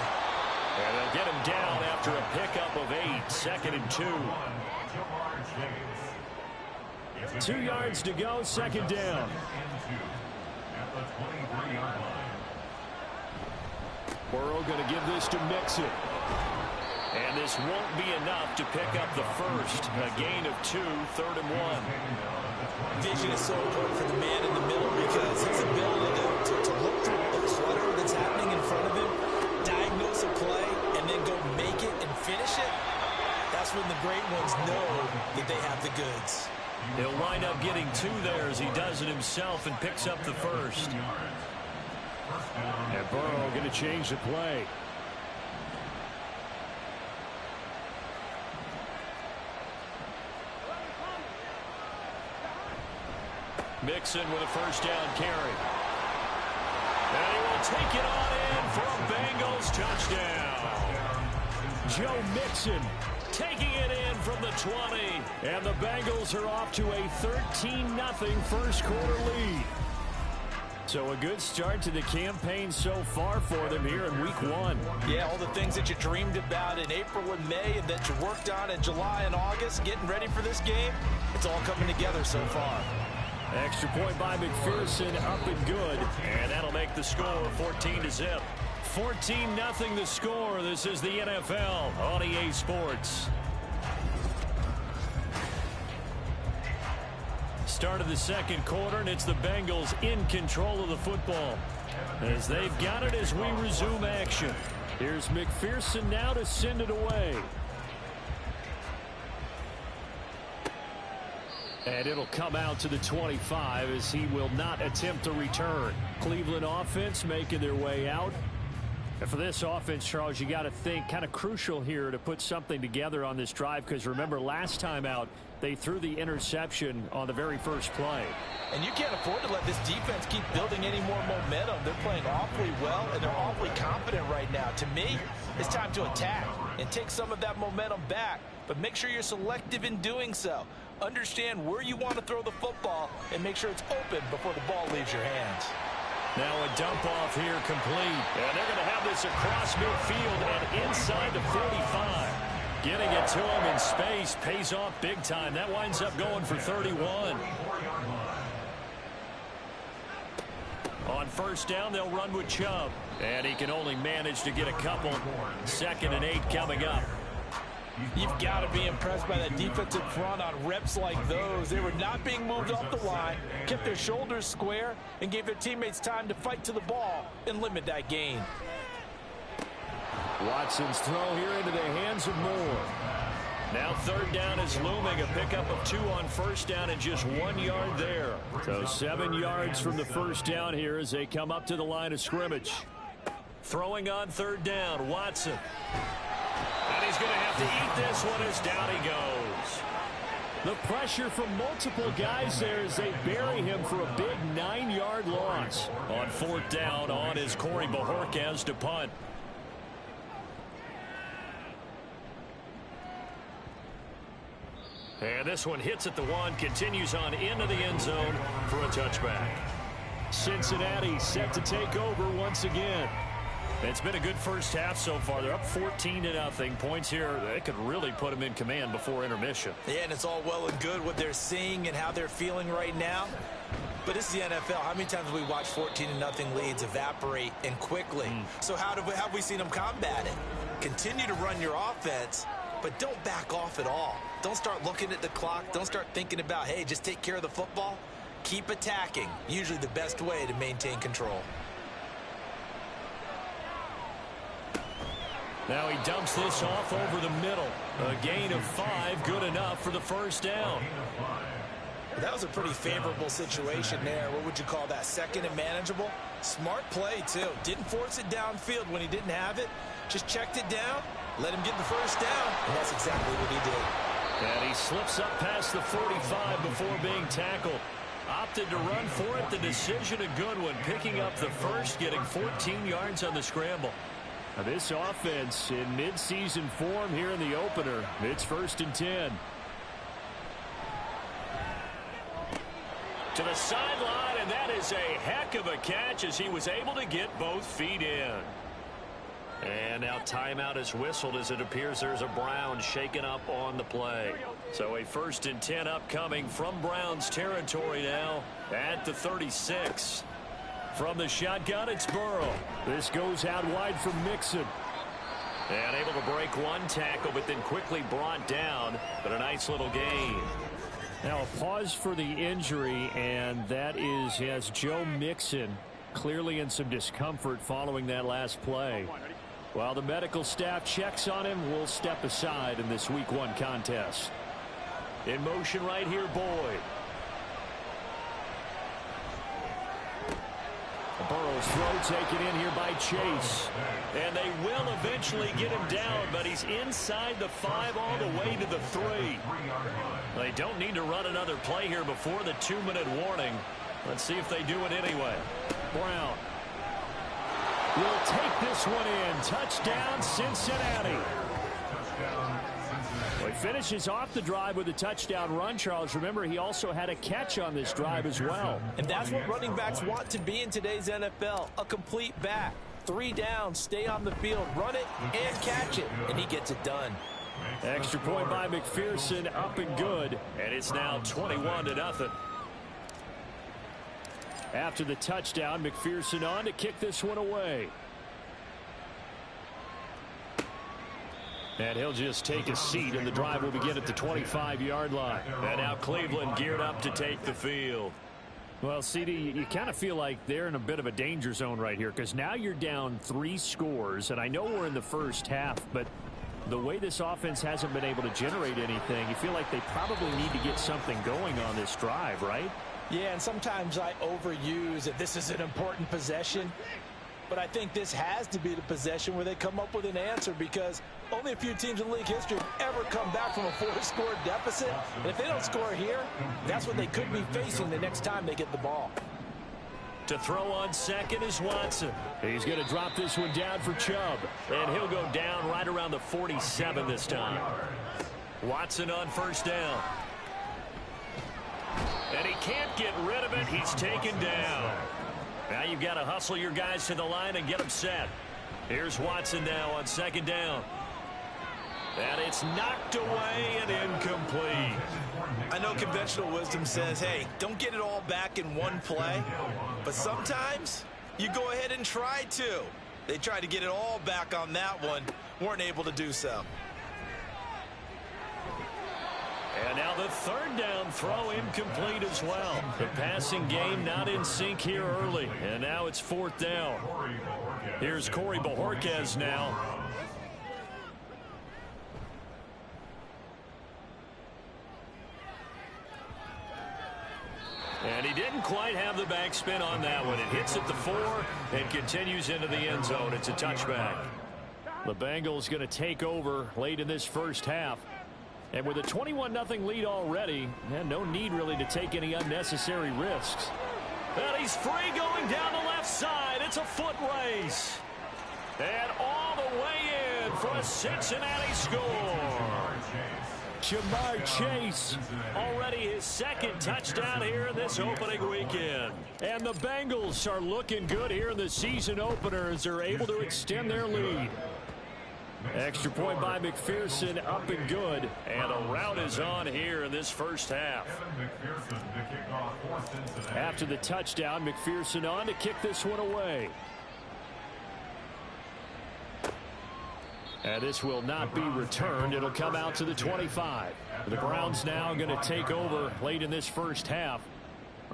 And they'll get him down after a pickup of 8, 2nd and 2. 2 yards to go, second down. Burrow going to give this to Mixon. And this won't be enough to pick up the first. A gain of 2, 3rd and 1. Vision is so important for the man in the middle because his ability to look through all the clutter that's happening in front of him, diagnose a play, and then go make it and finish it. That's when the great ones know that they have the goods. He'll wind up getting 2 there as he does it himself and picks up the first. And Burrow going to change the play. Mixon with a first down carry. And he will take it on in for a Bengals touchdown. Joe Mixon taking it in from the 20. And the Bengals are off to a 13-0 first quarter lead. So a good start to the campaign so far for them here in week 1. Yeah, all the things that you dreamed about in April and May and that you worked on in July and August, getting ready for this game, it's all coming together so far. Extra point by McPherson, up and good. And that'll make the score 14-0. 14-0 the score. This is the NFL on EA Sports. Start of the second quarter, and it's the Bengals in control of the football as they've got it as we resume action. Here's McPherson now to send it away. And it'll come out to the 25 as he will not attempt to return. Cleveland offense making their way out. And for this offense, Charles, you got to think kind of crucial here to put something together on this drive because remember last time out they threw the interception on the very first play. And you can't afford to let this defense keep building any more momentum. They're playing awfully well and they're awfully confident right now. To me, it's time to attack and take some of that momentum back. But make sure you're selective in doing so. Understand where you want to throw the football and make sure it's open before the ball leaves your hands. Now a dump off here complete. And they're going to have this across midfield and inside the 45. Getting it to him in space pays off big time. That winds up going for 31. On first down, they'll run with Chubb. And he can only manage to get a couple. 2nd and 8 coming up. You've got to be impressed by that defensive front on reps like those. They were not being moved off the line, kept their shoulders square, and gave their teammates time to fight to the ball and limit that gain. Watson's throw here into the hands of Moore. Now 3rd down is looming. A pickup of 2 on first down and just 1 yard there. So 7 yards from the first down here as they come up to the line of scrimmage. Throwing on 3rd down, Watson. And he's going to have to eat this one as down he goes. The pressure from multiple guys there as they bury him for a big 9-yard loss. On 4th down, on is Corey Bajorquez to punt. And this one hits at the 1, continues on into the end zone for a touchback. Cincinnati set to take over once again. It's been a good first half so far. They're up 14-0. Points here, they could really put them in command before intermission. Yeah, and it's all well and good what they're seeing and how they're feeling right now. But this is the NFL. How many times have we watched 14-0 leads evaporate and quickly? So how have we seen them combat it? Continue to run your offense, but don't back off at all. Don't start looking at the clock. Don't start thinking about, hey, just take care of the football. Keep attacking. Usually the best way to maintain control. Now he dumps this off over the middle. A gain of 5, good enough for the first down. That was a pretty favorable situation there. What would you call that? 2nd and manageable? Smart play, too. Didn't force it downfield when he didn't have it. Just checked it down, let him get the first down, and that's exactly what he did. And he slips up past the 45 before being tackled. Opted to run for it. The decision a good one. Picking up the first, getting 14 yards on the scramble. Now this offense in midseason form here in the opener. It's 1st and 10. To the sideline, and that is a heck of a catch as he was able to get both feet in. And now timeout is whistled as it appears there's a Brown shaken up on the play. So a 1st and 10 upcoming from Browns territory now at the 36. From the shotgun, it's Burrow. This goes out wide from Mixon. And able to break one tackle, but then quickly brought down. But a nice little gain. Now a pause for the injury, and that is, yes, Joe Mixon clearly in some discomfort following that last play. While the medical staff checks on him, we'll step aside in this Week 1 contest. In motion right here, Boyd. Burrow's throw taken in here by Chase. And they will eventually get him down, but he's inside the 5 all the way to the 3. They don't need to run another play here before the 2-minute warning. Let's see if they do it anyway. Brown will take this one in. Touchdown, Cincinnati. Well, he finishes off the drive with a touchdown run, Charles. Remember, he also had a catch on this drive as well. And that's what running backs want to be in today's NFL, a complete back. 3 down, stay on the field, run it, and catch it, and he gets it done. Extra point by McPherson, up and good, and it's now 21-0. After the touchdown, McPherson on to kick this one away. And he'll just take a seat, and the drive will begin at the 25-yard line. And now Cleveland geared up to take the field. Well, CD, you kind of feel like they're in a bit of a danger zone right here, because now you're down 3 scores, and I know we're in the first half, but the way this offense hasn't been able to generate anything, you feel like they probably need to get something going on this drive, right? Yeah, and sometimes I overuse that this is an important possession. But I think this has to be the possession where they come up with an answer, because only a few teams in league history have ever come back from a 4-score deficit. And if they don't score here, that's what they could be facing the next time they get the ball. To throw on second is Watson. He's going to drop this one down for Chubb. And he'll go down right around the 47 this time. Watson on first down. they can't get rid of it. He's taken down. Now you've got to hustle your guys to the line and get them set. Here's Watson now on second down. And it's knocked away and incomplete. I know conventional wisdom says, hey, don't get it all back in one play. But sometimes you go ahead and try to. They tried to get it all back on that one. Weren't able to do so. And now the third down throw incomplete as well. The passing game not in sync here early. And now it's fourth down. Here's Corey Bojorquez now. And he didn't quite have the backspin on that one. It hits at the 4 and continues into the end zone. It's a touchback. The Bengals going to take over late in this first half. And with a 21-0 lead already, no need really to take any unnecessary risks. And he's free going down the left side. It's a foot race. And all the way in for a Cincinnati score. Jamar Chase, already his second touchdown here in this opening weekend. And the Bengals are looking good here in the season opener as they're able to extend their lead. Extra point by McPherson, up and good. And a rout is on here in this first half. After the touchdown, McPherson on to kick this one away. And this will not be returned. It'll come out to the 25. The Browns now going to take over late in this first half.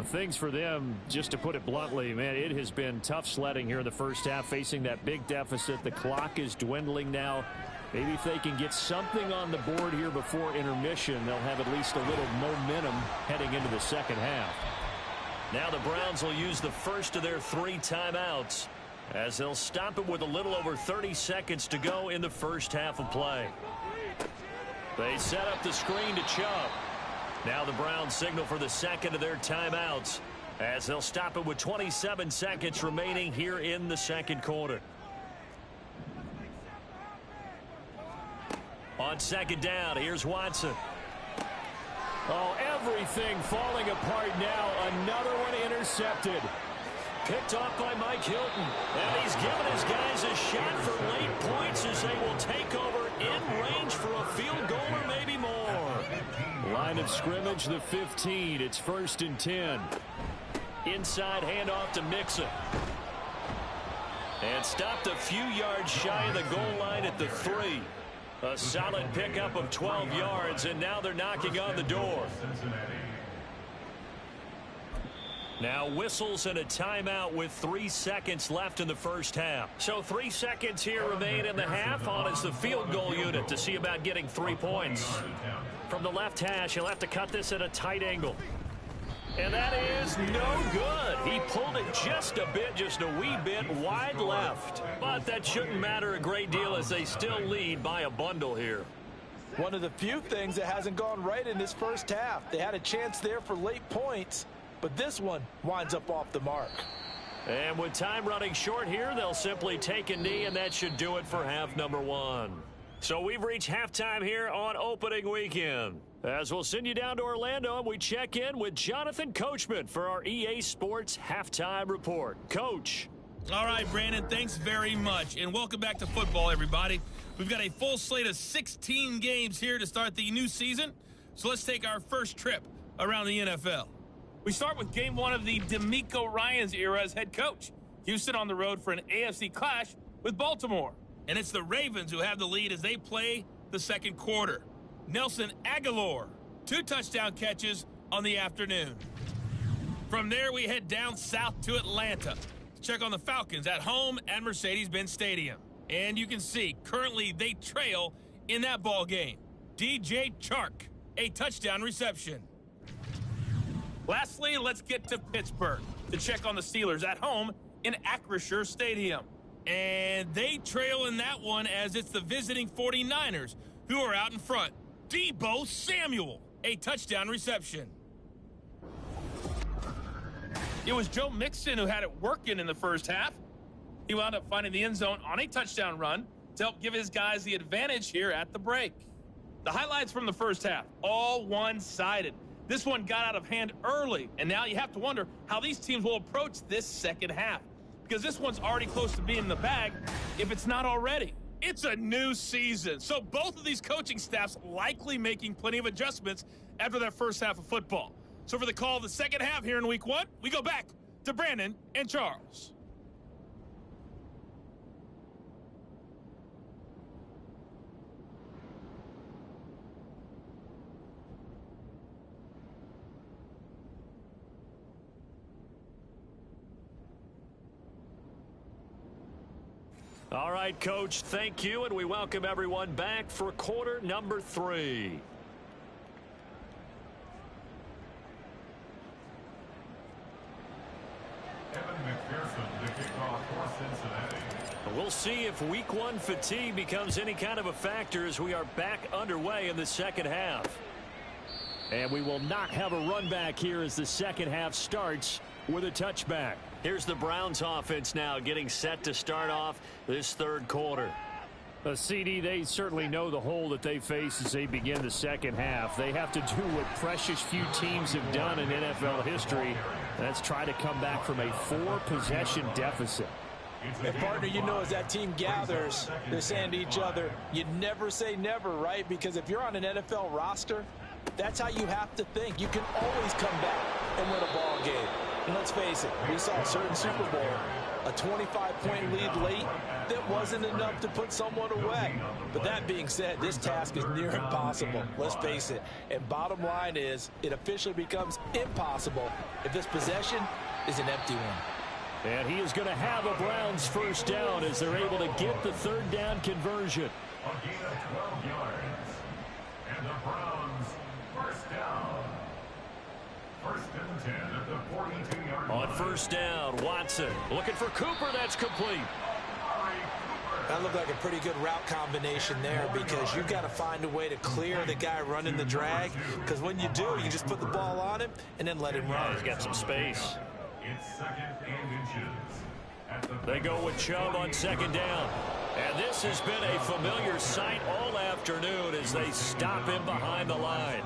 Things for them, just to put it bluntly, man, it has been tough sledding here in the first half, facing that big deficit. The clock is dwindling now. Maybe if they can get something on the board here before intermission, they'll have at least a little momentum heading into the second half. Now the Browns will use the first of their 3 timeouts, as they'll stop it with a little over 30 seconds to go in the first half of play. They set up the screen to Chubb. Now the Browns signal for the second of their timeouts, as they'll stop it with 27 seconds remaining here in the second quarter. On second down, here's Watson. Oh, everything falling apart now. Another one intercepted. Picked off by Mike Hilton. And he's given his guys a shot for late points as they will take over in range for a field goal or maybe more. Line of scrimmage, the 15. It's 1st and 10. Inside handoff to Mixon. And stopped a few yards shy of the goal line at the 3. A solid pickup of 12 yards, and now they're knocking on the door. Now whistles and a timeout with 3 seconds left in the first half. So 3 seconds here remain in the half. On is the field goal unit to see about getting 3 points. From the left hash, he'll have to cut this at a tight angle. And that is no good. He pulled it just a bit, just a wee bit wide left. But that shouldn't matter a great deal as they still lead by a bundle here. One of the few things that hasn't gone right in this first half. They had a chance there for late points, but this one winds up off the mark. And with time running short here, they'll simply take a knee, and that should do it for half number 1. So we've reached halftime here on opening weekend. As we'll send you down to Orlando, and we check in with Jonathan Coachman for our EA Sports Halftime Report. Coach. All right, Brandon, thanks very much. And welcome back to football, everybody. We've got a full slate of 16 games here to start the new season. So let's take our first trip around the NFL. We start with game 1 of the DeMeco Ryans era as head coach. Houston on the road for an AFC clash with Baltimore. And it's the Ravens who have the lead as they play the second quarter. Nelson Aguilar, 2 touchdown catches on the afternoon. From there, we head down south to Atlanta to check on the Falcons at home at Mercedes-Benz Stadium. And you can see, currently they trail in that ball game. DJ Chark, a touchdown reception. Lastly, let's get to Pittsburgh to check on the Steelers at home in Acrisure Stadium. And they trail in that one as it's the visiting 49ers who are out in front. Deebo Samuel, a touchdown reception. It was Joe Mixon who had it working in the first half. He wound up finding the end zone on a touchdown run to help give his guys the advantage here at the break. The highlights from the first half, all one-sided. This one got out of hand early, and now you have to wonder how these teams will approach this second half, because this one's already close to being in the bag if it's not already. It's a new season, so both of these coaching staffs likely making plenty of adjustments after that first half of football. So for the call of the second half here in week one, we go back to Brandon and Charles. All right, Coach, thank you, and we welcome everyone back for quarter number 3. Evan McPherson to kick off for Cincinnati. We'll see if week 1 fatigue becomes any kind of a factor as we are back underway in the second half. And we will not have a run back here as the second half starts with a touchback. Here's the Browns offense now getting set to start off this third quarter. CD, they certainly know the hole that they face as they begin the second half. They have to do what precious few teams have done in NFL history. That's try to come back from a 4-possession deficit. And partner, you know, as that team gathers, they're saying to each other, you never say never, right? Because if you're on an NFL roster, that's how you have to think. You can always come back and win a ball game. And let's face it, we saw a certain Super Bowl, a 25-point lead late that wasn't enough to put someone away. But that being said, this task is near impossible. Let's face it. And bottom line is, it officially becomes impossible if this possession is an empty one. And he is going to have a Browns first down as they're able to get the third down conversion. A gain of 12 yards. And the Browns first down. First and 10 at the 42-yard line. On first down, Watson looking for Cooper. That's complete. That looked like a pretty good route combination there, because you've got to find a way to clear the guy running the drag, because when you do, you just put the ball on him and then let him run. He's got some space. It's second and inches. At the They go with Chubb on second down. And this has been a familiar sight all afternoon as they stop him behind the line.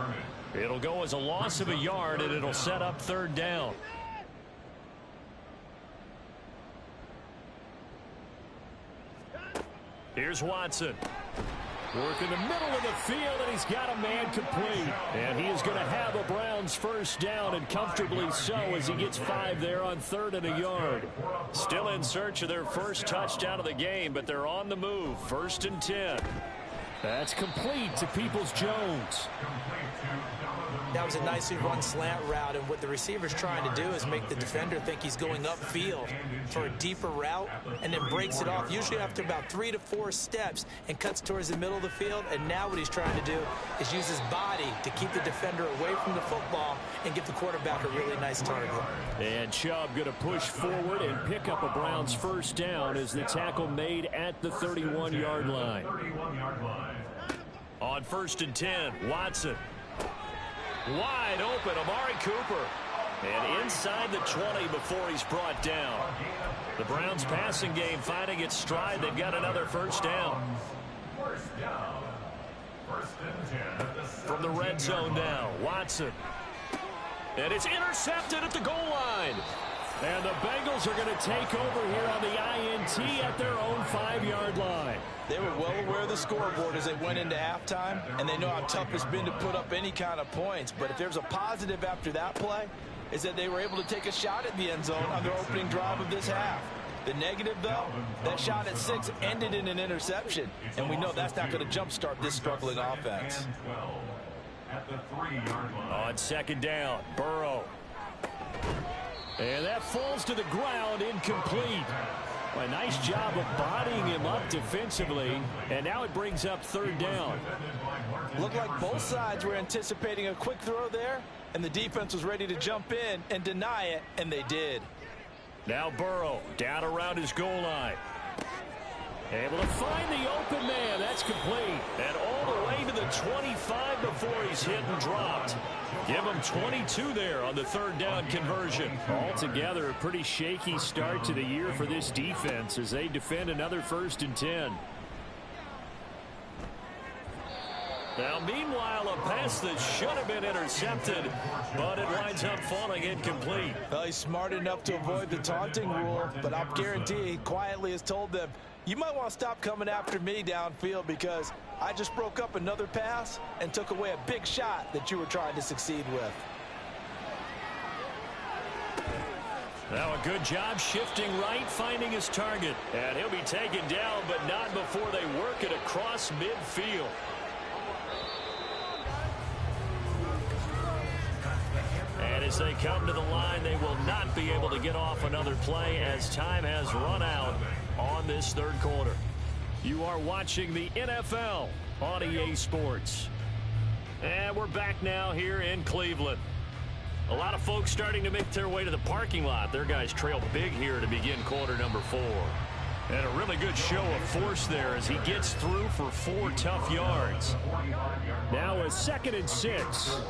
It'll go as a loss of a yard, and it'll set up third down. Here's Watson. Work in the middle of the field, and he's got a man complete. And he is going to have a Browns first down, and comfortably so, as he gets 5 there on 3rd and a yard. Still in search of their first touchdown of the game, but they're on the move. 1st and 10. That's complete to Peoples-Jones. That was a nicely run slant route, and what the receiver's trying to do is make the defender think he's going upfield for a deeper route, and then breaks it off, usually after about 3 to 4 steps, and cuts towards the middle of the field. And now what he's trying to do is use his body to keep the defender away from the football and give the quarterback a really nice target. And Chubb going to push forward and pick up a Browns first down as the tackle made at the 31-yard line. On 1st and 10, Watson. Wide open, Amari Cooper. And inside the 20 before he's brought down. The Browns passing game finding its stride. They've got another first down. From the red zone now, Watson. And it's intercepted at the goal line. And the Bengals are going to take over here on the INT at their own 5-yard line. They were well aware of the scoreboard as they went into halftime, and they know how tough it's been to put up any kind of points. But if there's a positive after that play, is that they were able to take a shot at the end zone on their opening drive of this half. The negative, though, that shot at 6 ended in an interception, and we know that's not going to jumpstart this struggling offense. On 2nd down, Burrow. And that falls to the ground, incomplete. A nice job of bodying him up defensively, and now it brings up 3rd down. Looked like both sides were anticipating a quick throw there, and the defense was ready to jump in and deny it, and they did. Now Burrow down around his goal line. Able to find the open man. That's complete. And all the way to the 25 before he's hit and dropped. Give him 22 there on the 3rd down conversion. Altogether, a pretty shaky start to the year for this defense as they defend another 1st and 10. Now, meanwhile, a pass that should have been intercepted, but it winds up falling incomplete. Well, he's smart enough to avoid the taunting rule, but I'll guarantee he quietly has told them, you might want to stop coming after me downfield because I just broke up another pass and took away a big shot that you were trying to succeed with. Now a good job shifting right, finding his target. And he'll be taken down, but not before they work it across midfield. And as they come to the line, they will not be able to get off another play as time has run out on this third quarter. You are watching the NFL on EA Sports. And we're back now here in Cleveland. A lot of folks starting to make their way to the parking lot. Their guys trail big here to begin quarter number 4. And a really good show of force there as he gets through for 4 tough yards. Now a 2nd and 6.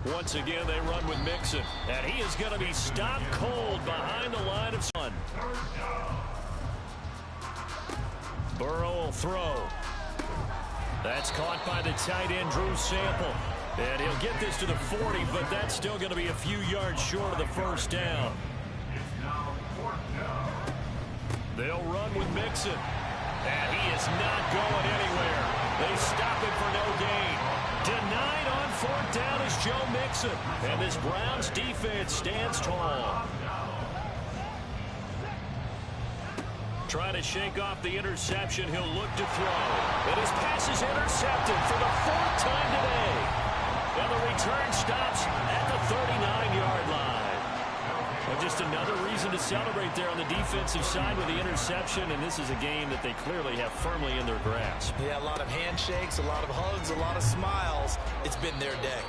Once again, they run with Mixon. And he is going to be stopped cold behind the line of sun. Burrow will throw. That's caught by the tight end, Drew Sample. And he'll get this to the 40, but that's still going to be a few yards short of the first down. They'll run with Mixon. And he is not going anywhere. They stop him for no gain. Denied on 4th down is Joe Mixon. And this Browns defense stands tall. Trying to shake off the interception. He'll look to throw. And his pass is intercepted for the 4th time today. And the return stops at the 39-yard line. Well, just another reason to celebrate there on the defensive side with the interception. And this is a game that they clearly have firmly in their grasp. Yeah, a lot of handshakes, a lot of hugs, a lot of smiles. It's been their day.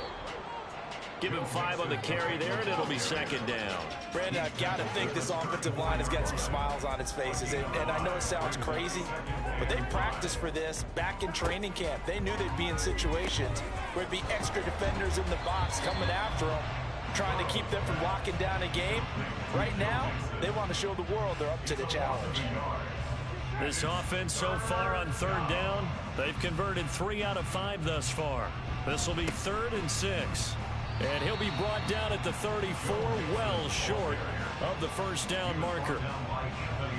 Give him 5 on the carry there, and it'll be 2nd down. Brandon, I've got to think this offensive line has got some smiles on its faces. And I know it sounds crazy, but they practiced for this back in training camp. They knew they'd be in situations where there'd be extra defenders in the box coming after them, trying to keep them from locking down a game. Right now, they want to show the world they're up to the challenge. This offense so far on 3rd down, they've converted 3 out of 5 thus far. This will be 3rd and 6. And he'll be brought down at the 34, well short of the first down marker.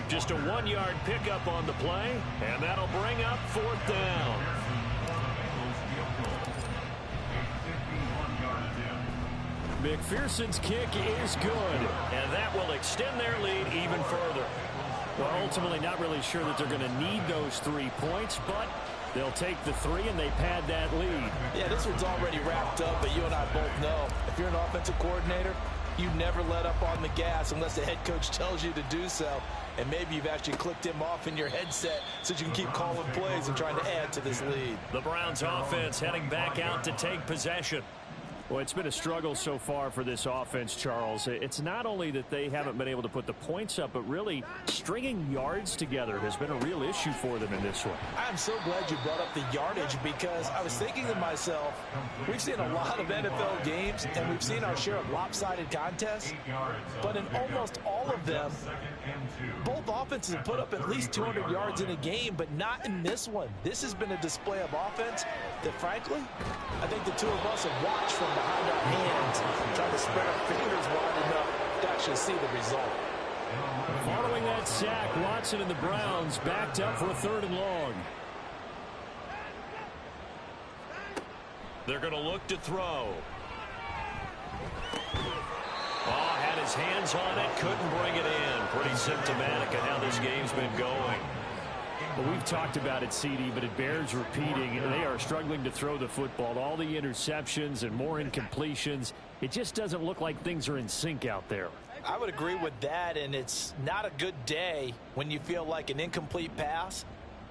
Just a 1-yard pickup on the play, and that'll bring up 4th down. McPherson's kick is good, and that will extend their lead even further. Well, ultimately not really sure that they're going to need those 3 points, but they'll take the 3 and they pad that lead. Yeah, this one's already wrapped up, but you and I both know if you're an offensive coordinator, you never let up on the gas unless the head coach tells you to do so. And maybe you've actually clicked him off in your headset so you can keep calling plays and trying to add to this lead. The Browns offense heading back out to take possession. Well, it's been a struggle so far for this offense, Charles. It's not only that they haven't been able to put the points up, but really stringing yards together has been a real issue for them in this one. I'm so glad you brought up the yardage because I was thinking to myself, we've seen a lot of NFL games and we've seen our share of lopsided contests, but in almost all of them, both offenses have put up at least 200 yards in a game, but not in this one. This has been a display of offense that, frankly, I think the two of us have watched from behind our hands, trying to spread our fingers wide enough to actually see the result. Following that sack, Watson and the Browns backed up for a 3rd and long. They're going to look to throw. Oh, had his hands on it, couldn't bring it in. Pretty symptomatic of how this game's been going. Well, we've talked about it, CD, but it bears repeating. They are struggling to throw the football. All the interceptions and more incompletions. It just doesn't look like things are in sync out there. I would agree with that, and it's not a good day when you feel like an incomplete pass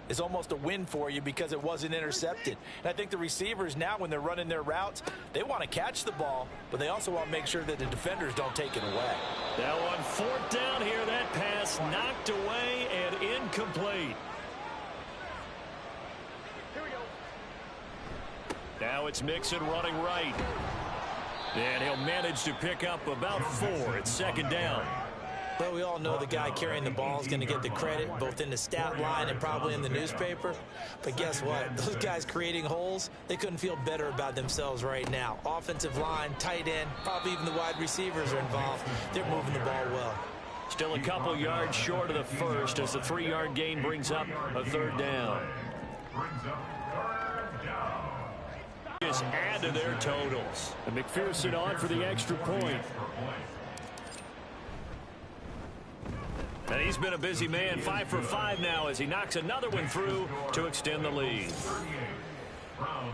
is almost a win for you because it wasn't intercepted. And I think the receivers now, when they're running their routes, they want to catch the ball, but they also want to make sure that the defenders don't take it away. Now on 4th down here, that pass knocked away and incomplete. Now it's Mixon running right. And he'll manage to pick up about 4. It's 2nd down. Well, we all know the guy carrying the ball is going to get the credit, both in the stat line and probably in the newspaper. But guess what? Those guys creating holes, they couldn't feel better about themselves right now. Offensive line, tight end, probably even the wide receivers are involved. They're moving the ball well. Still a couple yards short of the first as the 3-yard gain brings up a third down. Just add to their totals. And McPherson on for the extra point. And he's been a busy man, 5 for 5 now as he knocks another one through to extend the lead.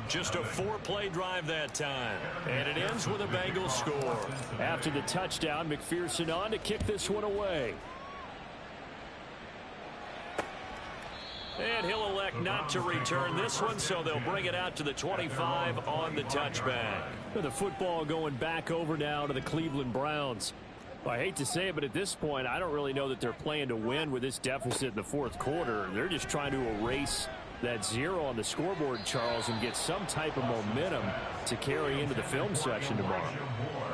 Just a 4-play drive that time. And it ends with a Bengals score. After the touchdown, McPherson on to kick this one away. And he'll elect not to return this one, so they'll bring it out to the 25 on the touchback. The football going back over now to the Cleveland Browns. Well, I hate to say it, but at this point, I don't really know that they're playing to win with this deficit in the fourth quarter. They're just trying to erase that 0 on the scoreboard, Charles, and get some type of momentum to carry into the film section tomorrow.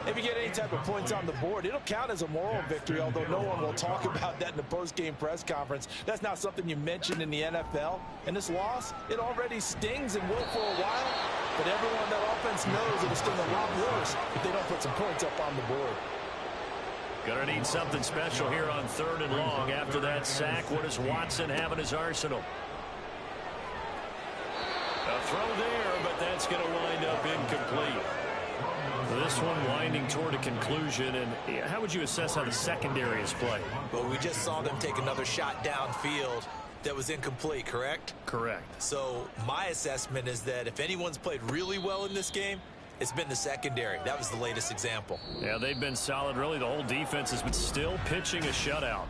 If you get any type of points on the board, it'll count as a moral victory, although no one will talk about that in the post-game press conference. That's not something you mentioned in the NFL. And this loss, it already stings and will for a while, but everyone on that offense knows it'll sting a lot worse if they don't put some points up on the board. Gonna need something special here on 3rd and long. After that sack, what does Watson have in his arsenal? A throw there, but that's going to wind up incomplete. This one winding toward a conclusion, and how would you assess how the secondary is played? Well, we just saw them take another shot downfield that was incomplete, correct? Correct. So my assessment is that if anyone's played really well in this game, it's been the secondary. That was the latest example. Yeah, they've been solid. Really, the whole defense has been still pitching a shutout.